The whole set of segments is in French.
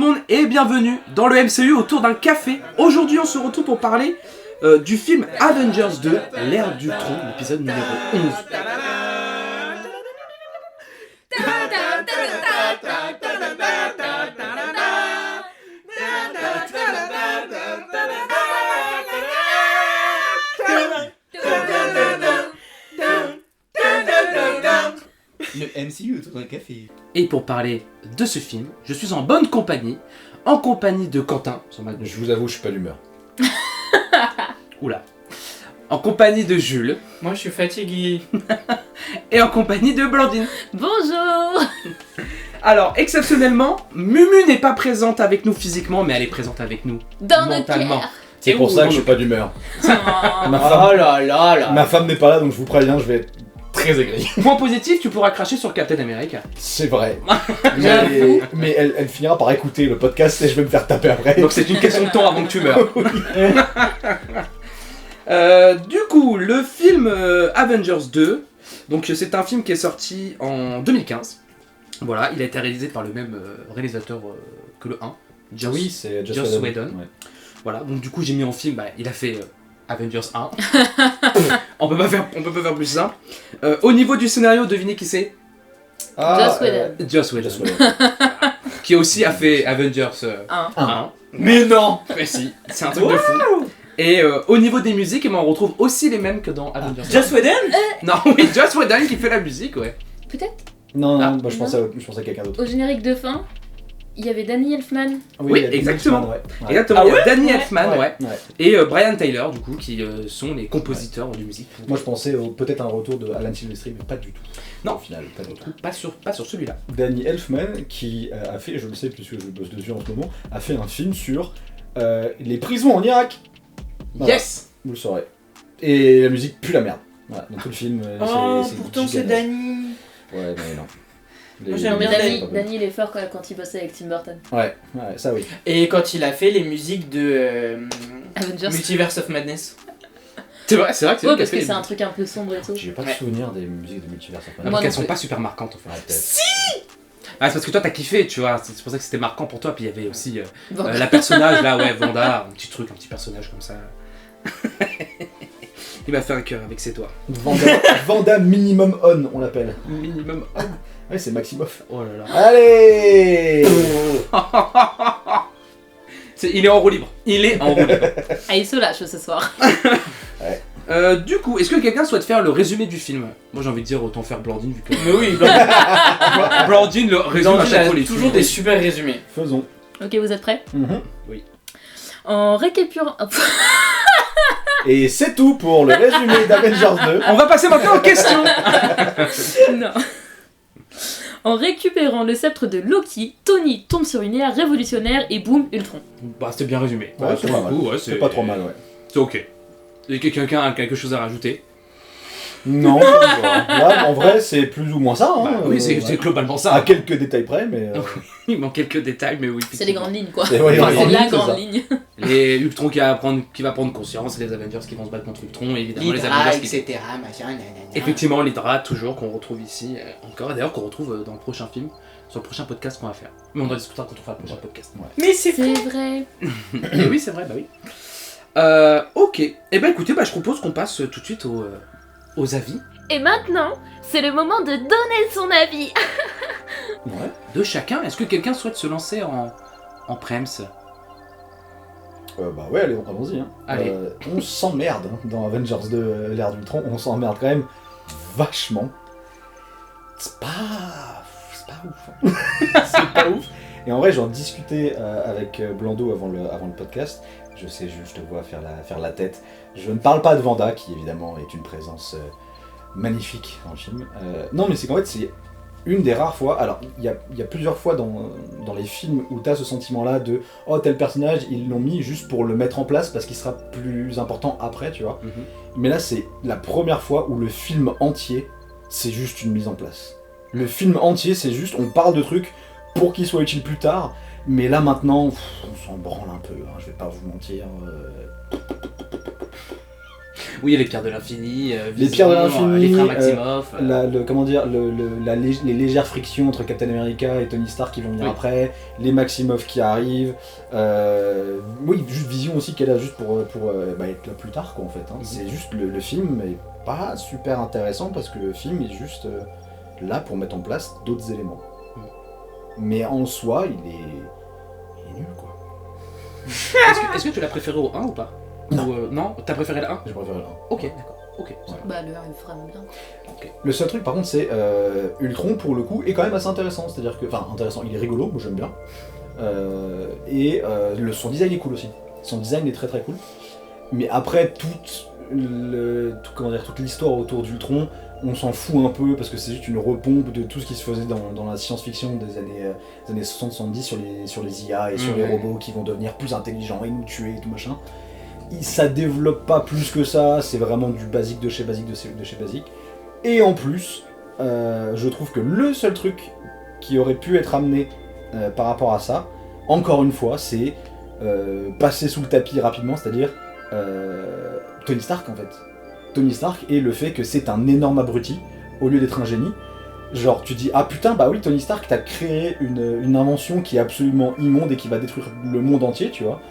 le monde et bienvenue dans le MCU autour d'un café. Aujourd'hui on se retrouve pour parler du film Avengers 2, l'ère d'Ultron, l'épisode numéro 11. Le MCU autour d'un café. Et pour parler de ce film, je suis en bonne compagnie, en compagnie de Quentin. Je vous avoue, je suis pas d'humeur. Oula. En compagnie de Jules. Moi je suis fatigué. Et en compagnie de Blandine. Bonjour. Alors, exceptionnellement, Mumu n'est pas présente avec nous physiquement, mais elle est présente avec nous Dans notre mentalement. cœur. C'est pour ça que je suis pas d'humeur. Oh. Oh là là là. Ma femme n'est pas là, donc je vous préviens, je vais être très aigri. Point positif, tu pourras cracher sur Captain America. C'est vrai. J'avoue. mais elle finira par écouter le podcast et je vais me faire taper après. Donc c'est une question de temps avant que tu meurs. Du coup, le film Avengers 2, donc c'est un film qui est sorti en 2015. Voilà, il a été réalisé par le même réalisateur que le 1, Oui, c'est Joss Whedon. Ouais. Voilà, donc du coup j'ai mis en film, il a fait Avengers 1. on peut pas faire plus simple. Au niveau du scénario, devinez qui c'est? Joss Whedon. Joss Whedon. Joss Whedon. Qui aussi a fait Avengers 1. 1. Mais non. Mais si, c'est un truc de fou. Et au niveau des musiques, on retrouve aussi les mêmes que dans Avengers 1. Joss Whedon. Non, oui, Joss Whedon qui fait la musique, ouais. Peut-être Non, Ah. moi je pensais à quelqu'un d'autre. au générique de fin, il y avait Danny Elfman. Oui, il y a exactement. X-Men, ouais. Exactement, Ah il y a ouais Danny Ouais. Elfman, ouais. Ouais. Et Brian Tyler, du coup, qui sont les compositeurs de musique. Moi je pensais peut-être un retour de Alan Silvestri, mais pas du tout. Non. Au final, pas du tout. Pas sur celui-là. Danny Elfman, qui a fait, je le sais puisque je bosse dessus en ce moment, a fait un film sur les prisons en Irak. Voilà. Yes. Vous le saurez. Et la musique pue la merde. Voilà, dans tout le film. Oh, c'est pourtant giga c'est naze. Danny. Ouais, mais non. Moi, j'aime Non mais bien Danny il est fort quand il bossait avec Tim Burton. Ouais, ça oui. Et quand il a fait les musiques de Avengers. Multiverse of Madness. C'est vrai que c'est Ouais, lui qui a parce fait que les c'est un musiques. truc un peu sombre et tout. J'ai pas de Ouais. souvenir des musiques de Multiverse of Ah, Madness. parce Moi qu'elles non sont plus. pas super marquantes, en fait. Ouais, peut-être. Ah, c'est parce que toi t'as kiffé, tu vois, c'est pour ça que c'était marquant pour toi, puis il y avait aussi Bon. la personnage là, ouais, Wanda, un petit personnage comme ça. Il m'a fait un cœur avec ses doigts. Vanda Minimum On, on l'appelle. Minimum. Ouais, c'est Maximoff. Oh là là. Allez. Il est en roue libre. Il est en roue libre. Ah il se lâche ce soir. Du coup, est-ce que quelqu'un souhaite faire le résumé du film? Moi j'ai envie de dire autant faire Blandine vu que. Mais oui, Blandine le résume à Blandine chaque fois a les toujours films. des super résumés. Faisons. Ok, vous êtes prêts? Mhm. En récapitulant... Et c'est tout pour le résumé d'Avengers 2. On va passer maintenant aux questions. Non. En récupérant le sceptre de Loki, Tony tombe sur une IA révolutionnaire et boum, Ultron. Bah c'était bien résumé. Ouais, c'est pour pas le coup, mal. ouais, C'est pas trop mal, ouais. C'est ok. Et que quelqu'un a quelque chose à rajouter? Non, là, en vrai, c'est plus ou moins ça. Hein. Bah oui, c'est Ouais. globalement ça. À quelques détails près, mais. Il manque quelques détails, mais oui. C'est les grandes lignes quoi. C'est- ouais, Enfin, les C'est grandes la lignes, c'est grande ça. ligne. Les Ultron qui va prendre conscience, les Avengers qui vont se battre contre Ultron, et évidemment les L'Hydra, Avengers qui... etc. Machin, nanana. Effectivement, l'Hydra, toujours, qu'on retrouve ici, encore, et d'ailleurs qu'on retrouve dans le prochain film, sur le prochain podcast qu'on va faire. Mais on en discutera quand on fera le prochain podcast. Mais c'est C'est fou. vrai. Et oui, c'est vrai, bah oui. Ok, et ben écoutez, je propose qu'on passe tout de suite aux avis Et maintenant, c'est le moment de donner son avis. Ouais. de chacun. Est-ce que quelqu'un souhaite se lancer en prems? Bah ouais, allez, allons-y. Hein. Allez. On s'emmerde hein, dans Avengers 2, l'ère d'Ultron, on s'emmerde quand même vachement. C'est pas ouf. Hein. C'est pas ouf. Et en vrai, j'en discutais avec Blando avant le podcast. Je sais, je te vois faire la tête. Je ne parle pas de Vanda, qui évidemment est une présence magnifique dans le film. Non, mais c'est qu'en fait, c'est une des rares fois. Alors, il y a plusieurs fois dans les films où tu as ce sentiment-là de oh, tel personnage, ils l'ont mis juste pour le mettre en place parce qu'il sera plus important après, tu vois. Mais là, c'est la première fois où le film entier, c'est juste une mise en place. Le film entier, c'est juste, on parle de trucs pour qu'ils soient utiles plus tard. Mais là, maintenant, on s'en branle un peu, hein, je vais pas vous mentir. Oui, les pierres de l'infini, Les pierres de Vision, l'infini, les frères Maximoff. les légères frictions entre Captain America et Tony Stark qui vont venir Oui. après, les Maximoff qui arrivent, oui, juste Vision aussi qui est là juste pour être là plus tard quoi en fait. Hein. C'est juste le film est pas super intéressant parce que le film est juste là pour mettre en place d'autres éléments. Mais en soi, il est nul quoi. Est-ce que tu l'as préféré au 1 ou pas? Non. Ou, non, t'as préféré le 1? J'ai préféré le 1. Ok, d'accord. Ok. Bah, le 1 est vraiment bien. Le seul truc par contre c'est Ultron pour le coup est quand même assez intéressant, c'est-à-dire que, enfin intéressant, il est rigolo, moi j'aime bien, son design est cool aussi, son design est très très cool, mais après toute l'histoire autour d'Ultron, on s'en fout un peu parce que c'est juste une repompe de tout ce qui se faisait dans la science-fiction des années 60-70 sur les IA et sur les robots qui vont devenir plus intelligents et nous tuer et tout machin. Ça développe pas plus que ça, c'est vraiment du basique de chez basique de chez basique. Et en plus, je trouve que le seul truc qui aurait pu être amené par rapport à ça, encore une fois, c'est passer sous le tapis rapidement, c'est-à-dire Tony Stark en fait. Tony Stark et le fait que c'est un énorme abruti au lieu d'être un génie. Genre tu dis ah putain bah oui Tony Stark t'as créé une invention qui est absolument immonde et qui va détruire le monde entier tu vois.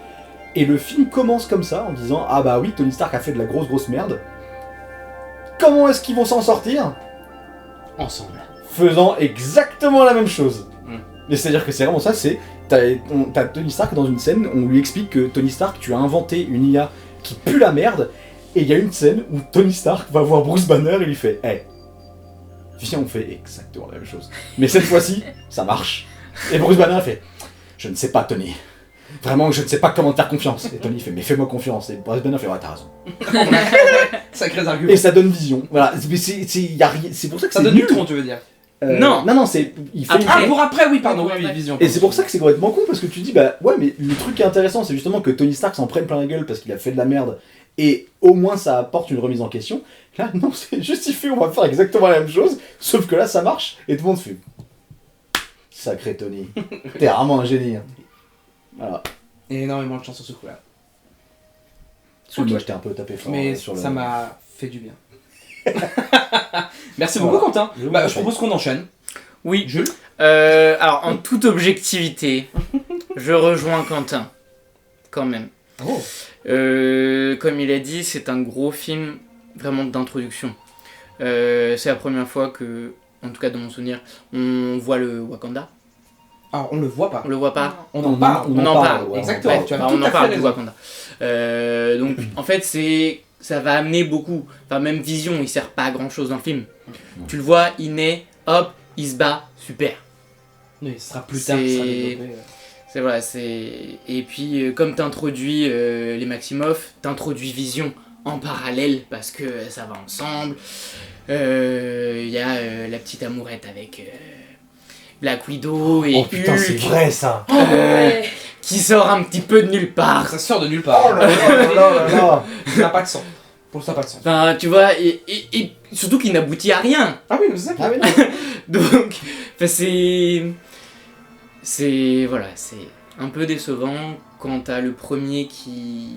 Et le film commence comme ça en disant ah bah oui Tony Stark a fait de la grosse merde. Comment est-ce qu'ils vont s'en sortir? Ensemble. Faisant exactement la même chose. Mais c'est-à-dire que c'est vraiment ça, c'est t'as Tony Stark dans une scène, on lui explique que Tony Stark tu as inventé une IA qui pue la merde. Et il y a une scène où Tony Stark va voir Bruce Banner et lui fait « Hey, viens, on fait exactement la même chose. Mais cette fois-ci, ça marche. » Et Bruce Banner fait « Je ne sais pas, Tony. Vraiment, je ne sais pas comment te faire confiance. » Et Tony fait « Mais fais-moi confiance. » Et Bruce Banner fait « Ouais, t'as raison. » Sacrés arguments. Et ça donne Vision. Voilà, mais c'est pour ça que Ça c'est donne nul. Ultron, tu veux dire? Non. Non, c'est... Il fait Ah, pour après, oui, pardon, Pour oui, après. Vision. Et c'est pour ça que c'est complètement con, parce que tu dis, bah ouais, mais le truc qui est intéressant, c'est justement que Tony Stark s'en prenne plein la gueule parce qu'il a fait de la merde, et au moins ça apporte une remise en question. Là, non, c'est justifié, on va faire exactement la même chose, sauf que là, ça marche, et tout le monde fait... Sacré Tony, t'es vraiment un génie. Hein. Voilà. Et énormément de chance sur ce coup-là. Moi, je t'ai un peu tapé fort Mais sur le... ça m'a fait du bien. Merci beaucoup, Quentin. Je propose qu'on enchaîne. Oui. Jules? Alors, en toute objectivité, je rejoins Quentin. Quand même. Oh. Comme il a dit, c'est un gros film vraiment d'introduction. C'est la première fois que, en tout cas dans mon souvenir, on voit le Wakanda. Alors, on le voit pas. On le voit pas. On en parle. On en parle. ouais. Exactement. Ouais, Tu as bah, tout on à en fait parle du raison. Wakanda. Donc, en fait, ça va amener beaucoup. Enfin, même Vision, il sert pas à grand chose dans le film. Tu le vois, il naît, hop, il se bat, super. Oui, ce sera plus tard. C'est- Ça sera développé. C'est voilà, c'est. Et puis, comme t'introduis les Maximoff, t'introduis Vision en parallèle parce que ça va ensemble. Il y a la petite amourette avec Black Widow et Oh putain, c'est Hulk, vrai ça. Ouais. qui sort un petit peu de nulle part. Ça sort de nulle part. Oh là là là là. Ça n'a pas de sens. Pour ça, pas de sens. Enfin, tu vois, et surtout qu'il n'aboutit à rien. Ah oui, mais c'est ça qui Ah oui, non. Donc, enfin, voilà, c'est un peu décevant quand t'as le premier qui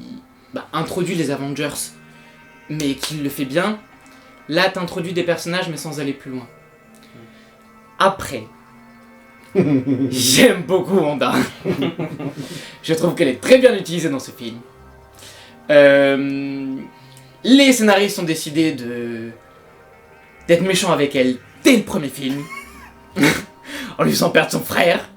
introduit les Avengers, mais qui le fait bien. Là, t'introduis des personnages, mais sans aller plus loin. Après, j'aime beaucoup Wanda. Je trouve qu'elle est très bien utilisée dans ce film. Les scénaristes ont décidé d'être méchants avec elle dès le premier film, en lui faisant perdre son frère.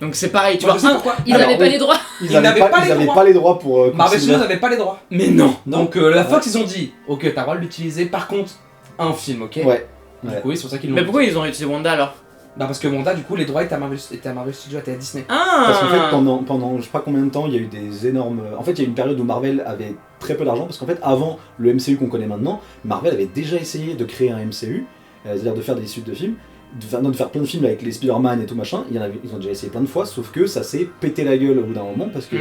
Donc c'est pareil, tu Moi, vois. je sais pourquoi. Ils Alors, n'avaient pas oui. les droits. Ils Ils avaient n'avaient pas les droits. pas les droits pour... Marvel considérer- Studios n'avait pas les droits. Mais non. Donc la Fox, ils ont dit, ok, t'as le droit de l'utiliser, par contre, un film, ok? Ouais. Du coup, oui, c'est pour ça qu'ils l'ont Mais dit. pourquoi ils ont utilisé Wanda alors? Bah parce que Wanda, du coup, les droits étaient à Marvel Studios, étaient à Disney. Ah. Parce qu'en fait, pendant je sais pas combien de temps, il y a eu des énormes... En fait, il y a eu une période où Marvel avait très peu d'argent, parce qu'en fait, avant le MCU qu'on connaît maintenant, Marvel avait déjà essayé de créer un MCU, c'est-à-dire de faire des suites de films, de faire plein de films avec les Spider-Man et tout machin, ils ont déjà essayé plein de fois, sauf que ça s'est pété la gueule au bout d'un moment, parce que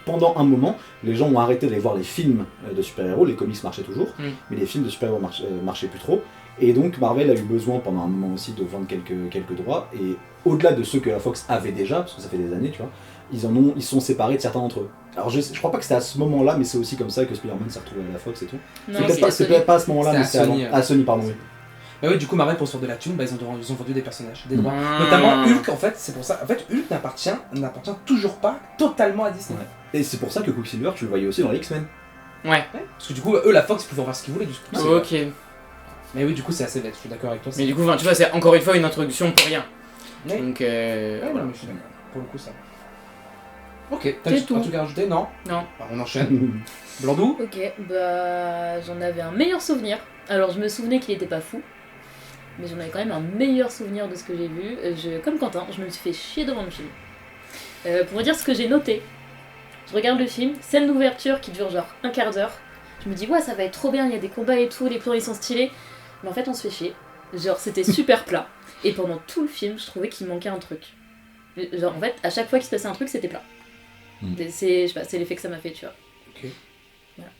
pendant un moment, les gens ont arrêté d'aller voir les films de super-héros, les comics marchaient toujours, mais les films de super-héros marchaient plus trop, et donc Marvel a eu besoin pendant un moment aussi de vendre quelques droits, et au-delà de ceux que la Fox avait déjà, parce que ça fait des années, tu vois, ils se sont séparés de certains d'entre eux. Alors je crois pas que c'était à ce moment-là, mais c'est aussi comme ça que Spider-Man s'est retrouvé à la Fox et tout. Non, C'est peut-être pas à ce moment-là, C'était mais à c'est avant. Sony, À Sony, pardon. Oui. Bah oui, du coup, Marvel, pour se faire de la thune, bah, ils ont vendu des personnages, des droits. Ah. Notamment Hulk, en fait, c'est pour ça. En fait, Hulk n'appartient toujours pas totalement à Disney. Ouais. Et c'est pour ça que Quicksilver, tu le voyais aussi dans les X-Men. Ouais. Parce que du coup, eux, la Fox, ils pouvaient faire ce qu'ils voulaient, du coup. Ok. Mais oui, du coup, c'est assez bête, je suis d'accord avec toi. Mais du coup, enfin, tu vois, c'est encore une fois une introduction pour rien. Ouais. Donc, Ouais, voilà. non, mais je suis d'accord. Pour le coup, ça. Ok, t'as C'est juste tout. un truc à rajouter? Non. Non. Bah, on enchaîne. Blandou? Ok, bah j'en avais un meilleur souvenir. Alors je me souvenais qu'il était pas fou, mais j'en avais quand même un meilleur souvenir de ce que j'ai vu. Comme Quentin, je me suis fait chier devant le film. Pour vous dire ce que j'ai noté, je regarde le film, scène d'ouverture qui dure genre un quart d'heure. Je me dis ouais ça va être trop bien, il y a des combats et tout, les plans ils sont stylés. Mais en fait on se fait chier. Genre c'était super plat. Et pendant tout le film je trouvais qu'il manquait un truc. Genre en fait à chaque fois qu'il se passait un truc c'était plat. C'est, je sais pas, c'est l'effet que ça m'a fait tu vois. Ok. Voilà.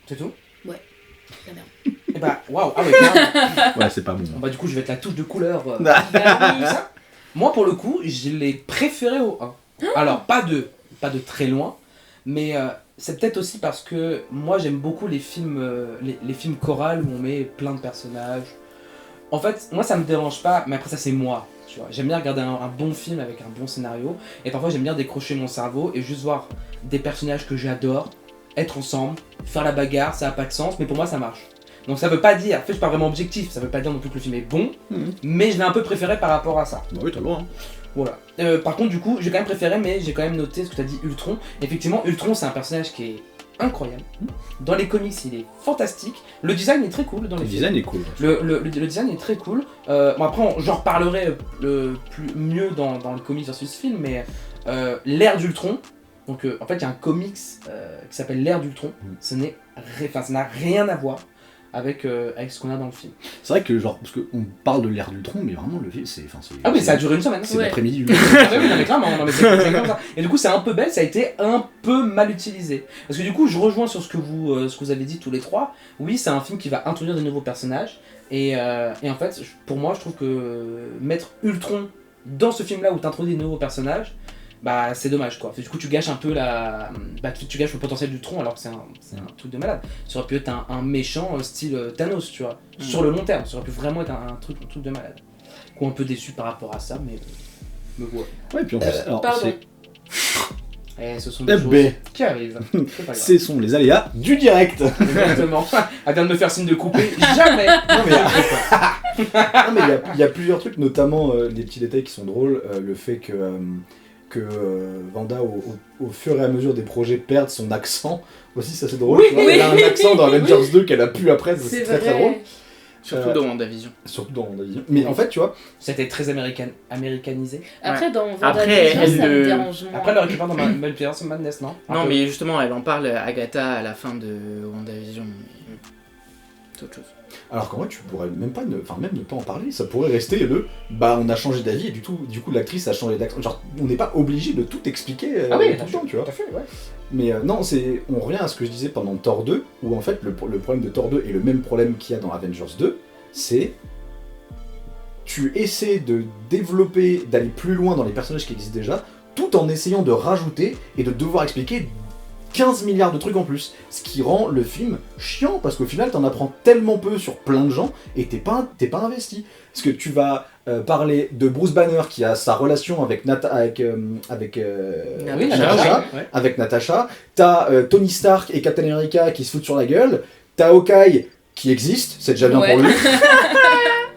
C'est tout? La merde. Et bah, waouh, ah ouais, carrément. Ouais, c'est pas bon. Bon, bah, du coup, je vais être la touche de couleur. Bah oui. Ça. Moi, pour le coup, je l'ai préféré au 1. Alors, pas de très loin, mais c'est peut-être aussi parce que moi, j'aime beaucoup les films, les films chorales où on met plein de personnages. En fait, moi, ça me dérange pas, mais après, ça, c'est moi. Tu vois. J'aime bien regarder un bon film avec un bon scénario, et parfois, j'aime bien décrocher mon cerveau et juste voir des personnages que j'adore être ensemble, faire la bagarre, ça a pas de sens, mais pour moi, ça marche. Donc, ça veut pas dire, en fait, je suis pas vraiment objectif, ça veut pas dire non plus que le film est bon, mais je l'ai un peu préféré par rapport à ça. Bah oui, t'as le droit. Hein. Voilà. Par contre, du coup, j'ai quand même préféré, mais j'ai quand même noté ce que tu as dit, Ultron. Effectivement, Ultron, c'est un personnage qui est incroyable. Dans les comics, il est fantastique. Le design est très cool dans les Le films. design est cool. Le design est très cool. Bon, après, j'en reparlerai mieux dans le comics versus film, mais l'ère d'Ultron. Donc, en fait, il y a un comics qui s'appelle l'ère d'Ultron. Ça n'a rien à voir avec ce qu'on a dans le film. C'est vrai que, genre, parce qu'on parle de l'ère d'Ultron, mais vraiment, le film, c'est. Ah oui, ça a duré une semaine. C'est Ouais. l'après-midi. Ah bah oui, non mais clairement, non mais c'est comme ça. Et du coup, c'est un peu bête, ça a été un peu mal utilisé. Parce que du coup, je rejoins sur ce que vous avez dit tous les trois. Oui, c'est un film qui va introduire de nouveaux personnages. Et en fait, pour moi, je trouve que mettre Ultron dans ce film-là où t'introduis de nouveaux personnages, bah c'est dommage quoi. Du coup, tu gâches un peu tu gâches le potentiel d'Ultron alors que c'est un truc de malade. Ça aurait pu être un méchant style Thanos, tu vois. Sur le long terme, ça aurait pu vraiment être un truc de malade. Quoi, un peu déçu par rapport à ça, mais voilà. Ouais, puis en plus, alors, Pardon. Ce sont des Eh choses ben. qui arrivent. C'est pas grave. ce sont les aléas du direct. Exactement. Elle vient de me faire signe de couper. Jamais. Non, mais non, mais il y a plusieurs trucs, notamment des petits détails qui sont drôles. Le fait que Wanda, au fur et à mesure des projets, perde son accent. Aussi, ça c'est drôle. Oui, tu vois. Elle a un accent dans Avengers 2 qu'elle a pu après, c'est très très drôle. Surtout dans WandaVision. Surtout dans WandaVision. Mais en fait, tu vois, C'était très américanisé. Après dans Après, WandaVision, elle ça me le- dérange moins. Après, le récupère dans Multiverse Madness, non Un Non, peu. mais justement, elle en parle, Agatha, à la fin de WandaVision. C'est autre chose. alors qu'en vrai, tu pourrais même ne pas en parler. Ça pourrait rester on a changé d'avis et du coup, l'actrice a changé d'accent. Genre, on n'est pas obligé de tout expliquer Ah oui, tout le temps, tu vois. Tout à fait, ouais. Mais non, on revient à ce que je disais pendant Thor 2, où en fait le problème de Thor 2 est le même problème qu'il y a dans Avengers 2, c'est tu essaies de développer, d'aller plus loin dans les personnages qui existent déjà, tout en essayant de rajouter et de devoir expliquer 15 milliards de trucs en plus, ce qui rend le film chiant, parce qu'au final t'en apprends tellement peu sur plein de gens, et t'es pas investi. Parce que tu vas parler de Bruce Banner qui a sa relation avec Natasha, Ouais. avec Natasha, t'as Tony Stark et Captain America qui se foutent sur la gueule, t'as Hawkeye qui existe, c'est déjà bien Ouais. pour lui,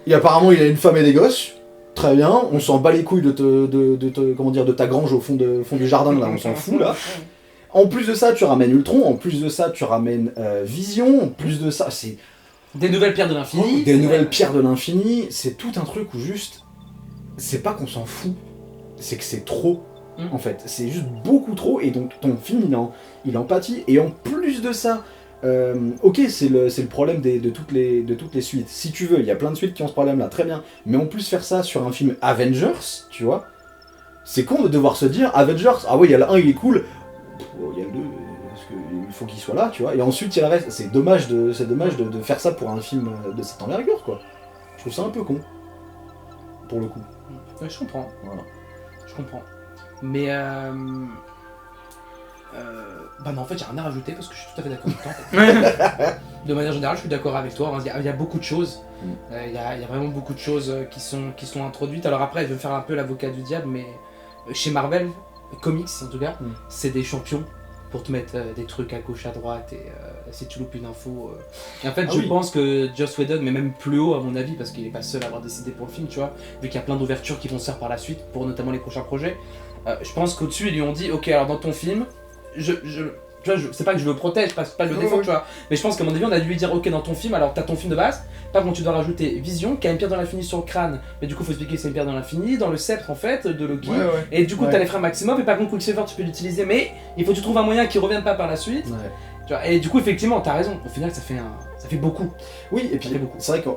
et apparemment il a une femme et des gosses, très bien, on s'en bat les couilles de ta grange au fond du jardin là, on s'en fout là. En plus de ça, tu ramènes Ultron, en plus de ça, tu ramènes Vision, en plus de ça, c'est Des nouvelles pierres de l'infini. des nouvelles pierres de l'infini, c'est tout un truc où juste, c'est pas qu'on s'en fout, c'est que c'est trop, en fait, c'est juste beaucoup trop, et donc ton film il en pâtit, et en plus de ça, ok, c'est le problème de toutes les suites, si tu veux, il y a plein de suites qui ont ce problème là, très bien, mais en plus faire ça sur un film Avengers, tu vois, c'est con de devoir se dire, Avengers, ah ouais, il y a le 1, il est cool, il y a le 2, parce qu'il faut qu'il soit là, tu vois, et ensuite il y a le reste, c'est dommage de faire ça pour un film de cette envergure, quoi. Je trouve ça un peu con, pour le coup. Ouais, je comprends. Voilà. Je comprends. Mais Bah non, en fait, j'ai rien à rajouter parce que je suis tout à fait d'accord avec toi. En fait. De manière générale, je suis d'accord avec toi. Il y a beaucoup de choses. Il y a vraiment beaucoup de choses qui sont introduites. Alors après, je vais me faire un peu l'avocat du diable, mais chez Marvel, Comics en tout cas, c'est des champions pour te mettre des trucs à gauche, à droite, et si tu loupes une info... Et en fait, je pense que Joss Whedon, mais même plus haut à mon avis, parce qu'il est pas seul à avoir décidé pour le film, tu vois, vu qu'il y a plein d'ouvertures qui vont se faire par la suite, pour notamment les prochains projets, je pense qu'au-dessus, ils lui ont dit, ok, alors dans ton film, tu vois, c'est pas que je le protège, pas le défendre, tu vois, mais je pense qu'à mon avis, on a dû lui dire, ok, dans ton film, alors t'as ton film de base, par contre, tu dois rajouter Vision, qui a une pierre dans l'infini sur le crâne, mais du coup, faut expliquer que c'est une pierre dans l'infini, dans le sceptre, en fait, de Loki, et du coup, t'as les frères Maximoff, et par contre, Quicksilver, tu peux l'utiliser, mais il faut que tu trouves un moyen qui revienne pas par la suite, tu vois, et du coup, effectivement, t'as raison, au final, ça fait beaucoup. Oui, et puis c'est vrai que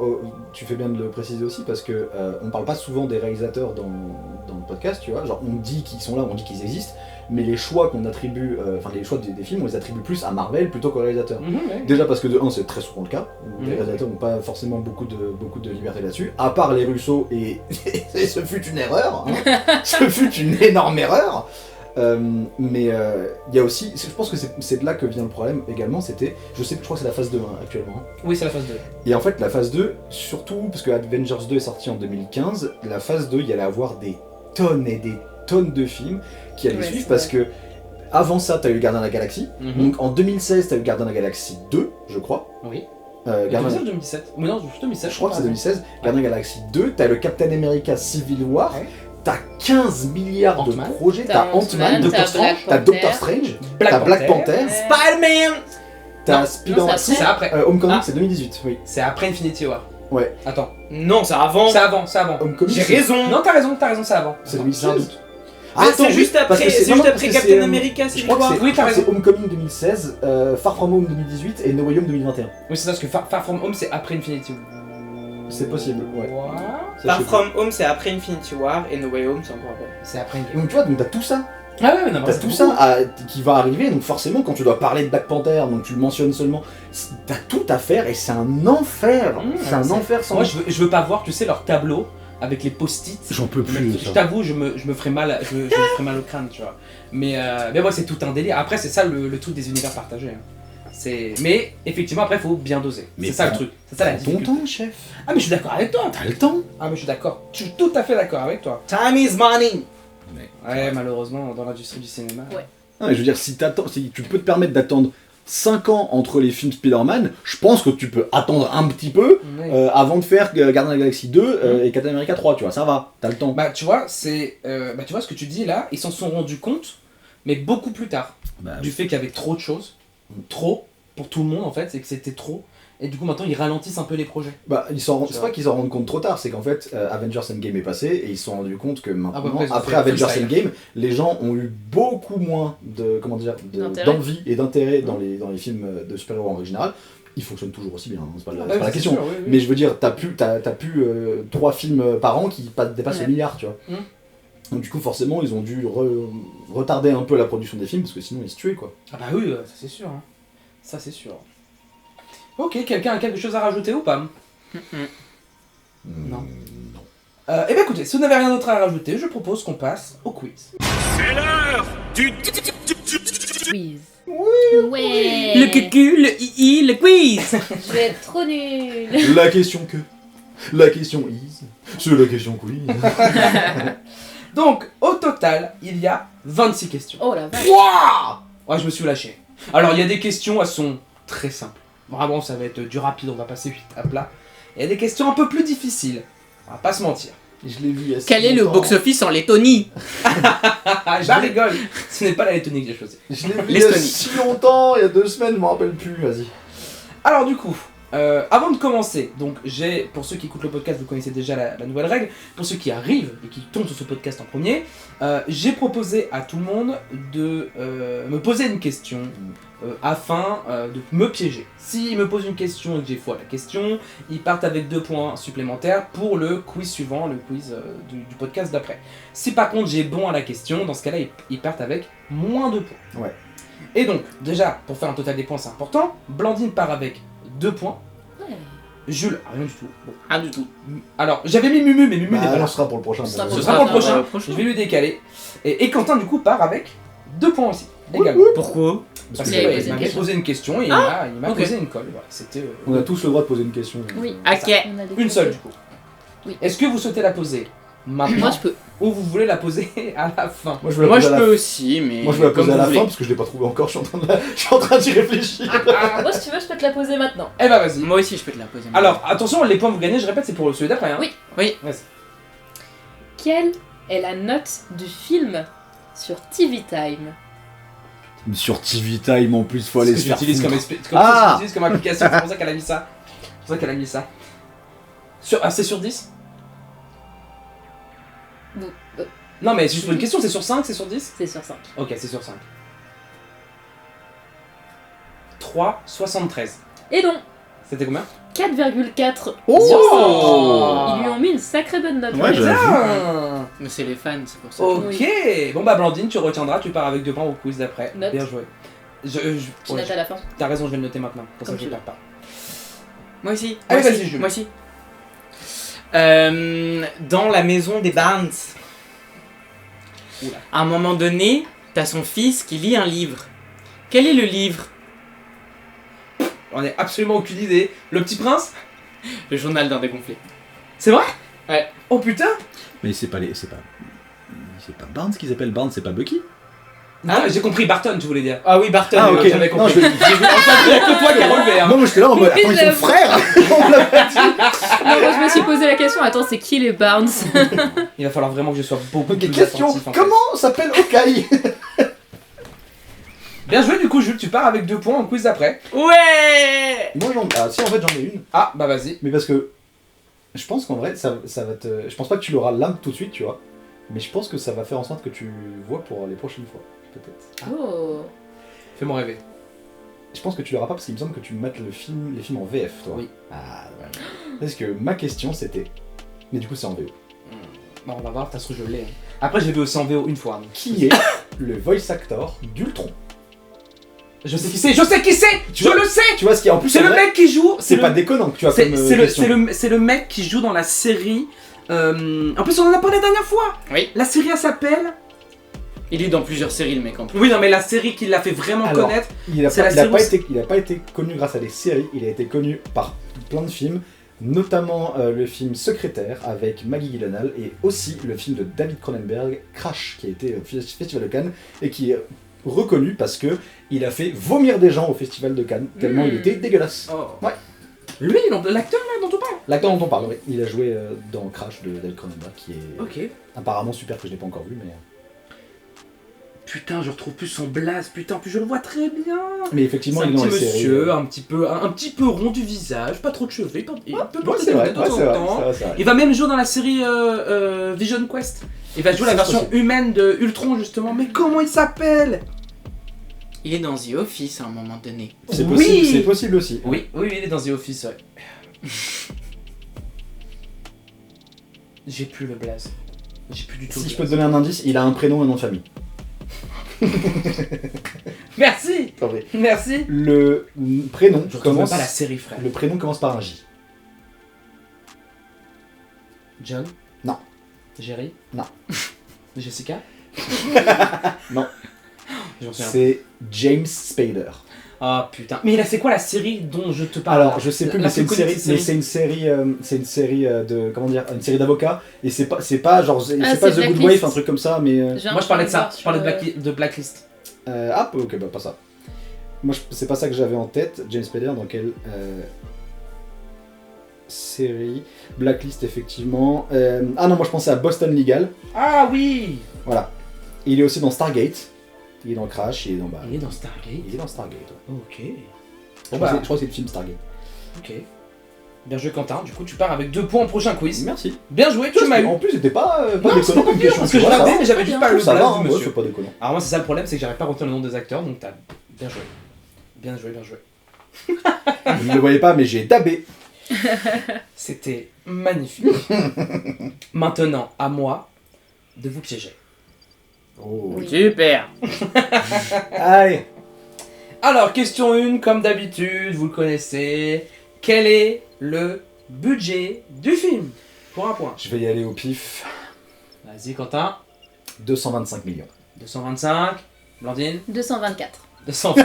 tu fais bien de le préciser aussi, parce que on parle pas souvent des réalisateurs dans le podcast, tu vois, genre on dit qu'ils sont là, on dit qu'ils existent, mais les choix qu'on attribue, enfin les choix des films, on les attribue plus à Marvel plutôt qu'aux réalisateurs. Déjà parce que de 1, c'est très souvent le cas, où les réalisateurs n'ont pas forcément beaucoup de liberté là-dessus, à part les Russo, et ce fut une erreur, hein. Ce fut une énorme erreur. Mais il y a aussi, je pense que c'est de là que vient le problème également, je crois que c'est la phase 2 actuellement. Oui, c'est la phase 2. Et en fait, la phase 2, surtout parce que Avengers 2 est sorti en 2015, la phase 2, il y allait avoir des tonnes et des tonnes de films qui allaient suivre, parce que avant ça, t'as eu Gardien de la Galaxie, donc en 2016, t'as eu Gardien de la Galaxie 2, je crois. Oui. 2017 Mais non, 2017. Je crois que c'est 2016. Gardien de la Galaxie 2, t'as le Captain America Civil War. T'as 15 milliards de projets, t'as Ant-Man, t'as Doctor Strange, t'as Black Panther, Spider-Man. t'as Spider-Man. C'est après. Homecoming, c'est 2018, oui. C'est après Infinity War. Ouais. Attends. Non, c'est avant. C'est avant. Homecoming, J'ai raison. Non, t'as raison, c'est avant. C'est 2016. Ah, c'est juste après, Captain America, je crois que Oui, t'as raison. c'est Homecoming 2016, Far From Home 2018 et No Way Home 2021. Oui, c'est ça, parce que Far From Home, c'est après Infinity War. C'est possible, ouais. Far From Home, c'est après Infinity War, et No Way Home, c'est encore après. C'est après Et donc tu vois, donc t'as tout ça. Ah ouais, non, T'as tout ça qui va arriver, donc forcément quand tu dois parler de Black Panther, donc tu le mentionnes seulement, t'as tout à faire et c'est un enfer. C'est un enfer sans... Moi, je veux pas voir, tu sais, leur tableau avec les post-it. J'en peux plus. Je t'avoue, je me ferais mal, je me ferais mal au crâne, tu vois. Mais ouais, c'est tout un délire. Après, c'est ça le truc des univers partagés. Hein. Mais effectivement, après, il faut bien doser. C'est ça le truc. C'est ça la difficulté. Ton temps, chef. Ah, mais je suis d'accord avec toi. T'as le temps. Ah, mais je suis d'accord. Je suis tout à fait d'accord avec toi. Time is money. Ouais, malheureusement, dans l'industrie du cinéma. Ouais. Non, mais je veux dire, si tu peux te permettre d'attendre 5 ans entre les films Spider-Man, je pense que tu peux attendre un petit peu avant de faire Gardien de la Galaxie 2 et Captain America 3, tu vois, ça va, t'as le temps. Bah, tu vois, tu vois ce que tu dis là, ils s'en sont rendus compte, mais beaucoup plus tard, du fait qu'il y avait trop de choses, trop, pour tout le monde en fait, c'est que c'était trop. Et du coup maintenant ils ralentissent un peu les projets. Bah c'est pas qu'ils s'en rendent compte trop tard, c'est qu'en fait Avengers Endgame est passé et ils se sont rendus compte que maintenant, après Avengers Endgame, les gens ont eu beaucoup moins d'envie et d'intérêt dans les films de super-héros en général. Ils fonctionnent toujours aussi bien, hein, c'est pas la question. Sûr, oui. Mais je veux dire, t'as plus 3 films par an qui dépassent le milliard, tu vois. Donc du coup forcément ils ont dû retarder un peu la production des films parce que sinon ils se tuaient quoi. Ah bah oui, ça c'est sûr. Hein. Ça c'est sûr. Ok, quelqu'un a quelque chose à rajouter ou pas? Non. Eh bien écoutez, si vous n'avez rien d'autre à rajouter, je propose qu'on passe au quiz. C'est l'heure du Quiz. Oui. Ouais. Le cucu, le ii, le quiz. Je vais être trop nulle. La question is, c'est la question quiz. Donc, au total, il y a 26 questions. Oh la vache. Ouais, je me suis lâché. Alors, il y a des questions, elles sont très simples. Vraiment, ça va être du rapide, on va passer vite à plat. Il y a des questions un peu plus difficiles. On va pas se mentir. Je l'ai vu il y a si Quel est le longtemps. box-office en Lettonie? Je rigole. Ce n'est pas la Lettonie que j'ai choisi. Je l'ai vu il y a si longtemps, il y a 2 semaines, je m'en rappelle plus, vas-y. Alors du coup, avant de commencer, donc pour ceux qui écoutent le podcast, vous connaissez déjà la nouvelle règle. Pour ceux qui arrivent et qui tombent sur ce podcast en premier, j'ai proposé à tout le monde de me poser une question afin de me piéger. S'ils me posent une question et que j'ai faux à la question, ils partent avec 2 points supplémentaires pour le quiz suivant, le quiz du podcast d'après. Si par contre j'ai bon à la question, dans ce cas-là, ils partent avec moins 2 points. Ouais. Et donc, déjà, pour faire un total des points, c'est important. Blandine part avec 2 points. Ouais. Jules, rien du tout. Bon. Ah, du tout. Alors, j'avais mis Mumu, mais Mumu n'est pas Bah, là. ce sera pour le prochain. Ce sera Ce sera pour le prochain. Je vais lui décaler. Et Quentin, du coup, part avec 2 points aussi. également. Pourquoi? Parce Il avait qu'il posé une m'avait question. posé une question et il m'a ok. posé une colle. Voilà, c'était On a tous le droit de poser une question. Oui. Ok. On a des une seule questions. du coup. Oui. Est-ce que vous souhaitez la poser maintenant Moi, je peux. ou vous voulez la poser à la fin? Moi je veux la Moi poser je à la peux aussi, mais. Moi je veux la comme poser à vous la voulez. fin parce que je l'ai pas trouvé encore, je suis en train d'y réfléchir. Moi, si tu veux, je peux te la poser maintenant. Eh bah vas-y. Moi aussi je peux te la poser. Alors attention, les points que vous gagnez, je répète, c'est pour celui d'après. Hein. Oui. Oui. Vas-y. Quelle est la note du film sur TV Time? Sur TV Time en plus, faut C'est aller ce se que faire j'utilise foutre. comme, Ah j'utilise comme application, c'est pour ça qu'elle a mis ça. C'est pour ça qu'elle a mis ça. C'est sur 10? Bon, Non mais c'est juste une question, c'est sur 5, c'est sur 10? c'est sur 5. Ok, c'est sur 5. 3,73. Et donc, C'était combien? 4,4. Oh Ils lui ont mis une sacrée bonne note. Ouais, j'avoue. Bien. Mais c'est les fans, c'est pour ça. Ok. Bon bah Blandine, tu retiendras, tu pars avec 2 points au quiz d'après. Note. Bien joué. Tu Ouais, notes à la fin. T'as raison, je vais le noter maintenant. Pour ça Comme que je tu perds pas. Moi aussi. Allez, Moi vas-y, aussi. Jules. Moi aussi. Dans la maison des Barnes. Oula. À un moment donné, t'as son fils qui lit un livre. Quel est le livre? On a absolument aucune idée. Le Petit Prince? Le journal d'un dégonflé. C'est vrai? Ouais. Oh putain. Mais c'est pas Barnes qui s'appelle Barnes, c'est pas Bucky. Ah, j'ai compris, Barton, tu voulais dire. Ah oui, Barton. Ah, ok. J'avais Non, compris. je- Il y a que toi qui as relevé. Hein. Non, moi j'étais là en mode, Oui, attends, ils sont j'avoue. frères. Non, moi, je me suis posé la question. Attends, c'est qui les Barnes? Il va falloir vraiment que je sois beaucoup Ok, plus question, attentif, en fait. comment s'appelle Hawkeye? Bien joué du coup, Jules, tu pars avec 2 points en quiz d'après. Ouais. Moi si en fait j'en ai une. Ah, bah vas-y. Mais parce que je pense qu'en vrai ça va te... Je pense pas que tu l'auras là tout de suite, tu vois. Mais je pense que ça va faire en sorte que tu vois pour les prochaines fois, peut-être. Oh. Fais-moi rêver. Je pense que tu l'auras pas parce qu'il me semble que tu mates les films en VF, toi. Oui. Ah, voilà. Parce que ma question c'était... Mais du coup c'est en VO. Bon, on va voir, t'as ce que je l'ai. Hein. Après, je l'ai vu aussi en VO une fois. Donc. Qui est le voice actor d'Ultron? Je sais qui c'est, je sais qui c'est. Tu Je vois- le sais. Tu vois ce qui est en plus C'est en le vrai, mec qui joue. c'est le- pas déconnant que tu as C'est comme c'est le, question. c'est le mec qui joue dans la série. En plus, on en a parlé la dernière fois. Oui. La série, elle s'appelle. Il est dans plusieurs séries, le mec en plus. Oui, non, mais la série qui l'a fait vraiment Alors, connaître. Il a c'est pas, la il a série pas où- été, il a pas été connu grâce à des séries, il a été connu par plein de films, notamment le film Secrétaire avec Maggie Gyllenhaal et aussi le film de David Cronenberg, Crash, qui a été au Festival de Cannes et qui est reconnu parce que il a fait vomir des gens au Festival de Cannes, tellement il était dégueulasse. Oh. Ouais. Lui, l'acteur là dont on parle. L'acteur dont on parle, oui. Il a joué dans Crash de David Cronenberg, qui est Ok. apparemment super, que je n'ai pas encore vu, mais... Putain, je retrouve plus son blaze. Putain, puis je le vois très bien. Mais effectivement, C'est un il est dans petit les séries. monsieur, un petit peu rond du visage, pas trop de cheveux, il peut Ouais, porter c'est des vrai, lunettes de ouais, temps c'est en vrai, temps. c'est vrai, c'est vrai. Il va même jouer dans la série Vision Quest. Il va jouer la C'est version possible. humaine de Ultron justement. Mais comment il s'appelle? Il est dans The Office à un moment donné. C'est Oui. possible, c'est possible aussi. Oui, il est dans The Office, ouais. J'ai plus le blaze. J'ai plus du tout. Si le je peux te blaze. donner un indice, il a un prénom et un nom de famille. Merci. Merci. Le prénom Je retrouve même commence. pas la série, frère. Le prénom commence par un J. John? Non. Jerry? Non. Jessica? Non. J'en sais rien. C'est James Spader. Ah putain. Mais il a fait quoi la série dont je te parle? Alors, je sais plus, La mais c'est une plus connue série, de ces c'est une série de, comment dire, une série d'avocats. Et c'est pas genre, c'est Ah, pas c'est The Good Blacklist. Wife, un truc comme ça, mais. Moi je parlais de ça, je parlais de Blacklist. Ah, ok, bah pas ça. Moi, c'est pas ça que j'avais en tête. James Spader, dans quelle série? Blacklist, effectivement. Ah non, moi je pensais à Boston Legal. Ah oui. Voilà. Il est aussi dans Stargate. Il est dans Crash, il est dans. Bah, Il est dans Stargate. il est dans Stargate. Ouais. Ok. Je Bon crois bah, que c'est le film Stargate. ok. Bien joué Quentin, du coup tu pars avec 2 points au prochain quiz. Merci. Bien joué, tu m'as eu. En plus, c'était pas Non, c'est déconnant pas comme pire, question. parce que je tu vois, l'avais, ça mais j'avais va. juste pas le va, ça va, blaze hein, du ouais, monsieur. c'est pas déconnant. Alors moi c'est ça le problème, c'est que j'arrive pas à retenir le nom des acteurs, donc t'as bien joué. Bien joué, bien joué. Vous ne le voyez pas, mais j'ai dabé. C'était magnifique. Maintenant, à moi de vous piéger. Oh. Oui. Super. Allez. Alors, question 1, comme d'habitude, vous le connaissez. Quel est le budget du film? Pour un point. Je vais y aller au pif. Vas-y, Quentin. 225 millions. 225. Blandine 224. 200.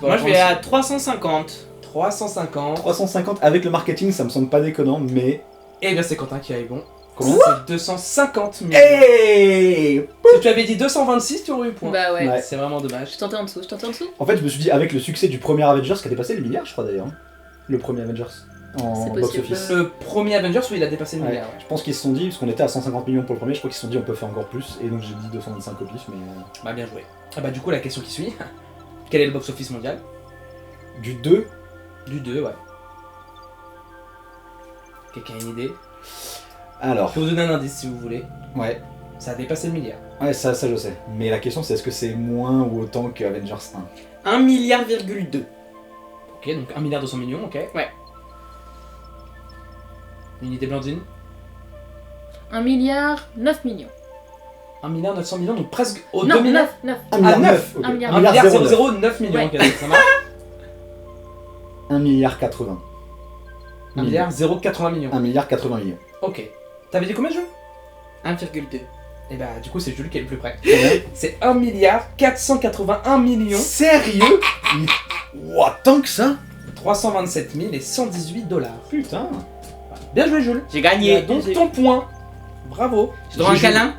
Moi je vais à 350. 350. 350 avec le marketing, ça me semble pas déconnant, mais. Et bien c'est Quentin qui a eu bon. Combien C'est 250 millions. Hey Si tu avais dit 226, tu aurais eu point. Bah ouais. Ouais. C'est vraiment dommage. Je tentais en dessous, En fait, je me suis dit, avec le succès du premier Avengers, qui a dépassé les milliards, je crois d'ailleurs. Le premier Avengers. En C'est possible. box-office. Le premier Avengers, oui, il a dépassé le Ouais. milliard. Ouais. Je pense qu'ils se sont dit, parce qu'on était à 150 millions pour le premier, je crois qu'ils se sont dit on peut faire encore plus, et donc j'ai dit 225 au pif, mais. Bah bien joué. Ah bah du coup la question qui suit. Quel est le box-office mondial? Du 2, Du 2, ouais. Quelqu'un a une idée? alors. Je peux vous donner un indice si vous voulez. Ouais. Ça a dépassé le milliard. Ouais, ça je sais. Mais la question c'est est-ce que c'est moins ou autant que Avengers 1 1,2 milliard. Ok, donc 1 milliard 200 millions, ok. Ouais. Une idée Blandine? 1 milliard 9 millions. 1 milliard 900 millions, donc presque au Non, 2 milliards. 9. 1 milliard 9. 9 ok. 1 milliard. 1 milliard 09. 00 9 millions, Ouais. ok, donc ça marche. 1 milliard 80. 1 milliard 080 millions. 1 milliard 80 millions. Ok. T'avais dit combien de jeux? 1,2. Et bah du coup c'est Jules qui est le plus près. Combien C'est 1 milliard 481 millions Sérieux Ouah, tant que ça 327 000 et 118 dollars. Putain. Bien joué Jules. J'ai Il y a gagné. donc ton point. Bravo. J'ai droit à un J'ai joué. câlin.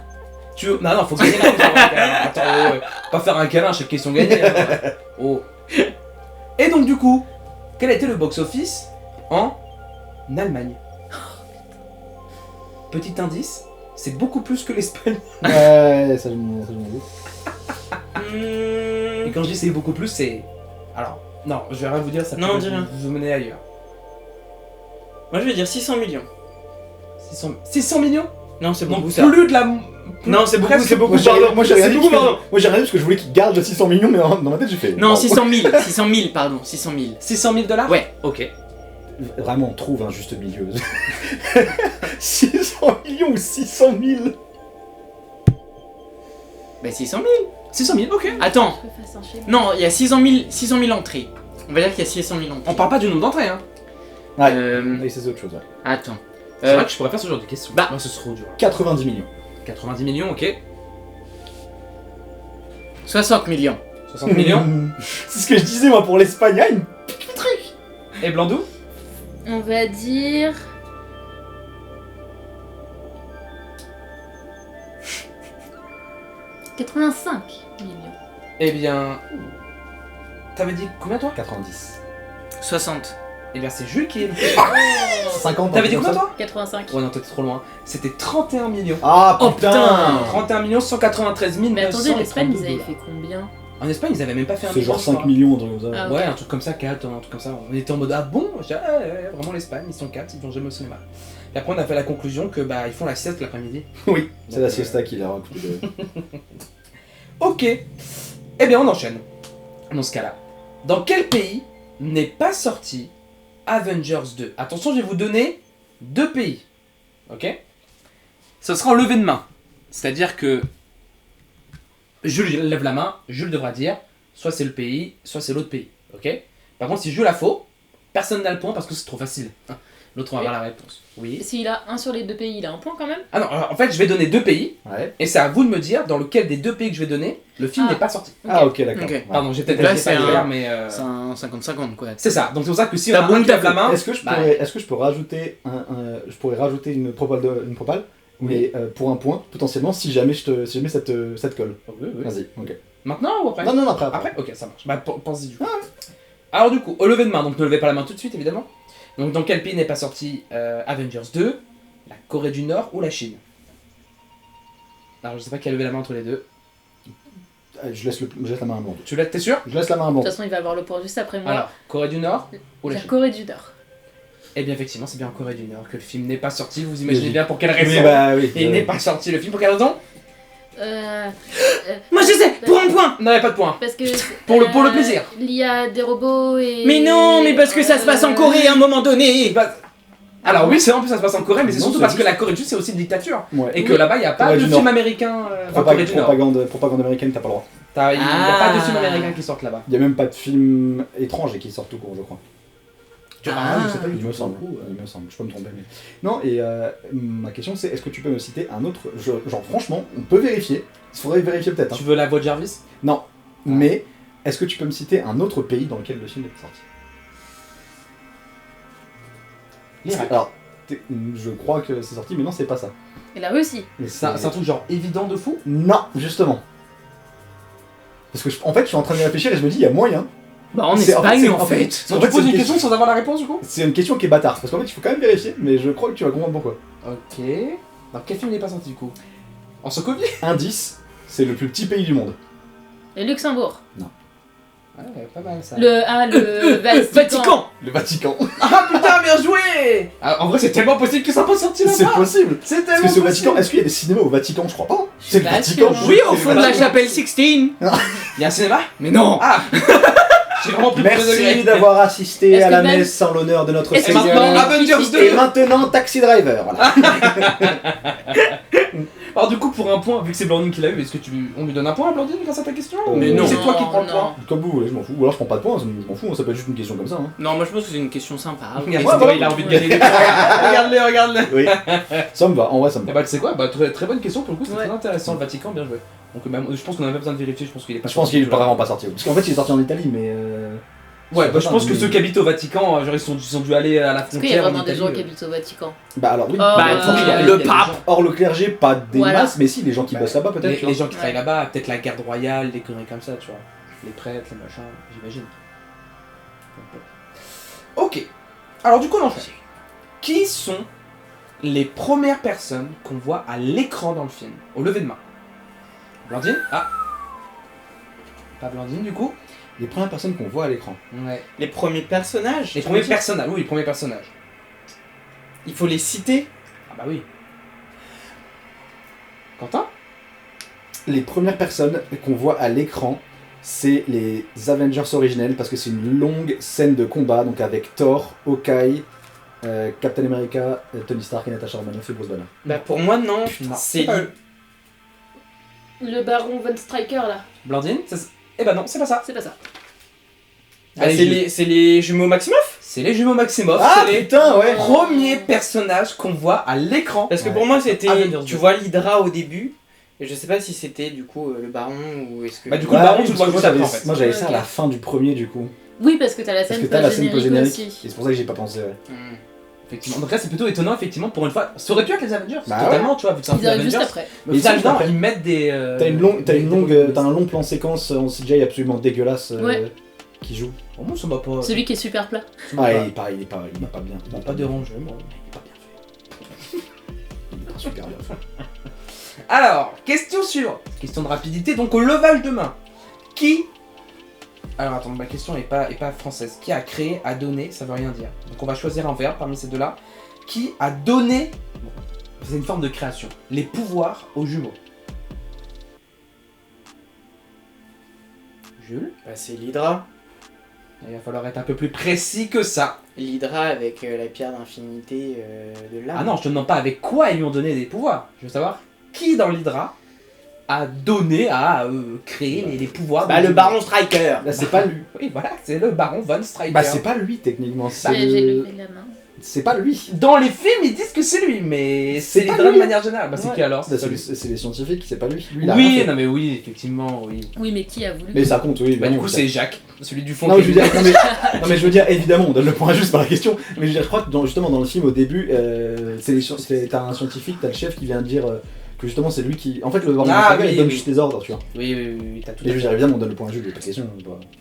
Tu veux... Non, faut gagner la question. Attends, oh, ouais. Pas faire un câlin à chaque question gagnée. Hein. Oh. Et donc, du coup, quel a été le box-office en Allemagne? Petit indice, c'est beaucoup plus que l'Espagne. Ouais, ça je m'en doute. Et quand je dis c'est beaucoup plus, c'est. Alors, non, je vais rien vous dire, ça Non, peut dis rien. vous mener ailleurs. Moi je vais dire 600 millions. 600 millions? Non, c'est Donc, beaucoup ça. plus de la. Non, c'est beaucoup, presque- c'est beaucoup. Moi j'ai Pardon. rien C'est dit beaucoup, parce pardon. que- moi, j'ai rien dit parce que je voulais qu'ils gardent le 600 millions, mais dans ma tête j'ai fait. Non, waouh. 600 000. 600 000, pardon. 600 000. 600 000 dollars? Ouais. Ok. Vraiment, trouve un juste milieu. 600 millions ou 600 000 Bah 600 000. 600 000, ok. Attends. Je peux faire un schéma. Non, il y a 600 000 entrées. On va dire qu'il y a 600 000 entrées. On parle pas du nombre d'entrées, hein. Ouais. Euh, c'est autre chose, ouais. Attends. C'est vrai que je pourrais faire ce genre de questions. bah. Moi, ce serait trop dur. 90 millions. 90 millions, ok. 60 millions. 60 millions. C'est ce que je disais moi pour l'Espagne. Ah, Et Blandou? On va dire. « 85 millions. Eh bien. T'avais dit combien toi? 90. 60. Eh bien, c'est Jules qui est. 50. T'avais dit combien toi? 85. Ouais, non, t'étais trop loin. C'était 31 millions. Ah Oh, putain, putain. 31 millions 193 000. Mais attendez, l'Espagne, ils avaient 932 fait combien? $. En Espagne, ils avaient même pas fait un C'est million, genre je 5 crois. millions, un truc comme ça. Ah, Ouais, ok. un truc comme ça, 4, un truc comme ça. On était en mode ah bon? Je dis, ah, ouais, vraiment l'Espagne, ils sont 4, ils vont jamais au cinéma. Et après, on a fait la conclusion que bah ils font la sieste l'après-midi. Oui, c'est la Donc, siesta qui leur a coûté de... Ok. Eh bien, on enchaîne. Dans ce cas-là. Dans quel pays n'est pas sorti Avengers 2? Attention, je vais vous donner 2 pays. Ok? Ce sera en levée de main. C'est-à-dire que Jules lève la main, Jules devra dire soit c'est le pays, soit c'est l'autre pays. Ok? Par contre, si Jules a faux, personne n'a le point parce que c'est trop facile. L'autre va avoir la réponse. Oui. S'il a un sur les deux pays, il a un point quand même. Ah non, alors, en fait, je vais donner 2 pays Ouais. et c'est à vous de me dire dans lequel des 2 pays que je vais donner, le film Ah. n'est pas sorti. Ah ok, d'accord. Ok. Ouais. Pardon, j'ai peut-être Là, été c'est pas un- clair, mais. C'est un 50-50 quoi. C'est ça, donc c'est pour ça que si on T'as a bon un ou qui t'as lève la faux? main, Est-ce que je peux rajouter je pourrais rajouter une propale, mais pour un point, potentiellement, si jamais ça te colle. Oui, oui. Vas-y, ok. Maintenant ou après? Non, après. Après. Ok, ça marche. Bah, pense-y du coup. Alors du coup, au lever de main, donc ne levez pas la main tout de suite évidemment. Donc dans quel pays n'est pas sorti Avengers 2? La Corée du Nord ou la Chine? Alors je sais pas qui a levé la main entre les deux. Je laisse la main à Blandou. Tu l'as, t'es sûr? Je laisse la main à De Blandou. toute façon, il va avoir le point juste après moi. Alors, Corée du Nord ou la La Chine? Corée du Nord. Eh bien effectivement, c'est bien en Corée du Nord que le film n'est pas sorti. Vous imaginez Oui. bien pour quelle raison? Oui, bah oui. Et il n'est pas sorti le film pour quelle raison? Moi je sais, pour un point. Non, il n'y a pas de point. Parce que. Pour le plaisir. Il y a des robots et. Mais non, mais parce que ça se passe en Corée à un moment donné. Bah, alors oui, c'est en plus ça se passe en Corée, mais c'est Non, surtout c'est parce que juste- la Corée du Sud c'est aussi une dictature. Ouais. Et que Oui. là-bas il n'y a pas Corée de du film Nord. américain en Corée du Nord. Propagande américaine, t'as pas le droit. Il n'y a Ah. pas de film américain qui sortent là-bas. Il y a même pas de film étranger qui sort tout court, je crois. je sais pas Il me semble, je peux me tromper. Mais... Non, et ma question c'est, est-ce que tu peux me citer un autre... Genre franchement, on peut vérifier, il faudrait vérifier peut-être. Tu veux la voix de Jarvis? Non, mais est-ce que tu peux me citer un autre pays dans lequel le film est sorti? Alors, je crois que c'est sorti, mais non, c'est pas ça. Et la Russie. C'est un truc genre évident de fou? Non, justement. Parce que en fait, je suis en train de réfléchir et je me dis, il y a moyen. Bah en Espagne en fait. Donc tu poses une question sans avoir la réponse du coup? C'est une question qui est bâtard, parce qu'en fait, il faut quand même vérifier, mais je crois que tu vas comprendre pourquoi. Ok. Alors quel film n'est pas sorti du coup? En Sokovie? Indice, c'est le plus petit pays du monde. Le Luxembourg. Ouais, pas mal ça. Le Vatican. Le Vatican. Ah putain, bien joué! En vrai, c'est tellement possible que ça peut sortir là-bas! C'est possible. C'est Parce tellement que c'est au possible! Vatican. Est-ce qu'il y a des cinémas au Vatican? Je crois pas. C'est le pas Vatican. sûre. Oui, au fond de la chapelle Sixtine. Il y a un cinéma? Mais non. Ah! J'ai vraiment pris le Merci degré. d'avoir assisté Est-ce à que la même- messe en l'honneur de notre Est-ce que Seigneur. maintenant, même- Avengers 2. Et maintenant, Taxi Driver. Voilà. Alors du coup, pour un point, vu que c'est Blandine qui l'a eu, est-ce que on lui donne un point à Blandine grâce à ta question? Mais Ou non. c'est toi qui prends le Non. point? Comme vous voulez, je m'en fous. Ou alors je prends pas de points, je m'en fous. Ça peut être juste une question comme ça. Hein. Non, moi je pense que c'est une question sympa. Regarde, Ouais, voilà. il a envie de gagner des points. Regarde-le, regarde-le. Oui. Ça me va. En vrai, ça me Et va. bah tu sais quoi, bah très bonne question pour le coup, c'est Ouais. très intéressant, le Vatican, bien joué. Donc même, je pense qu'on a même besoin de vérifier, je pense qu'il est pas Je pense sorti, qu'il est tu vois. vraiment pas sorti. Parce qu'en fait, il est sorti en Italie, mais. Ouais, bah je pense que mais- ceux qui habitent au Vatican, genre ils sont dû aller à la Est-ce qu'il y a frontière en vraiment des Italie. gens qui habitent au Vatican? Bah alors oui. Oh, Bah, euh, le pape. Or le clergé, pas des Voilà. masses, mais si les gens qui Bah, bossent là-bas peut-être. tu vois. Les gens qui travaillent Ouais. là-bas, peut-être la garde royale, des conneries comme ça, tu vois. Les prêtres, les machins, j'imagine. Ok. Alors du coup, on enchaîne. Qui sont les premières personnes qu'on voit à l'écran dans le film, au lever de main? Blandine? Ah. Pas Blandine du coup? Les premières personnes qu'on voit à l'écran. Ouais. Les premiers personnages. Les premiers personnages, oui, les premiers personnages. Il faut les citer. Ah bah oui. Quentin? Les premières personnes qu'on voit à l'écran, c'est les Avengers originels parce que c'est une longue scène de combat, donc avec Thor, Hawkeye, Captain America, Tony Stark et Natasha Romanoff et Bruce Banner. Bah pour moi non. Non, C'est pas eux. Le baron Von Striker là. Blandine? Eh bah non, c'est pas ça. C'est pas ça. Bah, Allez, c'est les jumeaux Maximoff. C'est les jumeaux Maximoff, Ah c'est les putain, ouais. premiers personnages qu'on voit à l'écran. Parce que Ouais. pour moi c'était, Avengers tu 2. vois l'Hydra au début, et je sais pas si c'était du coup le baron ou est-ce que... Bah, du coup, le baron, tu le vois moi juste j'avais après, en fait. moi, j'avais Ouais, ça à ok. la fin du premier du coup. Oui, parce que t'as la Parce scène que t'as la scène post-générique post-générique. aussi. Et c'est pour ça que j'ai pas pensé, ouais. Hmm. Effectivement. Donc là, c'est plutôt étonnant, effectivement, pour une fois. Ça aurait pu être les Avengers, Bah totalement, tu vois, vu que c'est un Ils film arrivent juste Avengers. après. Mais Mais finalement, juste après. ils mettent des. T'as un long plan séquence en CGI absolument dégueulasse Ouais. qui joue. Oh, moi, ça m'a pas. Celui qui est super plat. ça m'a Ah, pas- il m'a pas bien. il m'a pas dérangé, moi. Il est pas bien fait. Il est pas super bien fait. Alors, question suivante. Question de rapidité, donc au levage de main. Qui. Alors attends, ma question est pas française. Qui a créé, a donné, ça veut rien dire. Donc on va choisir un verbe parmi ces deux-là. Qui a donné, bon, c'est une forme de création, les pouvoirs aux jumeaux? Jules? Bah, c'est l'Hydra. Il va falloir être un peu plus précis que ça. L'Hydra avec la pierre d'infinité de l'âme. Ah non, je te demande pas avec quoi ils lui ont donné des pouvoirs. Je veux savoir qui dans l'Hydra a donné, a créé les pouvoirs. Bah des le jumeaux. baron Striker. Là, c'est pas lui. Oui, voilà, c'est le baron Von Striker. Bah, c'est pas lui techniquement. C'est J'ai le- levé la main. c'est pas lui. Dans les films, ils disent que c'est lui, mais c'est C'est pas l'Hydra de lui. manière générale. Bah, c'est Ouais. qui alors? Bah, C'est pas lui. c'est les scientifiques, c'est pas lui. Lui, il a rien Oui, fait. non mais oui, effectivement, oui. Oui, mais qui a voulu? Mais ça compte, oui. Bah, du évidemment, coup, ça- c'est Jacques, celui du fond. Non, qui je veux dire, non, mais je veux dire, évidemment, on donne le point juste par la question. Mais je veux dire, je crois que justement dans le film, au début, t'as un scientifique, t'as le chef qui vient dire que justement c'est lui qui. En fait, le baron Ah, il oui, donne oui. juste les ordres, tu vois. Oui, t'as tout Et à je veux fait. dire, évidemment, on donne le point à Jules, il y a pas de question.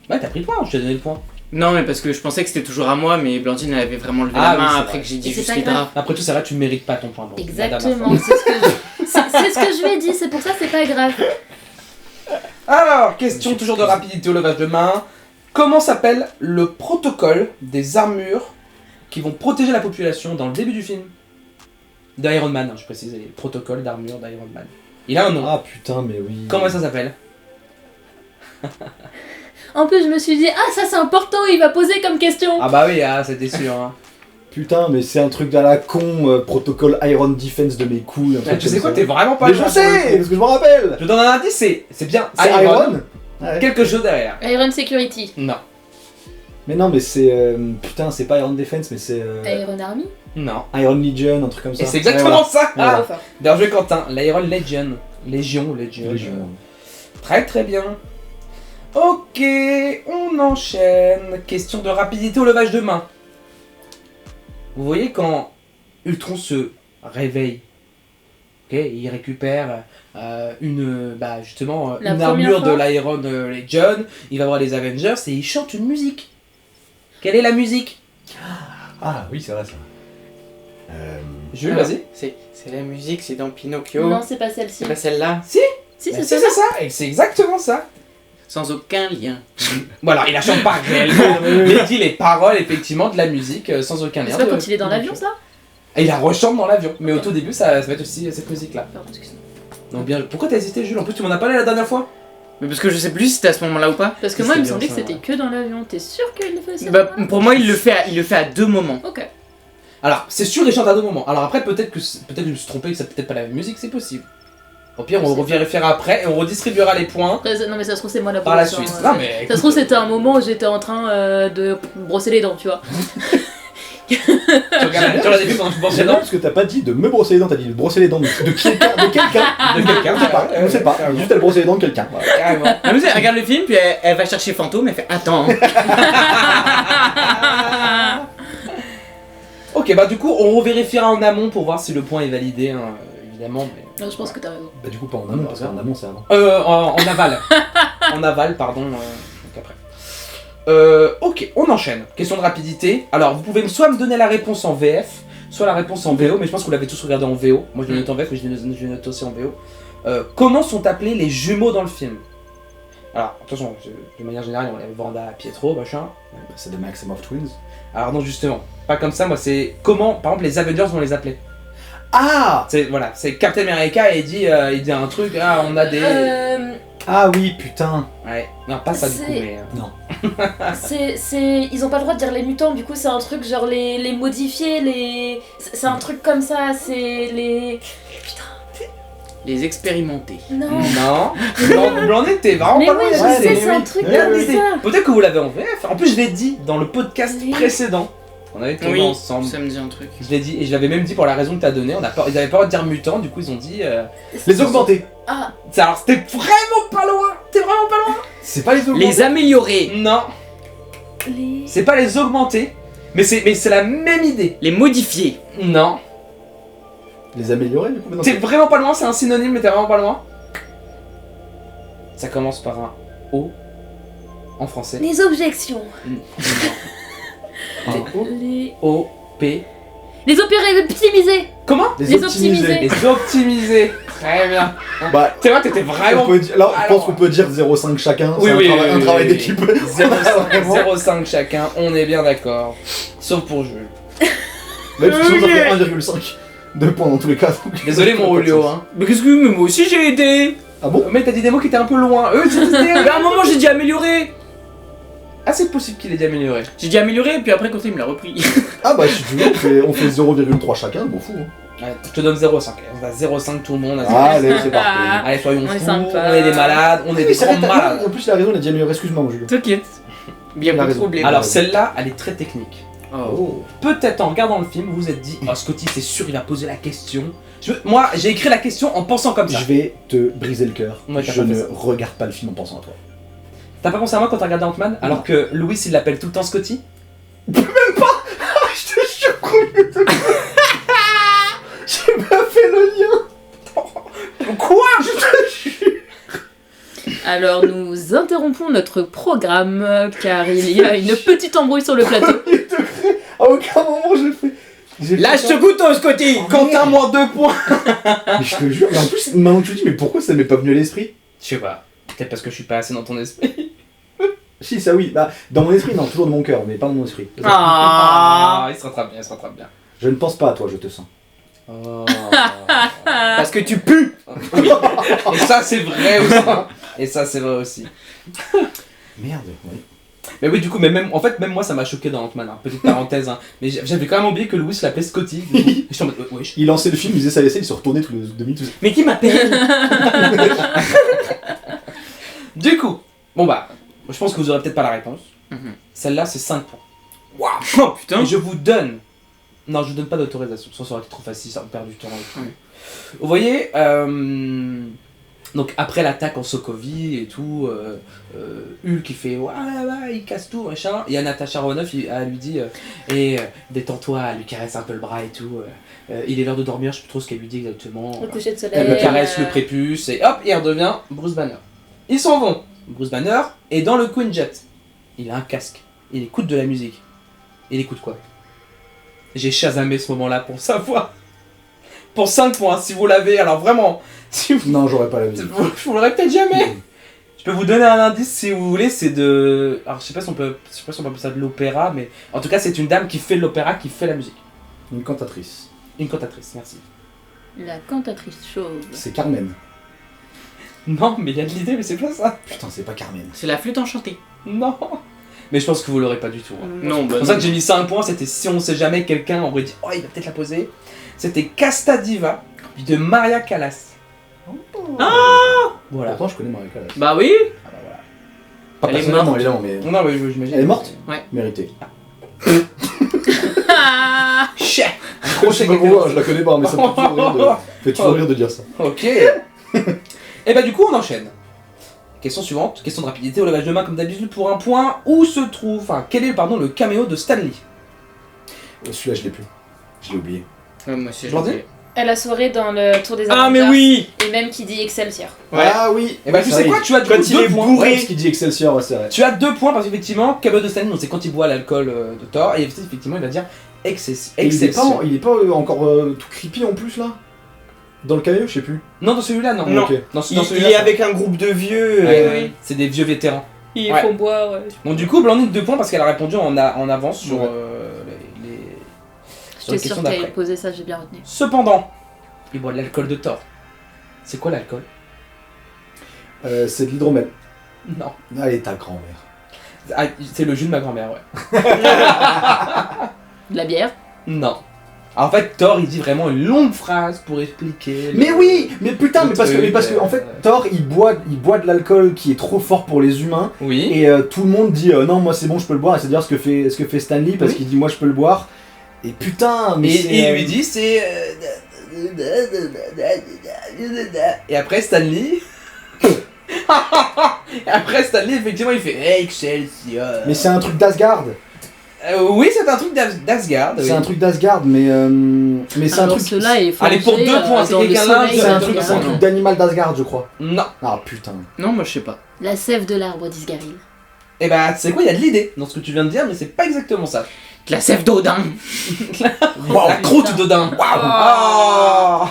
Ouais, t'as pris le point, je t'ai donné le point. Non mais parce que je pensais que c'était toujours à moi, mais Blandine elle avait vraiment levé Ah, la oui, main c'est après vrai. que j'ai Et dit c'est juste pas l'Hydra. Après tout, c'est vrai, tu mérites pas ton point. Bon, Exactement, c'est ce que je lui ai dit, c'est pour ça c'est pas grave. Alors, question toujours de rapidité au levage de main. Comment s'appelle le protocole des armures qui vont protéger la population dans le début du film d'Iron Man, hein, je précise, les protocoles d'armure d'Iron Man. Il a un nom. Ah putain, mais oui. Comment ça s'appelle? En plus, je me suis dit, ah, ça c'est important, il va poser comme question. Ah bah oui, ah, c'était sûr. Hein. Putain, mais c'est un truc à la con, protocole Iron Defense de mes couilles. un Ah, truc tu sais comme quoi, ça. t'es vraiment pas Mais loin je pour le sais, coup. parce que je m'en rappelle. Je donne un indice, c'est bien C'est Iron. Iron. Ouais. Quelque chose derrière. Iron Security. Non. Mais non, mais c'est... putain, c'est pas Iron Defense, mais c'est... Iron Army. Non. Iron Legion, un truc comme ça. Et c'est exactement ça. Ah, Ah. fort. Bien joué Quentin. L'Iron Legion. Légion. Legion. Très très bien. Ok, on enchaîne. Question de rapidité au levage de main. Vous voyez quand Ultron se réveille, ok, il récupère justement La une première armure de fois. l'Iron Legion, il va voir les Avengers et il chante une musique. Quelle est la musique? Ah oui, c'est vrai ça. Jules, Alors, vas-y. C'est la musique, c'est dans Pinocchio. Non, c'est pas celle-ci. C'est pas celle-là. Si, Bah, c'est c'est ça. ça, et c'est exactement ça. Sans aucun lien. Voilà, il la chante pas réellement, mais il dit les paroles effectivement de la musique sans aucun lien. C'est pas quand il est dans l'avion, ça? Et il la rechante dans l'avion, mais au tout début ça va être aussi cette musique-là. Pardon, excuse-moi. Donc bien, pourquoi t'as hésité Jules? En plus tu m'en as parlé la dernière fois. Mais parce que je sais plus si c'était à ce moment-là ou pas. Parce que moi, il me C'était semblait bien que ça, c'était que dans l'avion. T'es sûr qu'il le fait aussi? Bah, pour moi, il le fait à 2 moments. Ok. Alors c'est sûr il chante à deux moments. Alors après peut-être que je me suis trompé, que c'est peut-être pas la même musique, c'est possible. Au pire on revérifiera après et on redistribuera les points Après, non, mais ça se trouve, c'est moi la par la production, suite. hein. Non mais Ça se trouve, c'était un moment où j'étais en train de brosser les dents, tu vois. tu regardes les vidéos quand tu penses C'est dedans. bien parce que t'as pas dit de me brosser les dents, t'as dit de brosser les dents de quelqu'un. De quelqu'un. On sait pas, on sait pas. Carrément. Juste elle brosser les dents de quelqu'un. Voilà. Carrément. Ah, mais elle regarde le film, puis elle va chercher Fantôme, elle fait attends. Ok bah du coup on revérifiera en amont pour voir si le point est validé hein, évidemment. Mais... Non, je pense que t'as raison. Bah du coup pas en amont, parce qu'en amont c'est avant. En aval. En aval, pardon. Donc après. Ok, on enchaîne. Question de rapidité. Alors, vous pouvez soit me donner la réponse en VF, soit la réponse en VO, mais je pense que vous l'avez tous regardé en VO. Moi, je l'ai noté en VF, mais je l'ai noté aussi en VO. Comment sont appelés les jumeaux dans le film? Alors, attention, de manière générale, on avait Wanda, Pietro, machin. C'est The Maxim of Twins. Alors non, justement, pas comme ça. Moi, c'est comment, par exemple, les Avengers vont les appeler. Ah C'est Captain America et il dit un truc. Ah, on a des. Ah oui, putain. Ouais. Non, pas ça du coup, C'est- mais. Non. Ils ont pas le droit de dire les mutants, du coup, c'est un truc genre les modifier, les. C'est un truc comme ça, c'est les. Les expérimentés. Non. Non, vous en étiez vraiment Mais pas loin. oui, je Ouais, sais, mais c'est oui. un truc Ouais, comme Regardez, ça. peut-être que vous l'avez en VF. En plus, je l'ai dit dans le podcast Oui. précédent. On avait tourné Oui, ensemble. ça me dit un truc. Je l'ai dit et je l'avais même dit pour la raison que t'as donnée. Ils avaient pas le droit de dire mutant, du coup ils ont dit. Les augmentés. Ah, Alors c'était vraiment pas loin. T'es vraiment pas loin. C'est pas les augmentés. Les améliorés. Non, les. c'est pas les augmentés, mais c'est la même idée. Les modifiés. Non, Les améliorés du coup. Non, t'es vraiment pas loin. C'est un synonyme, mais t'es vraiment pas loin. Ça commence par un O en français. Les objections. Non. Un O. Les. O P. Les optimiser. Comment? Les optimiser. Les optimiser. Très bien. Bah, C'est vrai que t'étais vraiment. on peut dire, là, je Alors, pense qu'on peut dire 0,5 chacun. Oui, c'est oui, un travail oui. d'équipe. 0,5 chacun, on est bien d'accord. Sauf pour Jules. Même si ça fait 1,5 de points dans tous les cas. donc- Désolé mon Olio, hein. Mais qu'est-ce que. Mais moi aussi j'ai aidé. Ah bon? Mais t'as dit des mots qui étaient un peu loin. Mais à un moment j'ai dit améliorer. Ah, c'est possible qu'il ait dit amélioré. J'ai dit améliorer, puis après, quand il me l'a repris. Ah bah si tu veux, on fait 0,3 chacun, bon fou. Hein. Ouais, je te donne 0,5. On va 0,5 tout le monde. Allez, c'est parti. Allez, soyons On est fous, sympa. on est des malades, on est des grands malades. En plus, il a raison, il a dit amélioré, excuse-moi, mon Julien. T'inquiète. Bien Il a pas de raison. problème. Alors celle-là, elle est très technique. Oh. Oh. Peut-être en regardant le film, vous vous êtes dit, oh Scotty, c'est sûr, il va poser la question. Moi, j'ai écrit la question en pensant comme ça. Je vais te briser le cœur. Ouais, t'as Je pas fait ne ça. regarde pas le film en pensant à toi. T'as pas pensé à moi quand t'as regardé Ant-Man alors que Louis il l'appelle tout le temps Scotty? Je te jure qu'on J'ai pas fait le lien. Quoi? Alors nous interrompons notre programme car il y a une petite embrouille sur le plateau. À aucun moment j'ai fait. Lâche ce couteau, Scotty. Quentin, moins 2 points. Mais je te jure, mais en plus, maintenant que tu dis, mais pourquoi ça m'est pas venu à l'esprit? Je sais pas. Peut-être parce que je suis pas assez dans ton esprit. Si, ça oui. Bah, dans mon esprit, non, toujours dans mon cœur, mais pas dans mon esprit. Ah. Il se rattrape bien, il se rattrape bien. Je ne pense pas à toi, je te sens. Oh. Parce que tu pues. Et ça c'est vrai aussi. Et ça c'est vrai aussi. Merde, oui. Mais oui, du coup, mais même, en fait, même moi ça m'a choqué dans Ant-Man. Hein. Petite parenthèse, hein. Mais j'avais quand même oublié que Louis l'appelait Scotty. Du coup. J'étais en mode, wesh. Il lançait le film, il faisait sa vaisselle, il se retournait tous les 2 minutes. Mais qui m'appelle? Du coup, bon bah, je pense que vous aurez peut-être pas la réponse. Mhm. Celle-là, c'est 5 points. Oh putain. Et je vous donne... Non, je vous donne pas d'autorisation, ça aurait été trop facile, ça aurait perdu du temps. Vous voyez, donc après l'attaque en Sokovie et tout, Hulk il fait ouais, il casse tout, machin. Il y a Natasha Romanoff, elle lui dit détends-toi, elle lui caresse un peu le bras et tout. Il est l'heure de dormir, je sais plus trop ce qu'elle lui dit exactement. Au coucher de soleil. Elle me caresse le prépuce et hop, il redevient Bruce Banner. Ils s'en vont. Bruce Banner est dans le Quinjet. Il a un casque, il écoute de la musique. Il écoute quoi? J'ai chasamé ce moment-là pour savoir. Pour 5 points, si vous l'avez, alors vraiment. Si vous... Non, j'aurais pas la vie. Je vous l'aurais peut-être jamais. Je peux vous donner un indice si vous voulez, c'est de. Alors je sais pas si on peut appeler ça de l'opéra, mais en tout cas c'est une dame qui fait de l'opéra, qui fait la musique. Une cantatrice. Une cantatrice, merci. La cantatrice chauve. C'est Carmen. Non, mais il y a de l'idée, mais c'est pas ça. Putain, c'est pas Carmen. C'est la flûte enchantée. Non. Mais je pense que vous l'aurez pas du tout. Hein. Non, bah C'est pour ça que j'ai mis 5 points, c'était si on sait jamais, quelqu'un aurait dit oh il va peut-être la poser. C'était Casta Diva de Maria Callas. Voilà. Pourtant, je connais Maria Callas. Bah oui. Ah bah voilà. Pas Elle est personnellement, morte. évidemment, mais. Non, mais j'imagine. Elle est morte? Ouais. Méritée. Chais. Je sais pas pourquoi, je la connais pas, mais ça me fait toujours rire de dire ça. Ok. Et bah du coup on enchaîne. Question suivante, question de rapidité au lavage de main comme d'habitude pour un point. Où se trouve, enfin quel est pardon le caméo de Stan Lee? Celui-là, je l'ai plus. Je l'ai oublié. Moi aussi, Je leur dis Elle a soirée dans le Tour des Avengers. Ah mais oui. Et même qui dit Excelsior. Ouais. Ah oui. Et bah tu sais quoi, tu as du Quand coup il 2 est points. bourré. Ouais, parce qu'il dit Excelsior, ouais, c'est vrai. Tu as 2 points parce qu'effectivement, caméo de Stan Lee, donc c'est quand il boit l'alcool de Thor et effectivement il va dire Et Excelsior. il est pas encore tout creepy en plus là? Dans le caméo, je sais plus. Non dans celui-là non. Non. Ok. Dans Il celui-là, est ça- avec un groupe de vieux. Ouais, c'est des vieux vétérans. Ils Ouais. font boire, ouais. Bon du coup Blandine 2 points parce qu'elle a répondu en avance sur Ouais. sur les J'étais sûre questions que t'allais d'après. poser ça, j'ai bien retenu. Cependant, il boit de l'alcool de Thor. C'est quoi l'alcool? C'est de l'hydromel. Non. Allez, ta grand-mère. Ah, c'est le jus de ma grand-mère, ouais. De la bière. Non. En fait, Thor, il dit vraiment une longue phrase pour expliquer. Mais oui, mais putain, le mais parce que truc, en fait, Thor, il boit de l'alcool qui est trop fort pour les humains. Oui. Et tout le monde dit non, moi c'est bon, je peux le boire. Et c'est-à-dire ce que fait Stanley parce Oui. qu'il dit moi je peux le boire. Et putain, mais c'est. Et il lui dit, c'est. Et après, Stanley. Après, Stanley, effectivement, il fait Excelsior. Mais c'est un truc d'Asgard. Oui, c'est un truc d'Asgard. C'est oui. un truc d'Asgard, mais c'est un Alors truc. cela est Allez, pour 2 points, c'est dans le quelqu'un là, soleil, C'est un dans truc le- d'animal d'Asgard, je crois. Non. Ah putain. Non, moi je sais pas. La sève de l'arbre d'Isgaril. Et bah, tu sais quoi, il y a de l'idée dans ce que tu viens de dire, mais c'est pas exactement ça. De la sève d'Odin. La croûte d'Odin. Waouh.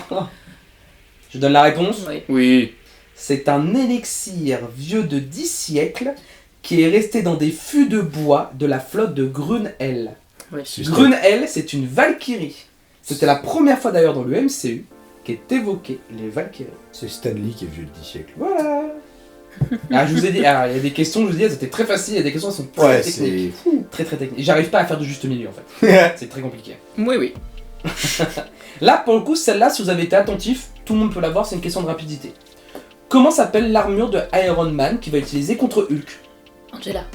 Je donne la réponse. Oui. Oui. C'est un élixir vieux de 10 siècles qui est resté dans des fûts de bois de la flotte de Grunhel. Ouais. Grunhel, c'est une valkyrie. C'était la première fois d'ailleurs dans le MCU qu'est évoqué les valkyries. C'est Stanley qui est vieux de 10 siècles. Voilà. Ah, je vous ai dit, alors, il y a des questions, je vous ai dit, elles étaient très faciles, il y a des questions qui sont très Ouais, techniques. c'est. Très très techniques. J'arrive pas à faire de juste milieu en fait. C'est très compliqué. Oui, oui. Là, pour le coup, celle-là, si vous avez été attentif, tout le monde peut l'avoir, c'est une question de rapidité. Comment s'appelle l'armure de Iron Man qu'il va utiliser contre Hulk? Angela.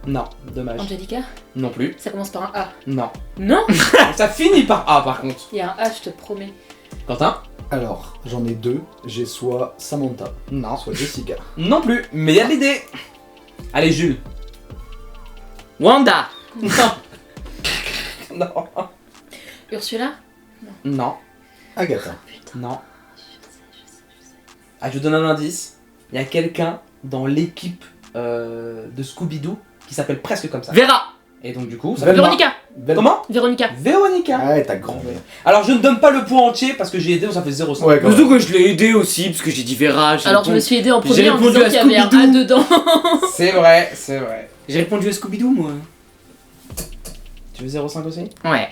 Non, dommage. Angelica. Non plus. Ça commence par un A. Non. Non. Ça finit par A par contre. Il y a un A, je te promets. Quentin? Alors, j'en ai 2. J'ai soit Samantha, Non. soit Jessica. Non plus, mais il y a de l'idée. Allez, Jules. Wanda. Non. Non. Ursula. Non. Agatha. Putain. Non. Ah, je vous donne un indice. Il y a quelqu'un dans l'équipe de Scooby-Doo qui s'appelle presque comme ça. Vera. Et donc du coup, ça Velma. Véronica. Comment? Véronica. Véronica. Ah ouais, ta grand-mère. Alors je ne donne pas le point entier parce que j'ai aidé, donc ça fait 0,5. Ouais, quand Surtout même. que je l'ai aidé aussi, parce que j'ai dit Vera. j'ai Alors je me répondu- suis aidée en J'ai premier en répondu disant à qu'il y avait un A Scooby-Doo. dedans. C'est vrai, c'est vrai. J'ai répondu à Scooby-Doo, moi. Tu veux 0,5 aussi? Ouais.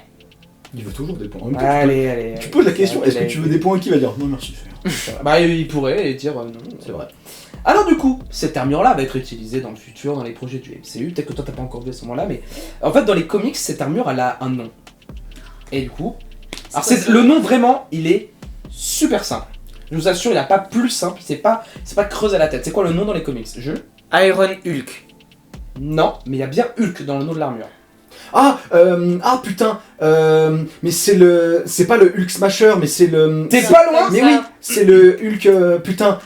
Il veut toujours des points. En même temps, Allez. tu poses la question, est-ce que tu veux des points? Qui va dire non, merci, frère. Bah il pourrait dire non. C'est vrai. Alors du coup, cette armure-là va être utilisée dans le futur, dans les projets du MCU. Peut-être que toi t'as pas encore vu à ce moment-là, mais en fait dans les comics, cette armure elle a un nom. Et du coup, alors quoi c'est ça le nom vraiment, il est super simple. Je vous assure, il n'y a pas plus simple. C'est pas creuser la tête. C'est quoi le nom dans les comics? Iron Hulk. Non, mais il y a bien Hulk dans le nom de l'armure. Ah putain, mais c'est pas le Hulk Smasher, mais c'est le... T'es pas loin. Mais ça. oui, c'est le Hulk, putain,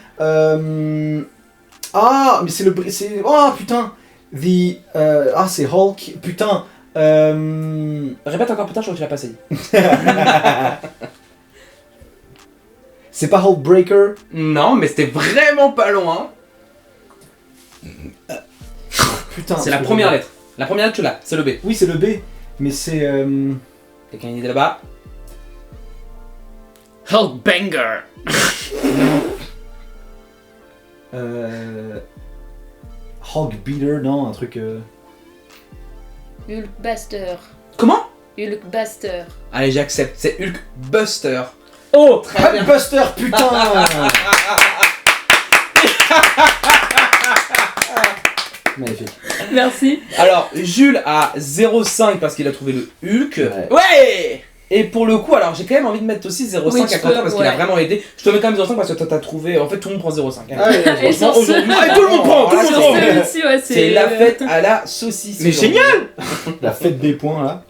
ah, mais c'est... Oh putain, c'est Hulk, putain, Répète encore putain, je crois que tu l'as pas essayé. c'est pas Hulkbreaker? Non, mais c'était vraiment pas loin. Putain, C'est la première lettre. La première lettre, tu l'as, c'est le B. Oui, c'est le B, mais c'est... Quelqu'un a une idée là-bas? Hulkbanger. Hulkbeater, non, un truc... Hulkbuster. Comment? Hulkbuster. Allez, j'accepte, c'est Hulk Buster. Oh, Très bien. Hulkbuster, putain. Magnifique. Merci. Alors, Jules a 0,5 parce qu'il a trouvé le Hulk. Ouais. Ouais. Et pour le coup, alors j'ai quand même envie de mettre aussi 0,5 Oui, à tu Quentin peux, parce qu'il a ouais. vraiment aidé. Je te mets quand même 0,5 parce que toi t'as trouvé. En fait, tout le monde prend 0,5. hein. Ah, ouais, Et Franchement, sur ce- aujourd'hui, Ouais, tout le monde prend, tout le monde Sur prend. celui-ci, ouais, C'est la fête à la saucisse. Mais aujourd'hui. génial. La fête des points, là.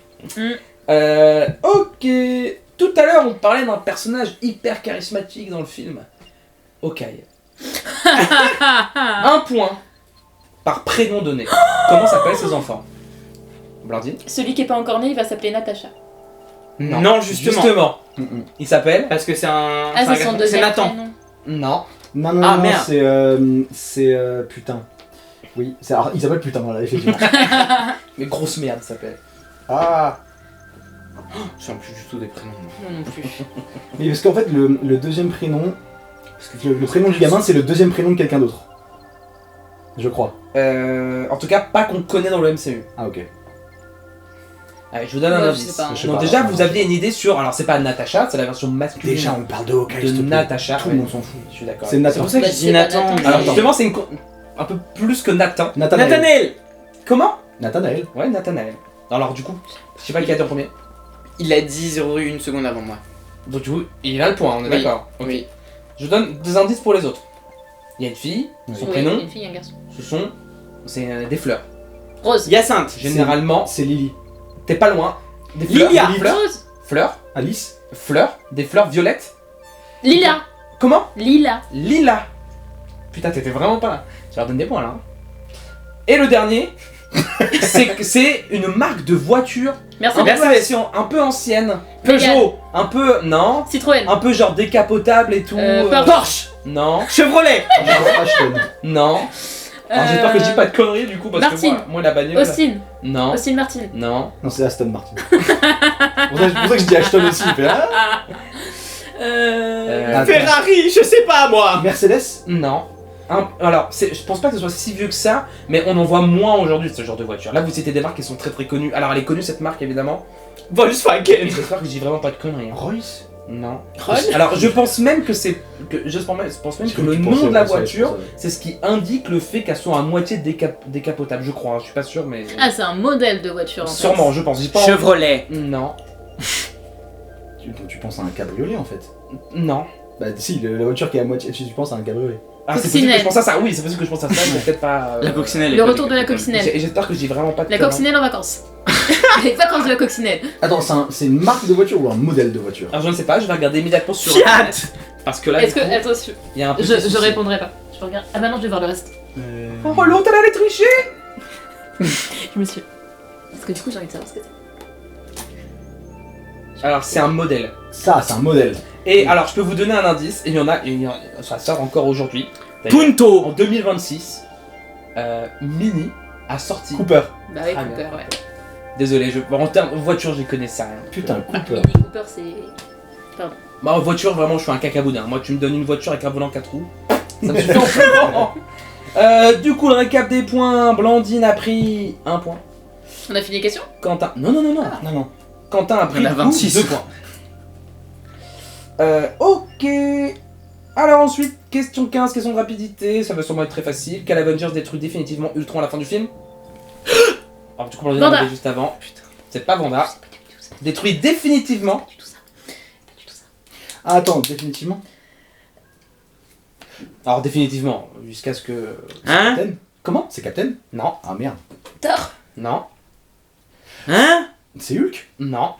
Ok. Tout à l'heure, on parlait d'un personnage hyper charismatique dans le film. Okai. Un point par prénom donné. Comment s'appellent ses enfants? Blandine? Celui qui est pas encore né, il va s'appeler Natacha. Non, justement. Il s'appelle? Parce que c'est un. Ah, c'est un son gars- deuxième Nathan. prénom. Non. Non, Ah, merde. c'est putain. Oui, alors, il s'appelle putain, voilà, effectivement. Mais grosse merde, il s'appelle. Ah. Je sais plus du tout des prénoms. moi. Non, non plus. Mais parce qu'en fait, le deuxième prénom... Parce que le prénom du gamin, c'est le deuxième prénom de quelqu'un d'autre. Je crois. En tout cas, pas qu'on connaît dans le MCU. Ah, ok. Allez, je vous donne un Ouais, je indice. sais pas. Je sais Donc pas, déjà, non, vous non, aviez une idée sur... Alors, c'est pas Natacha, c'est la version masculine Déjà, on parle de Hawkeye, de s'il te plaît. Natasha. Tout le monde s'en fout. Je suis d'accord. C'est C'est Nathan. pour ça que Bah, je dis c'est pas Nathan. Nathan. Alors, Nathan. justement, c'est un peu plus que Nathan. Nathanaël. Nathanaël. Comment? Nathanaël. Ouais, Nathanaël. Alors, du coup, je sais pas qui a été en premier. Il a dit 0,1 seconde avant moi. Donc, du coup, il a le point, on est Oui. d'accord. Ok. Oui. Je vous donne des indices pour les autres. Il y a une fille, Oui. son Oui, prénom, une fille et un garçon. c'est des fleurs. Rose. Hyacinthe. Généralement, C'est Lily. t'es pas loin. Des fleurs. Lilia. Des fleurs. Rose. Fleurs. Alice. Fleurs. Des fleurs violettes. Lila. Comment? Lila. Lila. Putain, t'étais vraiment pas là. Je leur donne des points là. hein. Et le dernier, c'est une marque de voiture Merci. un peu ancienne. Peugeot. Un peu. Non. Citroën. Un peu genre décapotable et tout. Porsche. Non. Chevrolet. Ashton. Non. Alors j'espère que je dis pas de conneries du coup parce Martine. que moi la bagnole. Austin. Non. Austin Martin. Non. Non, c'est Aston Martin. C'est pour ça que je dis Ashton aussi. Il fait, ah. Attends. Ferrari. Je sais pas moi. Mercedes. Non. Alors, je pense pas que ce soit si vieux que ça, mais on en voit moins aujourd'hui ce genre de voiture. Là, vous citez des marques qui sont très très connues. Alors, elle est connue cette marque évidemment. Volkswagen. J'espère que je dis vraiment pas de conneries. hein. Royce. Non. Ron. Alors, je pense même que je pense même que le nom de la voiture, c'est ce qui indique le fait qu'elle soit à moitié décapotable. Je crois. hein. Je suis pas sûr, mais. Ah, c'est un modèle de voiture en fait. Sûrement, je pense. J'ai pas. Chevrolet. Non. Tu penses à un cabriolet en fait. Non. Bah si, la voiture qui est à moitié, tu penses à un cabriolet. Ah, c'est possible que je pense à ça. Oui, c'est possible que je pense à ça, mais peut-être pas. La coccinelle. est Le pas retour de la décapotable. coccinelle. J'espère que je dis vraiment pas de La conneries. coccinelle en vacances. Les vacances de la coccinelle. Attends, c'est une marque de voiture ou un modèle de voiture? Alors, je ne sais pas. Je vais regarder immédiatement sur. Fiat. Internet, parce que là, Est-ce du que. coup, Attention. il y a un peu. Je répondrai pas. Je peux regarder. Ah bah non, je vais voir le reste. Oh, l'autre, elle allait tricher. Je me suis. Parce que du coup, j'ai envie de savoir ce que c'est. Alors, c'est un modèle. Ça, c'est un modèle. Et alors, je peux vous donner un indice, et il y en a, ça sort encore aujourd'hui. D'ailleurs, Punto. En 2026, Mini a sorti. Cooper. Bah oui, Ah, Cooper, merde. ouais. Désolé, en termes de voiture, j'y connaissais rien. Putain, Cooper. Mini Cooper, c'est. Moi, en voiture, vraiment, je suis un cacaboudin. Moi, tu me donnes une voiture avec un volant 4 roues, ça me suffit amplement. Du coup, le récap des points. Blandine a pris 1 point. On a fini les questions? Quentin. Non. Non, non. Quentin a pris On a du coup 26. 2 points. Ok. Alors ensuite, question 15, question de rapidité. Ça va sûrement être très facile. Quel Avengers détruit définitivement Ultron à la fin du film? Alors du coup, on l'a Wanda. dit juste avant. Putain. C'est pas Wanda. Détruit définitivement. Pas du tout ça. Pas du tout ça. Ah, attends, définitivement. Alors définitivement, jusqu'à ce que... Hein? Captain. Comment? C'est Captain? Non. Ah merde. Thor. Non. Hein? C'est Hulk? Non.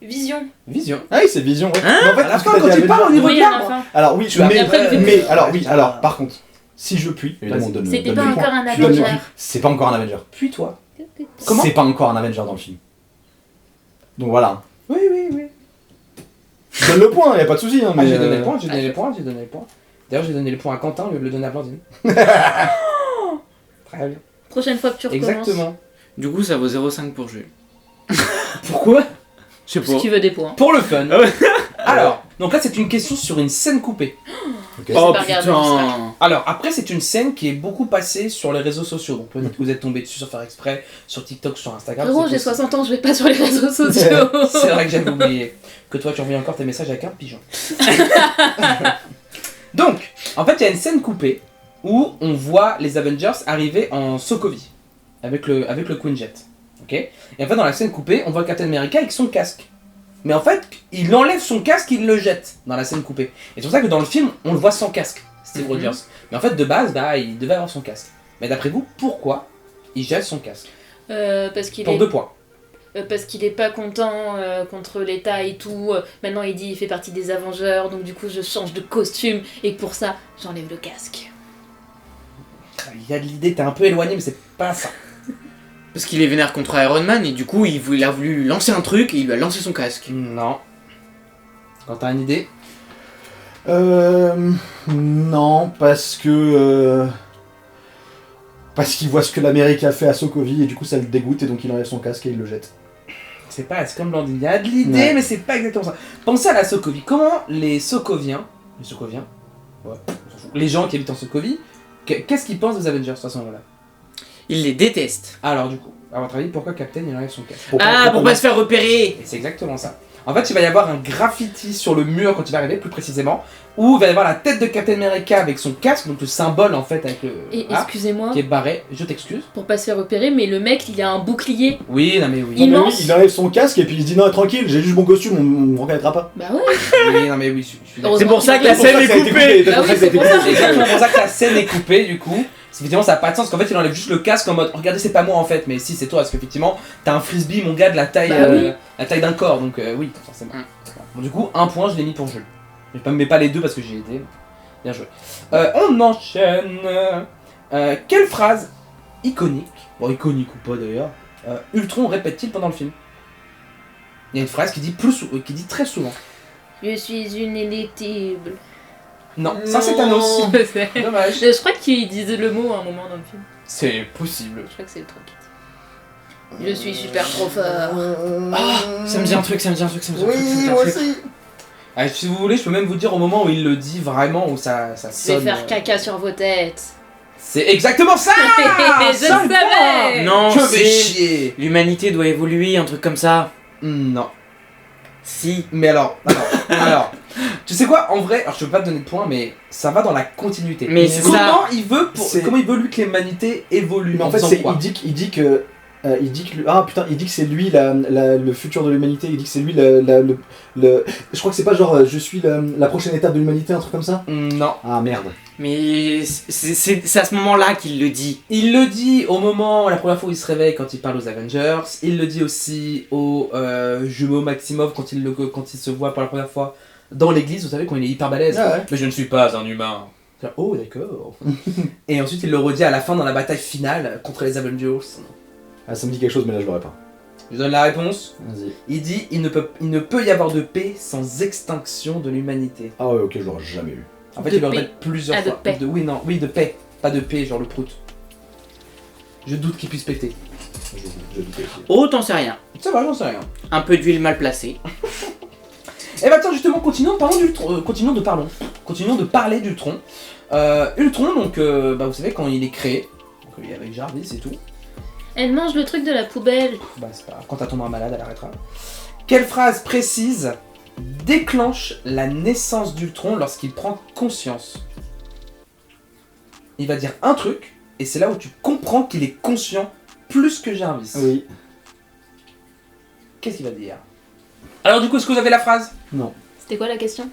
Vision. Vision. Ah oui, c'est Vision. Ouais. Hein Mais en fait, À la parce que fin, t'as quand dit il parle, on y Avengers. Oui, à la regarde. fin. Alors oui, Tu as- mais, après, il fait mais plus. alors oui, Ah. alors par contre, si je puis, évidemment, Vas-y. donne. C'était donne pas le encore point. un Je donne le Avenger. point. C'est pas encore un Avenger. Puis toi. Comment? C'est pas encore un Avenger dans le film. Donc voilà. Oui, oui, oui. Je donne le point, y a pas de souci. Hein, Ah, mais, j'ai donné le euh, point, j'ai donné le point, j'ai donné le point. D'ailleurs, j'ai donné le point à Quentin au lieu de le donner à Blandine. Très bien. Prochaine fois que tu recommences. Exactement. Du coup, ça vaut 0,5 pour Jules. Pourquoi? Je sais Parce pas. qu'il veut des points. Pour le fun. Ah ouais. Alors, donc là, c'est une question sur une scène coupée. Ok. Oh pas regarder, putain. Alors, après, c'est une scène qui est beaucoup passée sur les réseaux sociaux. Donc, peut-être que vous êtes tombé dessus sans faire exprès, sur TikTok, sur Instagram. Frérot, c'est j'ai possible. 60 ans, je vais pas sur les réseaux sociaux. C'est vrai que j'avais oublié que toi, tu reviens encore tes messages avec un pigeon. Donc, en fait, il y a une scène coupée où on voit les Avengers arriver en Sokovie avec le Quinjet. Ok. Et en fait, dans la scène coupée, on voit Captain America avec son casque. Mais en fait, il enlève son casque, il le jette dans la scène coupée. Et c'est pour ça que dans le film, on le voit sans casque, Steve Mhm. Rogers. Mais en fait, de base, bah, il devait avoir son casque. Mais d'après vous, pourquoi il jette son casque? Parce qu'il Pour est 2 points. parce qu'il est pas content contre l'État et tout. Maintenant, il dit il fait partie des Avengers, donc du coup, je change de costume et pour ça, j'enlève le casque. Il y a de l'idée, t'es un peu éloigné, mais c'est pas ça. Parce qu'il est vénère contre Iron Man et du coup, il a voulu lancer un truc et il lui a lancé son casque. Non. Quand t'as une idée? Non, parce que. Parce qu'il voit ce que l'Amérique a fait à Sokovie et du coup ça le dégoûte et donc il enlève son casque et il le jette. C'est comme Blandine. Il y a de l'idée, Ouais. mais c'est pas exactement ça. Pensez à la Sokovie. Comment les Sokoviens, ouais, on s'en fout. Les gens qui habitent en Sokovie, qu'est-ce qu'ils pensent des Avengers à ce moment-là? Il les déteste. Alors, du coup, à votre avis, pourquoi Captain il enlève son casque? Pour pas se faire repérer. Et c'est exactement ça. En fait, il va y avoir un graffiti sur le mur quand il va arriver, plus précisément, où il va y avoir la tête de Captain America avec son casque, donc le symbole en fait avec le. Et Ah, excusez-moi, qui est barré. Je t'excuse. pour pas se faire repérer, mais le mec, il a un bouclier. Oui, non mais oui. Il- Non, mais immense. oui, il enlève son casque et puis il se dit non tranquille, j'ai juste mon costume, on me reconnaîtra pas. Bah ouais. Oui, non mais oui, je suis d'accord. Heureusement C'est pour ça qu'il que la a- scène est coupée. Ah oui, c'est pour ça. C'est exactement pour ça que la scène est coupée du coup. Parce qu'effectivement ça n'a pas de sens qu'en fait il enlève juste le casque en mode regardez c'est pas moi en fait mais si c'est toi parce qu'effectivement t'as un frisbee mon gars de la taille Bah oui. la taille d'un corps donc oui forcément. Mm. Bon, du coup un point je l'ai mis pour Jules. Je mets pas les deux parce que j'y ai été. Bien joué. On enchaîne. Quelle phrase iconique, bon iconique ou pas d'ailleurs, Ultron répète-t-il pendant le film? Il y a une phrase qui dit qui dit très souvent. Je suis une inéluctible. Non, ça c'est Thanos. Je Dommage. crois qu'il disait le mot à un moment dans le film. C'est possible. Je crois que c'est le truc. Je suis super trop fort. Ça me dit un truc, ça me dit un truc, ça me dit un truc. ça me dit Oui, un moi truc. aussi. Ah, si vous voulez, je peux même vous dire au moment où il le dit vraiment, où ça Je vais sonne. faire caca sur vos têtes. C'est exactement ça. Je Ça, le savais. point. Non, Je vais c'est- chier. L'humanité doit évoluer, un truc comme ça. Non. Si. Mais alors, tu sais quoi, en vrai, alors je peux pas te donner de points, mais ça va dans la continuité. Mais c'est comment ça. il veut C'est- comment il veut lui que l'humanité évolue Mais en fait, faisant c'est, quoi il dit que ah putain, il dit que c'est lui le futur de l'humanité, il dit que c'est lui je crois que c'est pas genre je suis la prochaine étape de l'humanité, un truc comme ça. Non. Ah merde. Mais c'est à ce moment-là qu'il le dit. Il le dit au moment, la première fois où il se réveille quand il parle aux Avengers. Il le dit aussi aux jumeaux Maximoff quand il se voit pour la première fois dans l'église, vous savez, quand il est hyper balèze. Ah ouais. Mais je ne suis pas un humain. Oh d'accord. Et ensuite il le redit à la fin dans la bataille finale contre les Avengers. Ah, ça me dit quelque chose, mais là je l'aurais pas. Je donne la réponse. Vas-y. Il dit il ne peut y avoir de paix sans extinction de l'humanité. Ah ouais, ok, je l'aurais jamais eu. En fait, De il le paix. répète plusieurs Ah, de fois. paix. Oui, de paix. Pas de paix, genre le prout. Je doute qu'il puisse péter. Je doutais aussi. Oh, t'en sais rien. Ça va, j'en sais rien. Un peu d'huile mal placée. Et bah tiens, justement, continuons de parler d'Ultron. Ultron, donc, bah, vous savez, quand il est créé, donc, il est avec Jarvis et tout, Elle mange le truc de la poubelle. bah c'est pas grave, quand elle tombera malade, elle arrêtera. Quelle phrase précise déclenche la naissance d'Ultron lorsqu'il prend conscience? Il va dire un truc, et c'est là où tu comprends qu'il est conscient plus que Jarvis. Oui. Qu'est-ce qu'il va dire? Alors du coup, est-ce que vous avez la phrase? Non. C'était quoi la question?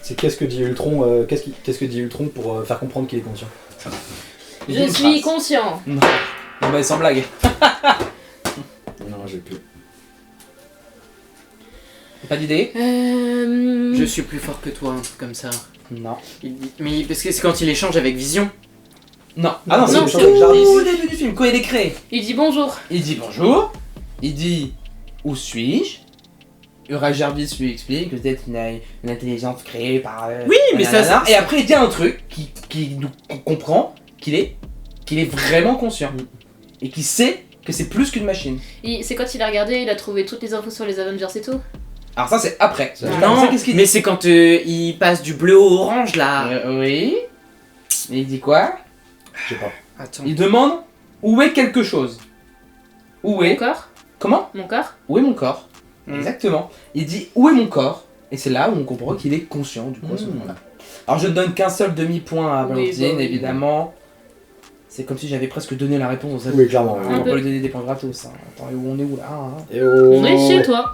C'est qu'est-ce que dit Ultron qu'est-ce que dit Ultron pour faire comprendre qu'il est conscient? Je suis conscient. Non, bah sans blague. Non, j'ai plus. Pas d'idée? Je suis plus fort que toi, un truc comme ça. Non. Mais parce que c'est quand il échange avec Vision. Non. Ah non, c'est Non, le c'est tout Jarvis. début du film, quand il est créé. Il dit bonjour. Il dit bonjour, il dit où suis-je? Ura Jarvis lui explique que c'est une intelligence créée par. Oui, mais ça, nanana. c'est- Et après, il dit un truc qui nous comprend qu'il est vraiment conscient. Et qu'il sait que c'est plus qu'une machine. C'est quand il a regardé, il a trouvé toutes les infos sur les Avengers et tout. Alors, ça, c'est après. Ça, Juste non, après ça, qu'est-ce qu'il dit? Mais c'est quand il passe du bleu au orange là. Oui. Et il dit quoi? Je sais pas. Attends. Il demande où est quelque chose. Où Mon est. corps. Comment? Mon corps. Où est mon corps? Mm. Exactement. Il dit où est mon corps? Et c'est là où on comprend qu'il est conscient du coup à ce moment-là. Alors je ne donne qu'un seul demi-point à Oui, Valentine, bah oui. évidemment. C'est comme si j'avais presque donné la réponse dans cette. Oui, clairement. On Un va peu. pas lui donner des points gratos. Hein. Attends, et où on est où là hein? Et oh... On est chez toi.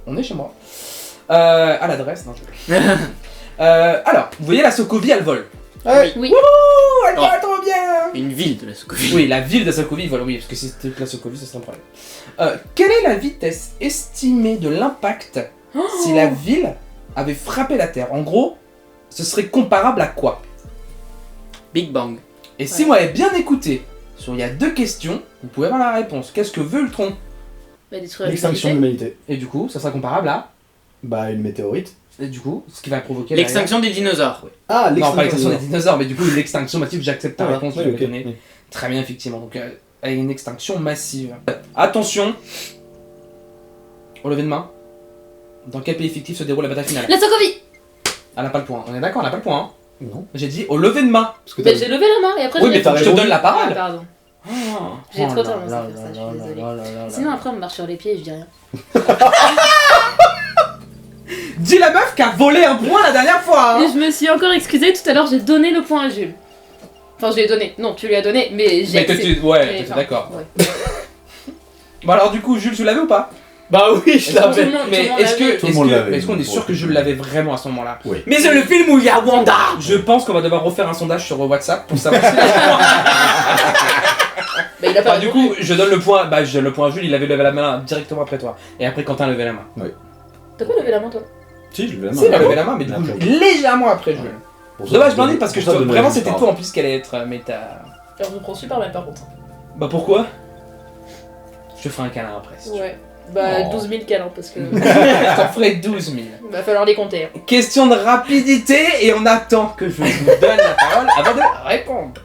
On est chez moi. À l'adresse, non je... Alors, vous voyez la Sokovie, elle vole. Ouais. Oui. Oh, elle Oh. vole trop bien. Une ville de la Sokovie. Oui, la ville de Sokovie vole, oui, parce que si c'était que la Sokovie, ce serait un problème. Quelle est la vitesse estimée de l'impact si la ville avait frappé la Terre? En gros, ce serait comparable à quoi? Big Bang. Et si Ouais. vous m'avez bien écouté, il y a deux questions, vous pouvez avoir la réponse. Qu'est-ce que veut Ultron? Bah, détruire L'extinction de l'humanité. l'humanité. Et du coup, ça sera comparable à... Bah, une météorite. Et du coup, ce qui va provoquer... L'extinction des dinosaures. Ah, Non, pas l'extinction des dinosaures, mais du coup, une extinction massive, j'accepte ta Ah, réponse, oui, je l'ai ok. donnée. Oui. Très bien, effectivement. Donc, une extinction massive. Attention. Au lever de main. Dans quel pays fictif se déroule la bataille finale? La Sokovie. Elle n'a pas le point. On est d'accord, elle n'a pas le point. Hein. Non. J'ai dit au lever de main. Parce que Bah, t'as- j'ai levé la main et après Oui, j'ai mais t'as je te raison. donne la Ah, parole. pardon. J'ai trop tendance à faire ça, je suis désolée. Sinon après on me marche sur les pieds et je dis rien. Dis la meuf qui a volé un point la dernière fois. Et Hein. je me suis encore excusée tout à l'heure, j'ai donné le point à Jules. Enfin je l'ai donné, non tu lui as donné, mais j'ai Mais accepté. ouais, Mais, t'étais enfin, d'accord. ouais. Bon alors du coup, Jules, tu l'avais ou pas? Bah oui, je Tout le monde- tout le Mais monde est-ce l'avait. que, Tout le monde l'avait. est-ce qu'on est sûr que Jules l'avait vraiment à ce moment-là? Mais c'est le film où il y a Wanda. Je pense qu'on va devoir refaire un sondage sur WhatsApp pour savoir si Bah il a pas du répondu. coup, je donne le point à Jules, il avait levé la main directement après toi. Et après Quentin levait la main. T'as pas levé la main toi? Si, je levais la main. Si, il a levé la main, mais du coup, Après. légèrement après Jules. Pour ça, Dommage, je Blandine, donne- parce que pour ça, je donne vraiment la c'était réponse. toi en plus qu'elle allait être méta. Alors je me prends super mal par contre. Bah pourquoi? Je te ferai un câlin après. Si tu veux. Ouais. Bah Oh. 12 000 câlins parce que Je t'en ferai 12 000. va falloir les compter. Hein. Question de rapidité et on attend que je vous donne la parole avant de répondre.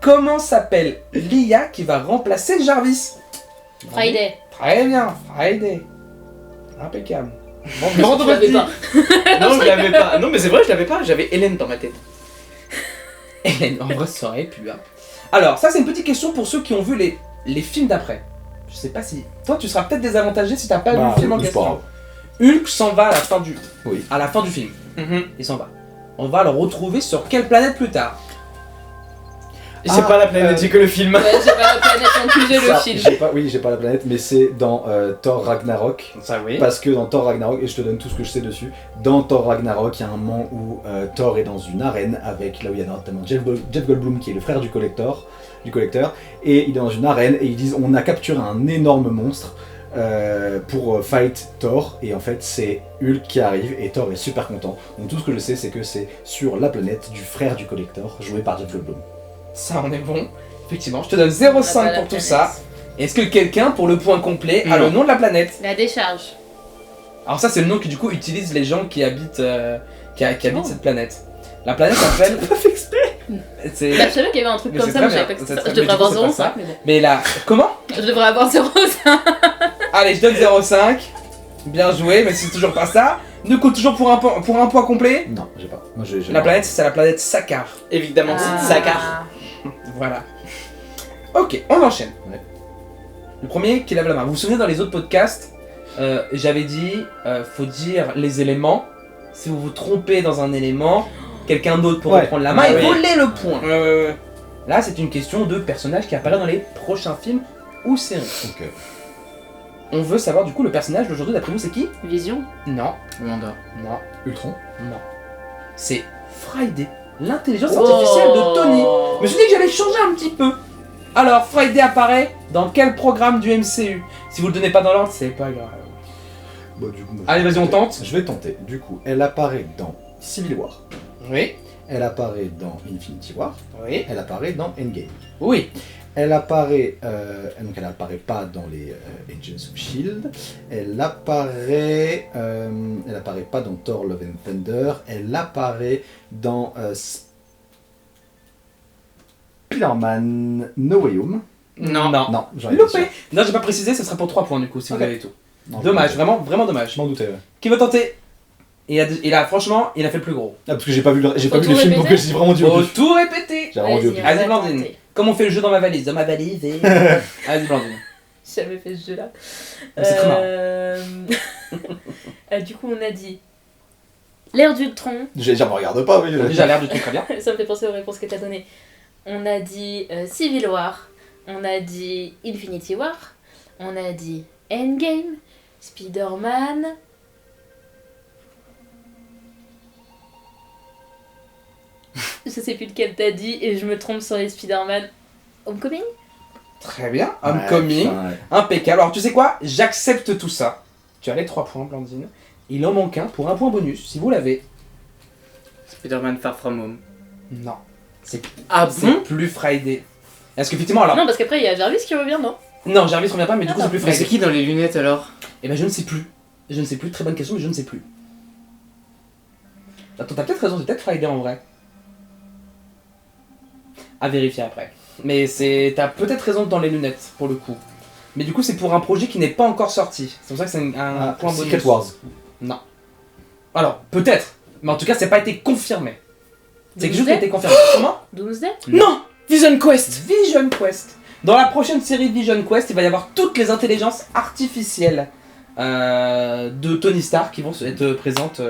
Comment s'appelle l'IA qui va remplacer Jarvis? Friday. Très bien, Friday. Impeccable. Bon, Tu l'avais pas. Non, je l'avais pas. Non, mais c'est vrai, je l'avais pas. J'avais Hélène dans ma tête. En vrai, ça aurait pu. Hein. Alors, ça, c'est une petite question pour ceux qui ont vu les films d'après. Je sais pas si. Toi, tu seras peut-être désavantagé si t'as pas vu Bah, le film en c'est pas question. grave. Hulk s'en va à la fin du. Oui. À la fin du film. Mhm. Il s'en va. On va le retrouver sur quelle planète plus tard? J'ai pas la planète, j'ai que le film. Ouais, j'ai pas la planète non plus, j'ai le Ça, film. j'ai pas la planète, mais c'est dans Thor Ragnarok. Ça, oui. Parce que dans Thor Ragnarok, et je te donne tout ce que je sais dessus, dans Thor Ragnarok, il y a un moment où Thor est dans une arène avec, là où il y a notamment Jeff Goldblum qui est le frère du collecteur, et il est dans une arène et ils disent on a capturé un énorme monstre pour fight Thor, et en fait c'est Hulk qui arrive et Thor est super content. Donc tout ce que je sais c'est que c'est sur la planète du frère du collecteur, joué par Jeff Goldblum. Ça, on est bon. Effectivement, je te donne 0,5 pour tout ça. Est-ce que quelqu'un, pour le point complet, a Non. le nom de la planète? La décharge. Alors ça, c'est le nom qui du coup utilisent les gens qui habitent, qui habitent cette planète. La planète s'appelle. C'est. Bah, je savais qu'il y avait un truc Mais comme c'est ça, très mais je savais bien, pas que c'est c'était ça. très- Je devrais mais du coup, avoir c'est pas 0,5, mais bon. Mais là, comment? Je devrais avoir 0,5. Allez, je donne 0,5. Bien joué, mais c'est toujours pas ça. Ne coûte toujours pour un point complet. Non, j'ai pas. Moi j'ai. La planète, c'est la planète Sakaar. Évidemment, c'est Sakaar. Voilà. Ok, on enchaîne. Ouais. Le premier qui lève la main. Vous vous souvenez dans les autres podcasts, j'avais dit, faut dire les éléments. Si vous vous trompez dans un élément, quelqu'un d'autre pourrait Ouais. prendre la main Ah et oui. voler le point. Ouais. Là, c'est une question de personnage qui apparaît dans les prochains films ou séries. Ok. On veut savoir du coup le personnage d'aujourd'hui, d'après vous, c'est qui? Vision. Non, Wanda. non, Ultron. non. c'est Friday, l'intelligence artificielle de Tony. Je me suis dit que j'allais changer un petit peu. Alors, Friday apparaît dans quel programme du MCU? Si vous le donnez pas dans l'ordre, c'est pas grave. Bon, du coup, moi, Allez, vas-y, on tente. Je vais tenter. Du coup, elle apparaît dans Civil War. Oui, Elle apparaît dans Infinity War. oui, Elle apparaît dans Endgame. oui. Elle apparaît, donc elle apparaît pas dans les Agents of Shield. Elle apparaît pas dans Thor Love and Thunder. Elle apparaît dans Spider-Man No Way Home. Non. Non, j'en ai été sûr. Loupé. Non, j'ai pas précisé, ça sera pour 3 points du coup, si Ok. vous avez tout. Non, Dommage, je vraiment, vraiment dommage. m'en doutais. Ouais. Qui veut tenter? Et là, franchement, il a fait le plus gros. Ah, parce que j'ai pas vu le film, tout donc répéter j'ai vraiment dit au Faut pif. tout répéter. J'ai vraiment dit au Vas-y, pif. on va Allez, Blandine. tenter. Comme on fait le jeu dans ma valise et... Allez, Blandine. J'ai jamais fait ce jeu-là. C'est très marrant. Du coup, on a dit l'ère d'Ultron. J'allais dire, me regarde pas, oui. Déjà l'air du truc très bien. Ça me fait penser aux réponses que t'as données. On a dit Civil War. On a dit Infinity War. On a dit Endgame. Spider-Man. Je sais plus lequel t'as dit et je me trompe sur les Spider-Man. Homecoming? Très bien. Ouais, Homecoming. putain, ouais. Impeccable. Alors, tu sais quoi? J'accepte tout ça. Tu as les 3 points, Blandine. Il en manque un pour un point bonus, si vous l'avez. Spider-Man Far From Home. Non. C'est Ah c'est plus Friday. Est-ce qu'effectivement, alors... Non, parce qu'après il y a Jarvis qui revient, non? Non, Jarvis revient pas, mais du coup, c'est plus Mais c'est Friday. qui dans les lunettes alors? Eh ben, je ne sais plus. Je ne sais plus. Très bonne question, mais je ne sais plus. Attends, t'as peut-être raison, c'est peut-être Friday en vrai. À vérifier après. Mais c'est... T'as peut-être raison dans les lunettes, pour le coup. Mais du coup, c'est pour un projet qui n'est pas encore sorti. C'est pour ça que c'est un point bonus. Secret Wars. Non. Alors, peut-être. Mais en tout cas, c'est pas été confirmé. C'est quelque chose qui a été confirmé. Comment? Doomsday? Non. Vision Quest. Vision Quest. Dans la prochaine série Vision Quest, il va y avoir toutes les intelligences artificielles de Tony Stark qui vont être présentes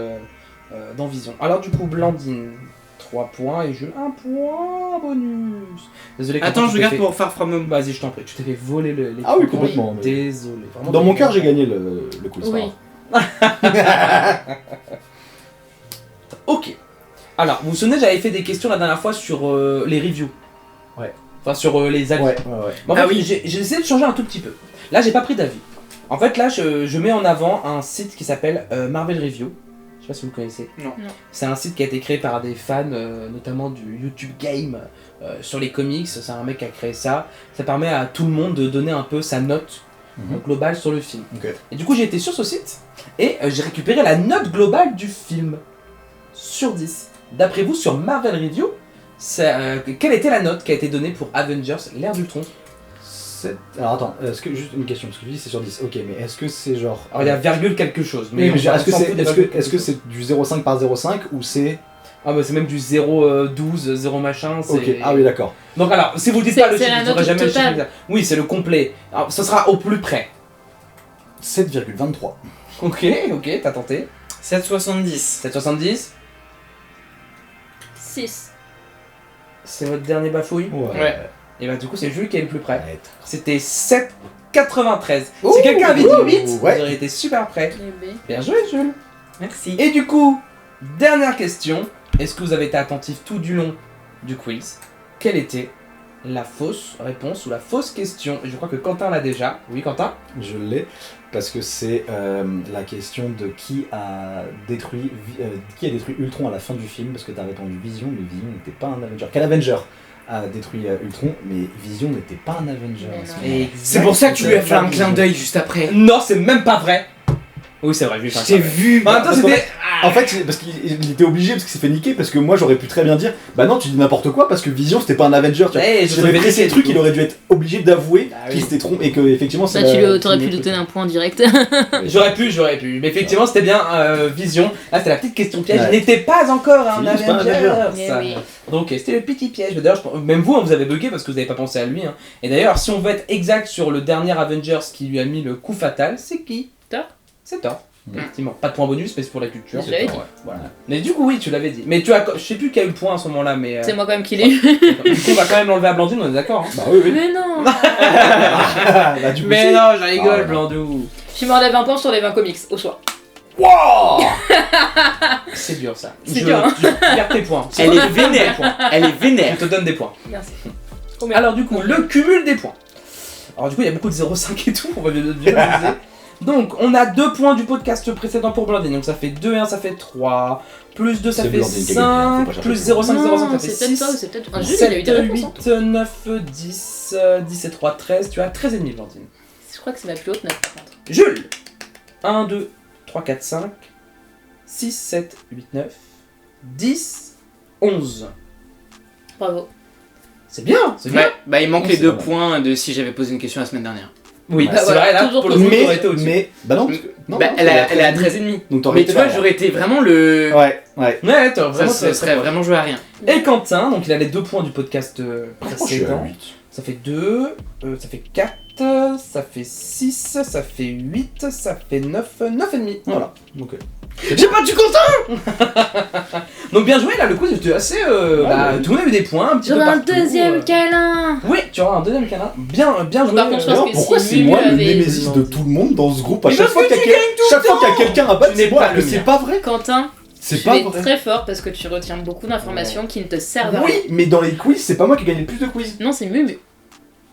dans Vision. Alors du coup, Blandine, 3 points et Jules, 1 point bonus. Désolé. Attends, Quentin, je tu t'es regarde fait- pour Far From Home. Vas-y, je t'en prie. Tu t'es fait voler les Ah oui, points. complètement. mais- Désolé. Vraiment Dans mon désolé. cœur, j'ai gagné le quiz. Oui. Ok. Alors, vous vous souvenez, j'avais fait des questions la dernière fois sur les reviews. Ouais. Enfin, sur les avis. Ouais. Mais en Ah fait, oui. j'ai essayé de changer un tout petit peu. Là, j'ai pas pris d'avis. En fait, là, je mets en avant un site qui s'appelle Marvel Review. Je sais pas si vous le connaissez. Non. Non. C'est un site qui a été créé par des fans, notamment du YouTube Game, sur les comics. C'est un mec qui a créé ça. Ça permet à tout le monde de donner un peu sa note globale sur le film. Ok. Et du coup, j'ai été sur ce site et j'ai récupéré la note globale du film sur 10. D'après vous, sur Marvel Review, quelle était la note qui a été donnée pour Avengers, l'ère d'Ultron? Alors attends, est-ce que juste une question, parce que tu dis c'est sur 10, ok, mais est-ce que c'est genre... Alors, il y a virgule quelque chose. Mais, on est-ce que s'en c'est fout des est-ce virgules que, est-ce que quelque chose. c'est du 0,5 par 0,5 ou c'est... Ah bah c'est même du 0,12, 0 machin. c'est- Ok, ah oui d'accord. Donc alors, si vous le dites C'est- pas le c'est chiffre, la vous aurez note jamais le chiffre totale. exact. Oui, c'est le complet. Alors, ce sera au plus près. 7,23. Ok, t'as tenté. 7,70. 7,70. 6. C'est votre dernier bafouille. Ouais. Et bah du coup, c'est Jules qui est le plus près. Ouais. C'était 7,93. Ouh, Si quelqu'un avait dit ouh, 8, ouais. vous auriez été super près. Eh ben. Bien joué, Jules. Merci. Et du coup, dernière question. Est-ce que vous avez été attentif tout du long du quiz? Quelle était la fausse réponse ou la fausse question? Et je crois que Quentin l'a déjà. Oui, Quentin? Je l'ai, parce que c'est la question de qui a détruit Ultron à la fin du film, parce que t'as répondu Vision, mais Vision n'était pas un Avenger. Quel Avenger a détruit Ultron, mais Vision n'était pas un Avenger. Mais à ce non. moment-là. C'est pour ça que tu lui as fait un Vision. clin d'œil juste après. Non, c'est même pas vrai. Oui, c'est vrai, je lui ai fait un Je t'ai clin d'œil. vu. En même temps, Parce qu'en c'était. En fait, parce qu'il était obligé, parce qu'il s'est fait niquer, parce que moi j'aurais pu très bien dire, bah non, tu dis n'importe quoi, parce que Vision c'était pas un Avenger, tu vois. Ouais, je te J'avais fais précisé niquer, le truc, du il coup. aurait dû être obligé d'avouer Ah oui. qu'il s'était trompé, et que effectivement c'est. Bah, la- t'aurais pu le lui truc. donner un point direct. J'aurais pu. Mais effectivement, c'était bien Vision. Là, c'était la petite question piège. Ouais. Il n'était pas encore un Oui, c'est pas un Avenger. Mais ça. oui. Donc, c'était le petit piège. D'ailleurs, même vous, hein, vous avez bugué parce que vous n'avez pas pensé à lui. Hein. Et d'ailleurs, si on veut être exact sur le dernier Avengers qui lui a mis le coup fatal, c'est qui? Thor. C'est Thor. Mm. Effectivement. Pas de point bonus, mais c'est pour la culture. Je l'avais Thor, dit. ouais. Voilà. Mais du coup, oui, tu l'avais dit. Mais tu as, je sais plus qui a eu le point à ce moment-là, mais. C'est moi quand même qui l'ai eu. Du coup, on va quand même l'enlever à Blandine, on est d'accord. Hein. Bah oui, oui. Mais non. Bah, du coup, Mais si. non, je rigole, Ah, Blandou. Je m'enlève un point sur les 20 comics, au choix. Wow. C'est dur ça. C'est dur, hein. Je garde tes points. Elle est vénère. Elle est vénère. Je te donne des points. Merci. Alors du coup, le cumul des points. Alors du coup, il y a beaucoup de 0,5 et tout, on va bien le dire. Donc, on a 2 points du podcast précédent pour Blandine, donc ça fait 2 et 1, ça fait 3. Plus 2, ça C'est fait Blandine qui a gagné, 5. faut pas Plus chercher. 0,5, 0,5, ça fait c'est peut-être 6. toi ou c'est peut-être. Un Jules, il a eu 7, des réponses. 8, 9, 10, 10 et 3, 13. Tu as 13 et demi, Blandine. Je crois que c'est ma plus haute note par contre. Jules 1, 2, 3, 4, 5, 6, 7, 8, 9, 10, 11. Bravo. C'est bien, c'est bien. Ouais, bah il manque Oui, les c'est 2 vrai. points de si j'avais posé une question la semaine dernière. Oui, Ouais, c'est voilà, vrai, là, toujours pour le coup, posé. t'aurais été au-dessus. Mais, bah non, parce que. Non, bah non, elle est à 13,5. 13,5. Donc t'aurais Mais été tu vois, derrière. j'aurais été vraiment le. Ouais. Ouais, t'aurais Ça vraiment serait vraiment joué à rien. Et Quentin, donc il a les 2 points du podcast Je suis à précédent. 8. Ça fait 2, ça fait 4, ça fait 6, ça fait 8, ça fait 9, 9 et demi. Voilà. Donc, j'ai battu Quentin. Donc bien joué là, le coup c'était assez... tout le monde a eu des points, un petit peu J'aurai un partout, deuxième câlin. Oui, tu auras un deuxième câlin. Bien joué. Par contre, je pense Alors, que pourquoi si c'est moi le Mumu avait- némésis de tout le monde dans ce groupe? À Mais chaque parce fois que qu'il y a chaque fois qu'il y a quelqu'un à battre, Tu n'es c'est moi. pas le C'est mien. pas vrai. Quentin, C'est tu pas es vrai. très fort parce que tu retiens beaucoup d'informations qui ne te servent à rien. Oui, mais dans les quiz, c'est pas moi qui ai gagné le plus de quiz. Non, c'est Mumu.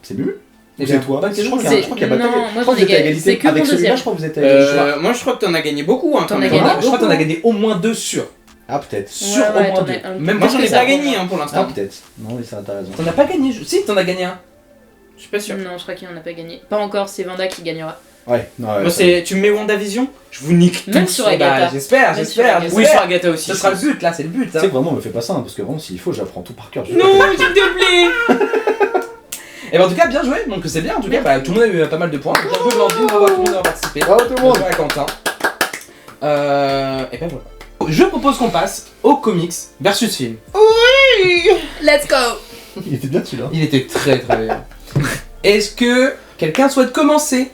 C'est Mumu. Eh C'est bien, toi. bonne Je crois question. qu'il y a Non, bataille. moi, Je crois j'en que ai vous êtes à gagné. égalité. C'est que Avec mon celui-là, deuxième. je crois que vous êtes à égalité. Moi je crois que t'en as gagné beaucoup. Hein, T'en quand as même. gagné Je crois que t'en as gagné au moins 2 sûrs. Ah, peut-être. Sur Ouais, au moins t'en 2. as un. Même Moi plus j'en que ai ça. pas gagné hein, pour Ah, l'instant. peut-être. Non, mais ça, t'as raison. T'en as pas gagné. Si, t'en as gagné un. Je suis pas sûr. Non, je crois qu'il en a pas gagné. Pas encore, c'est Vanda qui gagnera. Ouais, non, ouais. Moi c'est. Tu me mets WandaVision, je vous nique Même tous. sur Agatha. Bah, j'espère. Même sur Agatha. Oui sur Agatha aussi. Ce sera le but là, c'est le but. Tu sais Hein. que vraiment, me fais pas ça, hein, parce que vraiment, s'il faut, j'apprends tout par cœur. Non, s'il te plaît. Et ben en tout cas, bien joué. Donc c'est bien. En tout cas, bah, tout le monde a eu pas mal de points. Bien joué, Blandine. Bravo à tout le monde d'avoir participé. Bravo tout le Bien monde. joué à Quentin. Et ben voilà. Je propose qu'on passe au comics versus film. Let's go. Il était bien celui-là. Il était très très bien. Est-ce que quelqu'un souhaite commencer?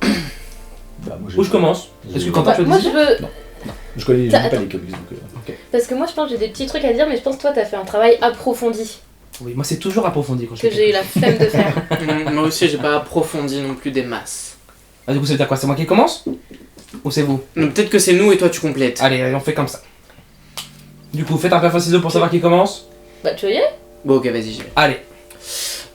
Bah, moi, Où je commence? Est-ce que Quentin, tu veux Moi, dire? je veux. Je connais Attends. pas les comics, donc. Parce que moi, je pense que j'ai des petits trucs à dire, mais je pense que toi, t'as fait un travail approfondi Oui, moi c'est toujours approfondi quand je que fais j'ai eu quelque la flemme de faire. Moi aussi, j'ai pas approfondi non plus des masses. chose. Ah, du coup, ça veut dire quoi? C'est moi qui commence? Ou c'est vous? Donc peut-être que c'est nous et toi tu complètes. Allez, on fait comme ça. Du coup, faites un pierre feuille ciseaux pour savoir qui commence. Bah, tu veux y aller? Bon, ok, vas-y, j'y vais. Allez.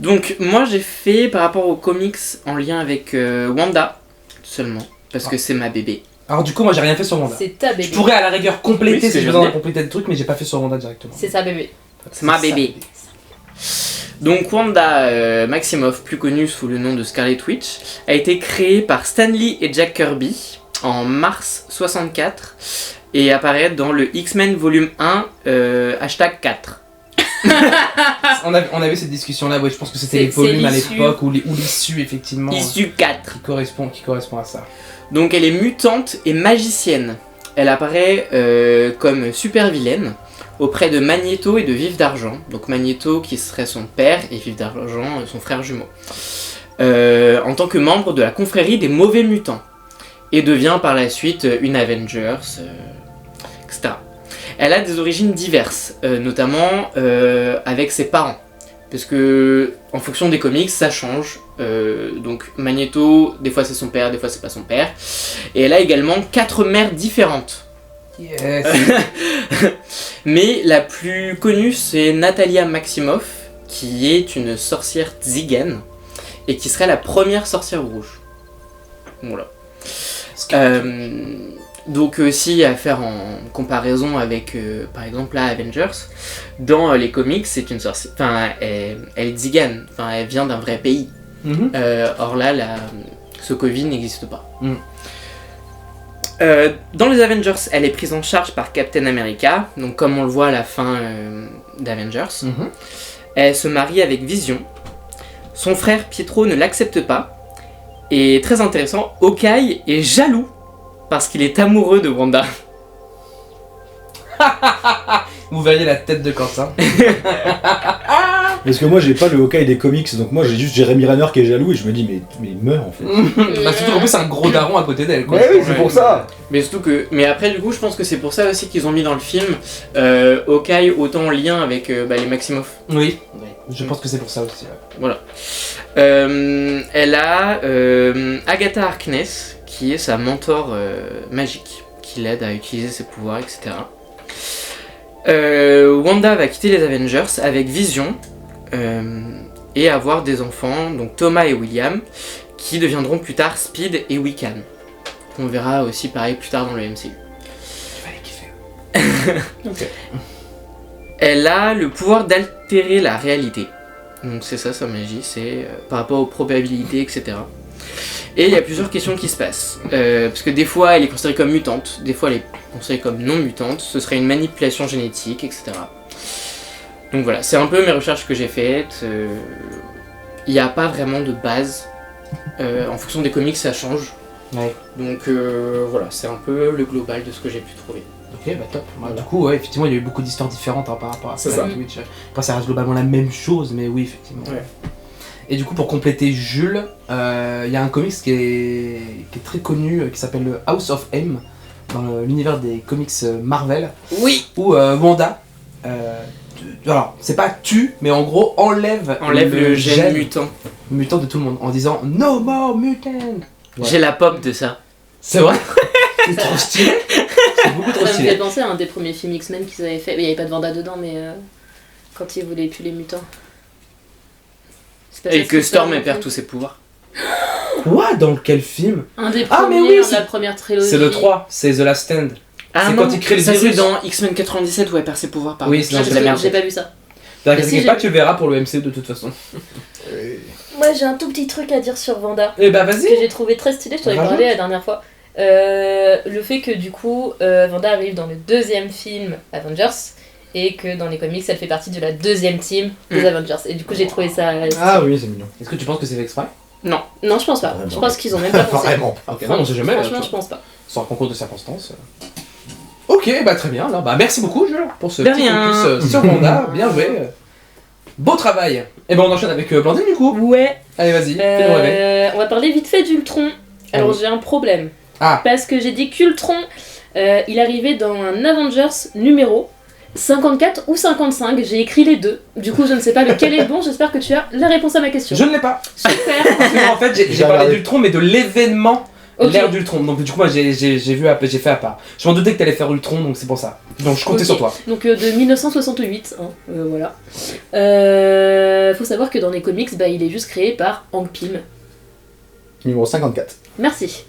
Donc, moi j'ai fait par rapport aux comics en lien avec Wanda, seulement, parce que c'est ma bébé. Alors du coup, moi j'ai rien fait sur Wanda. C'est ta Je bébé. pourrais à la rigueur compléter Oui, ce si que j'ai je besoin viens de de compléter le truc, mais j'ai pas fait sur Wanda directement. C'est sa bébé. C'est ma ça. bébé. Donc Wanda Maximoff, plus connue sous le nom de Scarlet Witch, a été créée par Stan Lee et Jack Kirby en mars 64 et apparaît dans le X-Men volume 1 #4. On avait cette discussion là, ouais, je pense que c'était C'est- les volumes c'est à l'issue. l'époque ou l'issue effectivement Issue 4. qui correspond à ça. Donc elle est mutante et magicienne. Elle apparaît comme super vilaine auprès de Magneto et de Vif d'Argent. Donc Magneto qui serait son père et Vif d'Argent son frère jumeau. En tant que membre de la confrérie des mauvais mutants. Et devient par la suite une Avengers, etc. Elle a des origines diverses, notamment avec ses parents. Parce que en fonction des comics, ça change. Donc Magneto, des fois c'est son père, des fois c'est pas son père. Et elle a également 4 mères différentes. Yes. Mais la plus connue c'est Natalia Maximoff, qui est une sorcière tzigane et qui serait la première sorcière rouge. Voilà. Donc aussi à faire en comparaison avec par exemple la Avengers, dans les comics c'est une sorcière, enfin elle est tzigane, enfin elle vient d'un vrai pays. Mhm. Or là Sokovie n'existe pas. Mm. Dans les Avengers, elle est prise en charge par Captain America, donc comme on le voit à la fin d'Avengers. Mhm. Elle se marie avec Vision. Son frère Pietro ne l'accepte pas. Et très intéressant, Hawkeye est jaloux parce qu'il est amoureux de Wanda. Vous verriez la tête de Quentin. Parce que moi j'ai pas le Hawkeye des comics, donc moi j'ai juste Jeremy Renner qui est jaloux et je me dis mais il meurt en fait. Bah surtout qu'en plus c'est un gros daron à côté d'elle quoi. Mais oui, c'est pour ça. Mais surtout que, mais après du coup, je pense que c'est pour ça aussi qu'ils ont mis dans le film Hawkeye autant en lien avec les Maximoff. Oui. Je pense que c'est pour ça aussi. Ouais. Voilà. Elle a Agatha Harkness qui est sa mentor magique. qui l'aide à utiliser ses pouvoirs, etc. Wanda va quitter les Avengers avec Vision et avoir des enfants, donc Thomas et William, qui deviendront plus tard Speed et Wiccan. On verra aussi pareil plus tard dans le MCU. Ok. Elle a le pouvoir d'altérer la réalité. Donc c'est ça sa magie, c'est par rapport aux probabilités, etc. Et il y a plusieurs questions qui se passent. Parce que des fois elle est considérée comme mutante, des fois elle est considérée comme non mutante, ce serait une manipulation génétique, etc. Donc voilà, c'est un peu mes recherches que j'ai faites. Il n'y a pas vraiment de base. En fonction des comics ça change. Ouais. Donc voilà, c'est un peu le global de ce que j'ai pu trouver. Ok, bah top. Voilà. Du coup, ouais, effectivement, il y a eu beaucoup d'histoires différentes par rapport à C'est ça. ça. Twitch. Après, ça reste globalement la même chose, mais oui, effectivement. Ouais. Et du coup, pour compléter Jules, il y a un comics qui est très connu, qui s'appelle le House of M, dans l'univers des comics Marvel, Oui. où Wanda, alors, c'est pas tue, mais en gros, enlève Le gène mutant. mutant de tout le monde, en disant « No more mutant !» Ouais. J'ai la pop de ça. C'est vrai. C'est trop stylé. C'est beaucoup trop Ça me fait stylé. penser à un des premiers films X-Men qu'ils avaient fait. Il n'y avait pas de Vanda dedans, mais quand ils voulaient plus les mutants. C'est pas ça Et ce que qui se Storm passe elle dans perd le tous ses pouvoirs. Quoi? Dans quel film? Un des Ah, mais premiers, oui, de c'est- la première trilogie. C'est le 3, c'est The Last Stand. Ah C'est non, quand il crée le ça virus. c'est dans X-Men 97 où elle perd ses pouvoirs par Oui, contre. c'est Ah, dans c'est parce la que merde. j'ai pas vu ça. T'inquiète si, pas, j'ai- tu le verras pour le MCU de toute façon. Moi j'ai un tout petit truc à dire sur Vanda. Eh bah Que vas-y. j'ai trouvé très stylé, je t'en ai Rajoute. parlé la dernière fois. Le fait que du coup, Vanda arrive dans le deuxième film Avengers et que dans les comics elle fait partie de la deuxième team des Avengers. Et du coup j'ai trouvé ça. Ah oui, c'est mignon. Est-ce que tu penses que c'est fait exprès? Non, je pense pas. Vraiment. Je pense qu'ils ont même pas pensé. Vraiment. Ok, non, on sait jamais. Franchement, je pense pas. Sans un concours de circonstances. Ok, bah très bien. Alors, bah merci beaucoup, Jules, pour ce De petit rien. focus sur Wanda. Bien joué. Beau travail. Et ben on enchaîne avec Blandine du coup. Ouais. Allez, vas-y, fais-nous rêver. On va parler vite fait d'Ultron. Alors Allez. j'ai un problème. Ah. Parce que j'ai dit qu'Ultron, il arrivait dans un Avengers numéro 54 ou 55. J'ai écrit les deux. Du coup, je ne sais pas lequel est le bon. J'espère que tu as la réponse à ma question. Je ne l'ai pas. Super. Parce que moi, en fait, j'ai J'ai parlé regardé. d'Ultron, mais de l'événement. Ok. L'ère d'Ultron. Donc du coup, moi j'ai fait à part. Je m'en doutais que t'allais faire Ultron, donc c'est pour ça. Donc je comptais Ok. sur toi. Donc de 1968, hein, voilà. Faut savoir que dans les comics, bah, il est juste créé par Hank Pym. Numéro 54. Merci.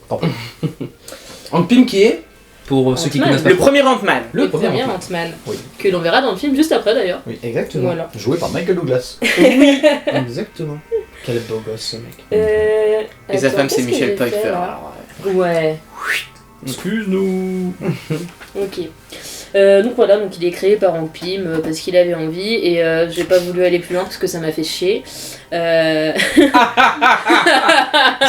Hank Pym qui est, pour ceux qui Ant-Man. connaissent pas Le premier Ant-Man. le premier premier Ant-Man. Ant-Man. Oui. Que l'on verra dans le film juste après d'ailleurs. Oui, exactement. Voilà. Joué par Michael Douglas. Exactement. Quel beau gosse ce mec. Et sa Attends, femme c'est qu'est-ce que Michel j'ai fait, Pfeiffer. là alors, Ouais. Excuse-nous. Ok. Donc voilà, donc il est créé par Hank Pym parce qu'il avait envie et j'ai pas voulu aller plus loin parce que ça m'a fait chier.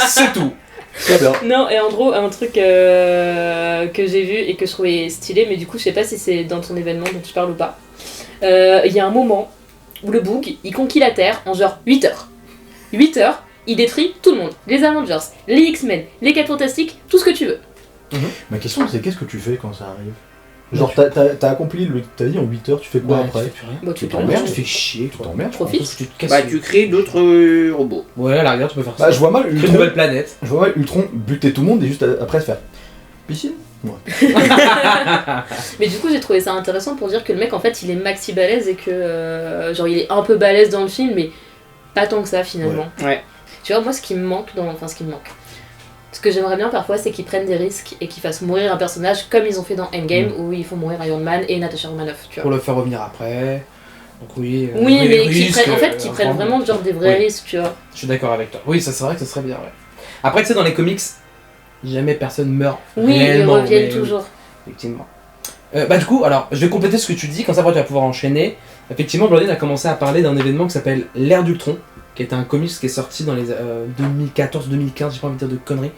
C'est tout. Très bien. Non, et en gros, un truc que j'ai vu et que je trouvais stylé, mais du coup, je sais pas si c'est dans ton événement dont tu parles ou pas. Il y a un moment où le Boog, il conquit la Terre en genre 8 heures. 8 heures, il détruit tout le monde. Les Avengers, les X-Men, les 4 Fantastiques, tout ce que tu veux. Ma question c'est qu'est-ce que tu fais quand ça arrive? Genre t'as accompli ta vie en 8 heures, tu fais quoi Ouais, après? tu fais plus rien. Bon, tu Tu peux t'emmerdes, Tu te fais chier, Tu toi. t'emmerdes. Profite. Tu te casses. Bah tu crées d'autres robots. Ouais, à la rigueur, tu peux faire ça. Bah je vois mal Crée une Ultron, nouvelle planète. je vois mal Ultron buter tout le monde et juste après se faire piscine. Mais du coup, j'ai trouvé ça intéressant pour dire que le mec, en fait, il est maxi balèze et que, genre, il est un peu balèze dans le film, mais pas tant que ça finalement. Ouais. Tu vois, moi, ce qui me manque ce qui me manque. Ce que j'aimerais bien parfois, c'est qu'ils prennent des risques et qu'ils fassent mourir un personnage comme ils ont fait dans Endgame, où ils font mourir Iron Man et Natasha Romanoff, tu Pour vois. le faire revenir après. Donc oui. Oui, les mais qu'ils risques, prennent, en fait, qu'ils prennent prendre. vraiment genre des vrais Oui. risques, tu vois. Je suis d'accord avec toi. Oui, ça c'est vrai que ce serait bien, ouais. Après, tu sais, dans les comics, jamais personne meurt. Oui, ils réellement, reviennent mais- toujours. Effectivement. Bah du coup, alors, je vais compléter ce que tu dis, comme ça après tu vas pouvoir enchaîner. Effectivement, Blandine a commencé à parler d'un événement qui s'appelle l'ère d'Ultron, qui est un comics qui est sorti dans les 2014-2015, j'ai pas envie de dire de conneries.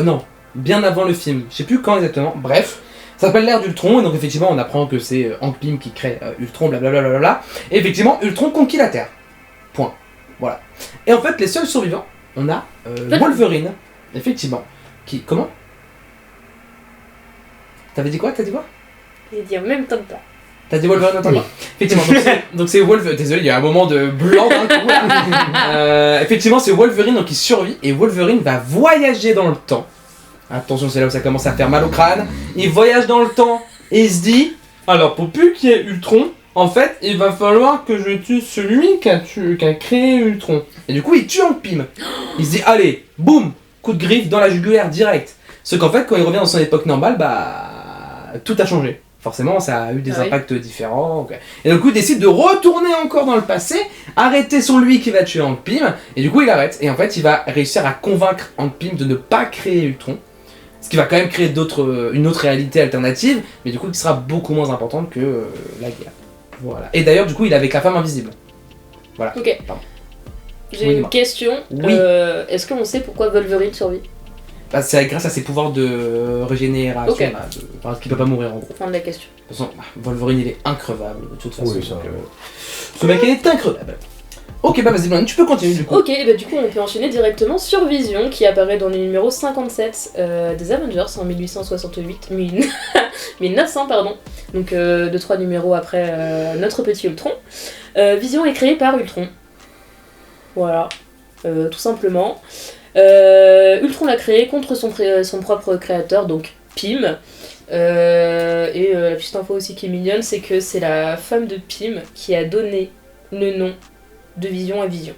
Non, bien avant le film, je sais plus quand exactement, bref. Ça s'appelle l'ère d'Ultron, et donc effectivement on apprend que c'est Hank Pym qui crée Ultron, blablabla. Et effectivement, Ultron conquit la Terre. Point. Voilà. Et en fait, les seuls survivants, on a Wolverine, effectivement, qui... Comment? T'avais dit quoi? T'as dit quoi? J'ai dit en même temps que toi. T'as dit Wolverine, attends. Oui. Effectivement, donc c'est Wolverine. Désolé, il y a un moment de blanc d'un coup. Effectivement, c'est Wolverine donc il survit et Wolverine va voyager dans le temps Attention, c'est là où ça commence à faire mal au crâne. Il voyage dans le temps et il se dit, alors pour plus qu'il y ait Ultron, en fait, il va falloir que je tue celui qui a créé Ultron. Et du coup, il tue Hank Pym. Il se dit, allez, boum, coup de griffe dans la jugulaire direct. Sauf qu'en fait, quand il revient dans son époque normale, tout a changé. Forcément, ça a eu des impacts différents. Okay. Et du coup, il décide de retourner encore dans le passé, arrêter son lui qui va tuer Hank Pym, et du coup, il arrête. Et en fait, il va réussir à convaincre Hank Pym de ne pas créer Ultron. Ce qui va quand même créer une autre réalité alternative, mais du coup, qui sera beaucoup moins importante que la guerre. Voilà. Et d'ailleurs, du coup, il est avec la femme invisible. Voilà. Ok. Pardon. J'ai une question. Oui. Est-ce qu'on sait pourquoi Wolverine survit ? C'est grâce à ses pouvoirs de régénération, Okay. parce qu'il peut pas mourir en gros. Fin de la question. De toute façon, Wolverine il est increvable de toute façon. Oui, ça, donc, ce mec il est increvable. Ok, vas-y, Blandine, tu peux continuer du coup. Ok, du coup on peut enchaîner directement sur Vision qui apparaît dans le numéro 57 des Avengers en 1900 pardon. Donc de 3 numéros après notre petit Ultron. Vision est créé par Ultron. Voilà, tout simplement. Ultron l'a créé contre son propre créateur, donc Pym. Et la petite info aussi qui est mignonne, c'est que c'est la femme de Pym qui a donné le nom de Vision à Vision.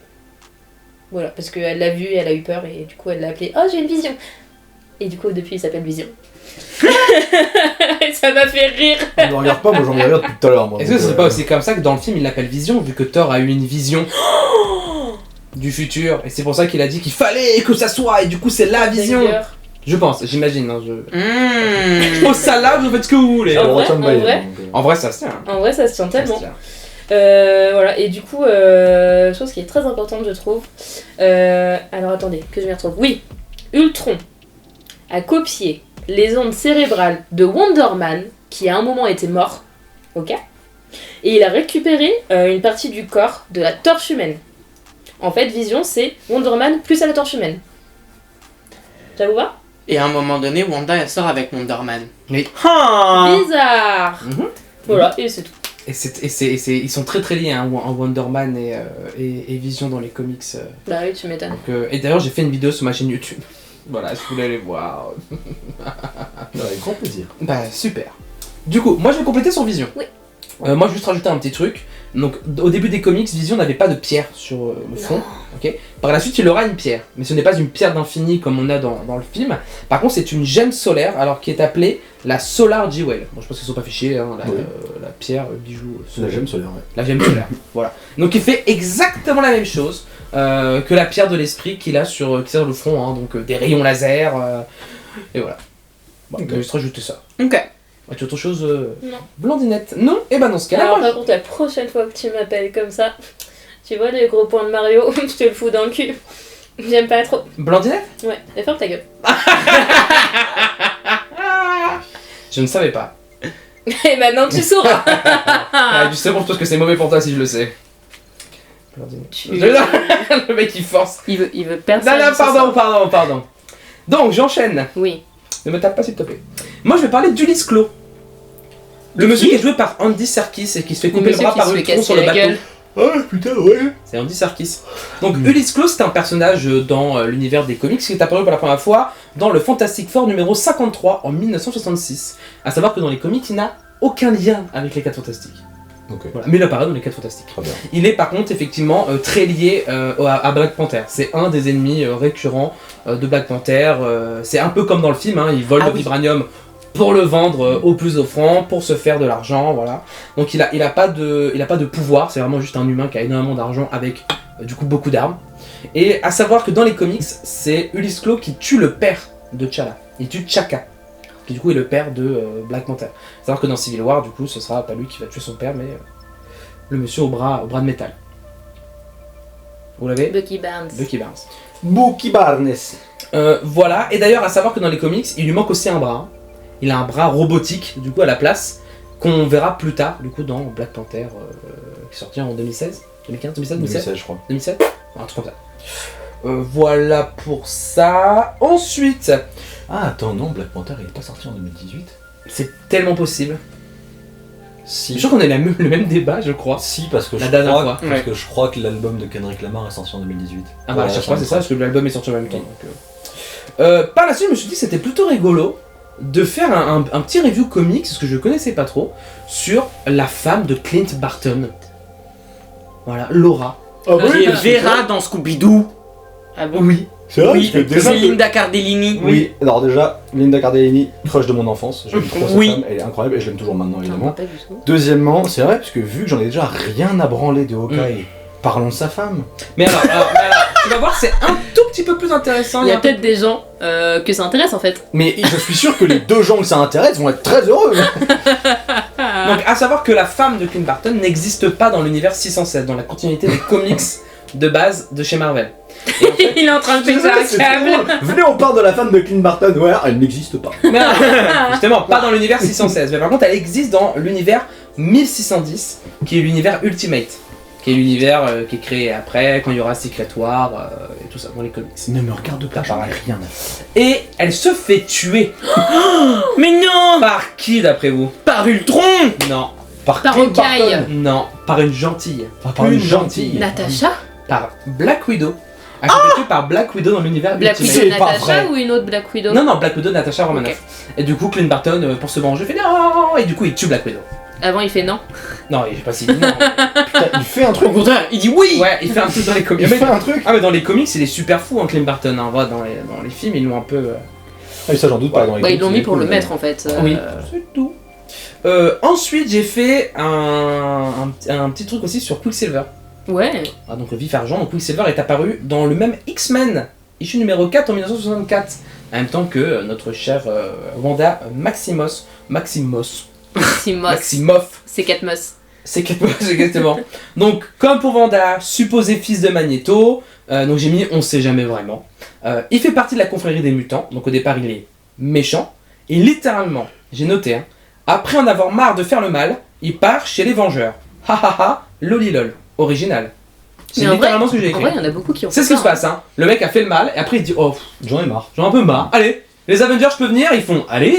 Voilà, parce qu'elle l'a vu et elle a eu peur et du coup elle l'a appelé « Oh, j'ai une vision !» Et du coup depuis il s'appelle Vision. Et ça m'a fait rire. On ne regarde pas, moi j'en regarde depuis tout à l'heure. Est-ce que ce serait pas aussi comme ça que dans le film il l'appelle Vision, vu que Thor a eu une vision du futur, et c'est pour ça qu'il a dit qu'il fallait que ça soit, et du coup c'est la vision. D'ailleurs. Je pense, j'imagine. Je pose ça là, vous faites ce que vous voulez. En vrai En vrai, ça se tient. En vrai ça se tient Ça se tellement. tient. Voilà, et du coup, chose qui est très importante, je trouve. Alors attendez, que je m'y retrouve. Oui, Ultron a copié les ondes cérébrales de Wonder Man, qui à un moment était mort, ok ? Et il a récupéré une partie du corps de la Torche Humaine. En fait, Vision, c'est Wonder Man plus à la Torche Humaine. Ça vous va ? Et à un moment donné, Wanda elle sort avec Wonder Man. Bizarre. Voilà, et c'est tout. Ils sont très très liés, hein, Wonder Man et Vision dans les comics. Bah oui, tu m'étonnes. Et d'ailleurs, j'ai fait une vidéo sur ma chaîne YouTube. Voilà, si vous voulez aller voir. Avec grand plaisir. Bah, super. Du coup, moi je vais compléter sur Vision. Oui. Moi, je vais juste rajouter un petit truc. Donc, au début des comics, Vision n'avait pas de pierre sur le front. Ok. Par la suite, il aura une pierre. Mais ce n'est pas une pierre d'infini comme on a dans le film. Par contre, c'est une gemme solaire, alors qui est appelée la Solar Jewel. Bon, je pense qu'ils sont pas fichés, hein, la pierre, bijou. La gemme solaire, ouais. La gemme solaire, voilà. Donc, il fait exactement la même chose que la pierre de l'esprit qu'il a sur le front. Hein, donc, des rayons laser. Et voilà. Bon, je vais juste rajouter ça. Ok. As-tu autre chose Non. Blondinette? Non? Et ben dans ce cas-là, Alors par contre, la prochaine fois que tu m'appelles comme ça, tu vois les gros points de Mario, je te le fous dans le cul. J'aime pas trop. Blondinette? Ouais, et ferme ta gueule. Je ne savais pas. Et maintenant tu sauras. Justement, je pense que c'est mauvais pour toi si je le sais. Blondinette. Tu- Le mec il force. Il veut perdre Non, sa non, vie, c'est pardon. Donc j'enchaîne. ça. Oui. Ne me tape pas s'il te plaît. Moi je vais parler d'Ulysse Clos. Le monsieur qui est joué par Andy Serkis et qui se fait couper le bras par Ultron sur le bateau. Ah putain, ouais. C'est Andy Serkis. Donc Ulysse Clos, c'est un personnage dans l'univers des comics qui est apparu pour la première fois dans le Fantastic Four numéro 53 en 1966. A savoir que dans les comics, il n'a aucun lien avec les 4 Fantastiques. Ok. Voilà. Mais il apparaît dans les 4 Fantastiques. Très bien. Il est par contre effectivement très lié à Black Panther. C'est un des ennemis récurrents de Black Panther. C'est un peu comme dans le film, hein, il vole le vibranium pour le vendre au plus offrant, pour se faire de l'argent, voilà. Donc il a pas de pouvoir, c'est vraiment juste un humain qui a énormément d'argent avec du coup beaucoup d'armes. Et à savoir que dans les comics, c'est Ulysse Clos qui tue le père de T'Challa. Il tue T'Chaka, qui du coup est le père de Black Panther. À savoir que dans Civil War, du coup, ce sera pas lui qui va tuer son père, mais le monsieur au bras de métal. Vous l'avez? Bucky Barnes. Bucky Barnes. Bucky Barnes. Voilà, et d'ailleurs à savoir que dans les comics, il lui manque aussi un bras. Il a un bras robotique, du coup, à la place, qu'on verra plus tard, du coup, dans Black Panther, qui est sorti en 2016, 2015, 2016, 2016, je crois. 2007 un truc comme ça. Voilà pour ça. Ensuite, Ah, attends, non, Black Panther, il est pas sorti en 2018. c'est tellement possible. Je Si. suis sûr qu'on a le même débat, je crois. Si, parce que La dernière fois. je crois que l'album de Kendrick Lamar est sorti en 2018. Ah bah, chaque fois, c'est ça, parce que l'album est sorti en même temps. Par la suite, je me suis dit que c'était plutôt rigolo de faire un petit review comics, ce que je connaissais pas trop, sur la femme de Clint Barton. Voilà, Laura. Qui est Vera dans Scooby-Doo. Ah bon? Oui. C'est vrai, Oui, parce que déjà c'est Linda Cardellini. Oui, alors déjà, Linda Cardellini, crush de mon enfance. J'aime trop cette Oui. femme, elle est incroyable et je l'aime toujours maintenant, évidemment. Pas du tout. Deuxièmement, c'est vrai, parce que vu que j'en ai déjà rien à branler de Hawkeye, parlons de sa femme. Mais alors, tu vas voir, c'est un tout petit peu plus intéressant. Il y a peut-être des gens que ça intéresse en fait. Mais je suis sûr que les deux gens que ça intéresse vont être très heureux. Donc, à savoir que la femme de Clint Barton n'existe pas dans l'univers 616, dans la continuité des comics de base de chez Marvel. Et en fait, Il est en train de péter un C'est câble. trop drôle. Venez, on parle de la femme de Clint Barton. Ouais, elle n'existe pas. mais non, justement, pas dans l'univers 616, mais par contre, elle existe dans l'univers 1610, qui est l'univers Ultimate, qui est l'univers qui est créé après, quand il y aura Secret War et tout ça dans les comics. Ne me regarde pas, j'en ai rien à faire. Et elle se fait tuer. Mais non! Par qui d'après vous? Par Ultron! Non. Par Clint Hawkeye. Barton. Non, par une gentille. Ah, par une gentille. Natasha? Par Black Widow. Elle se fait tuer par Black Widow dans l'univers Black Ultimate. Widow C'est pas Natasha vrai. ou une autre Black Widow? Non, Black Widow, Natasha Romanoff. Et du coup, Clint Barton, pour se venger, fait non, et du coup, il tue Black Widow. Avant il fait non. Non, je sais pas s'il dit non. Putain, il fait un truc. Au contraire, il dit oui! Ouais, il fait un truc dans les comics. Il fait un truc. Ah, mais dans les comics, il est super fou, hein, Clint Barton. Hein. Voilà, dans les films, ils l'ont un peu. Ah, ça, j'en doute pas. Dans les Bah ils comics, l'ont il mis est pour cool, le mais- mettre en fait. Oui, c'est tout. Ensuite, j'ai fait un petit truc aussi sur Quicksilver. Ouais. Ah, donc Vif Argent, donc Quicksilver est apparu dans le même X-Men, issue numéro 4 en 1964, en même temps que notre chère Wanda Maximoff. Simos. C'est Catmos. C'est Catmos, exactement. Donc, comme pour Wanda, supposé fils de Magneto, donc j'ai mis on sait jamais vraiment. Il fait partie de la confrérie des mutants, donc au départ il est méchant, et littéralement, j'ai noté, hein, après en avoir marre de faire le mal, il part chez les Vengeurs. Ha ha ha, lolilol, original. C'est Mais en littéralement ce que j'ai En écrit. vrai il y en a beaucoup qui ont C'est fait ce qui ça, se passe, hein. Le mec a fait le mal, et après il dit oh, J'en ai marre. j'en ai un peu marre, allez, les Avengers je peux venir, ils font allez,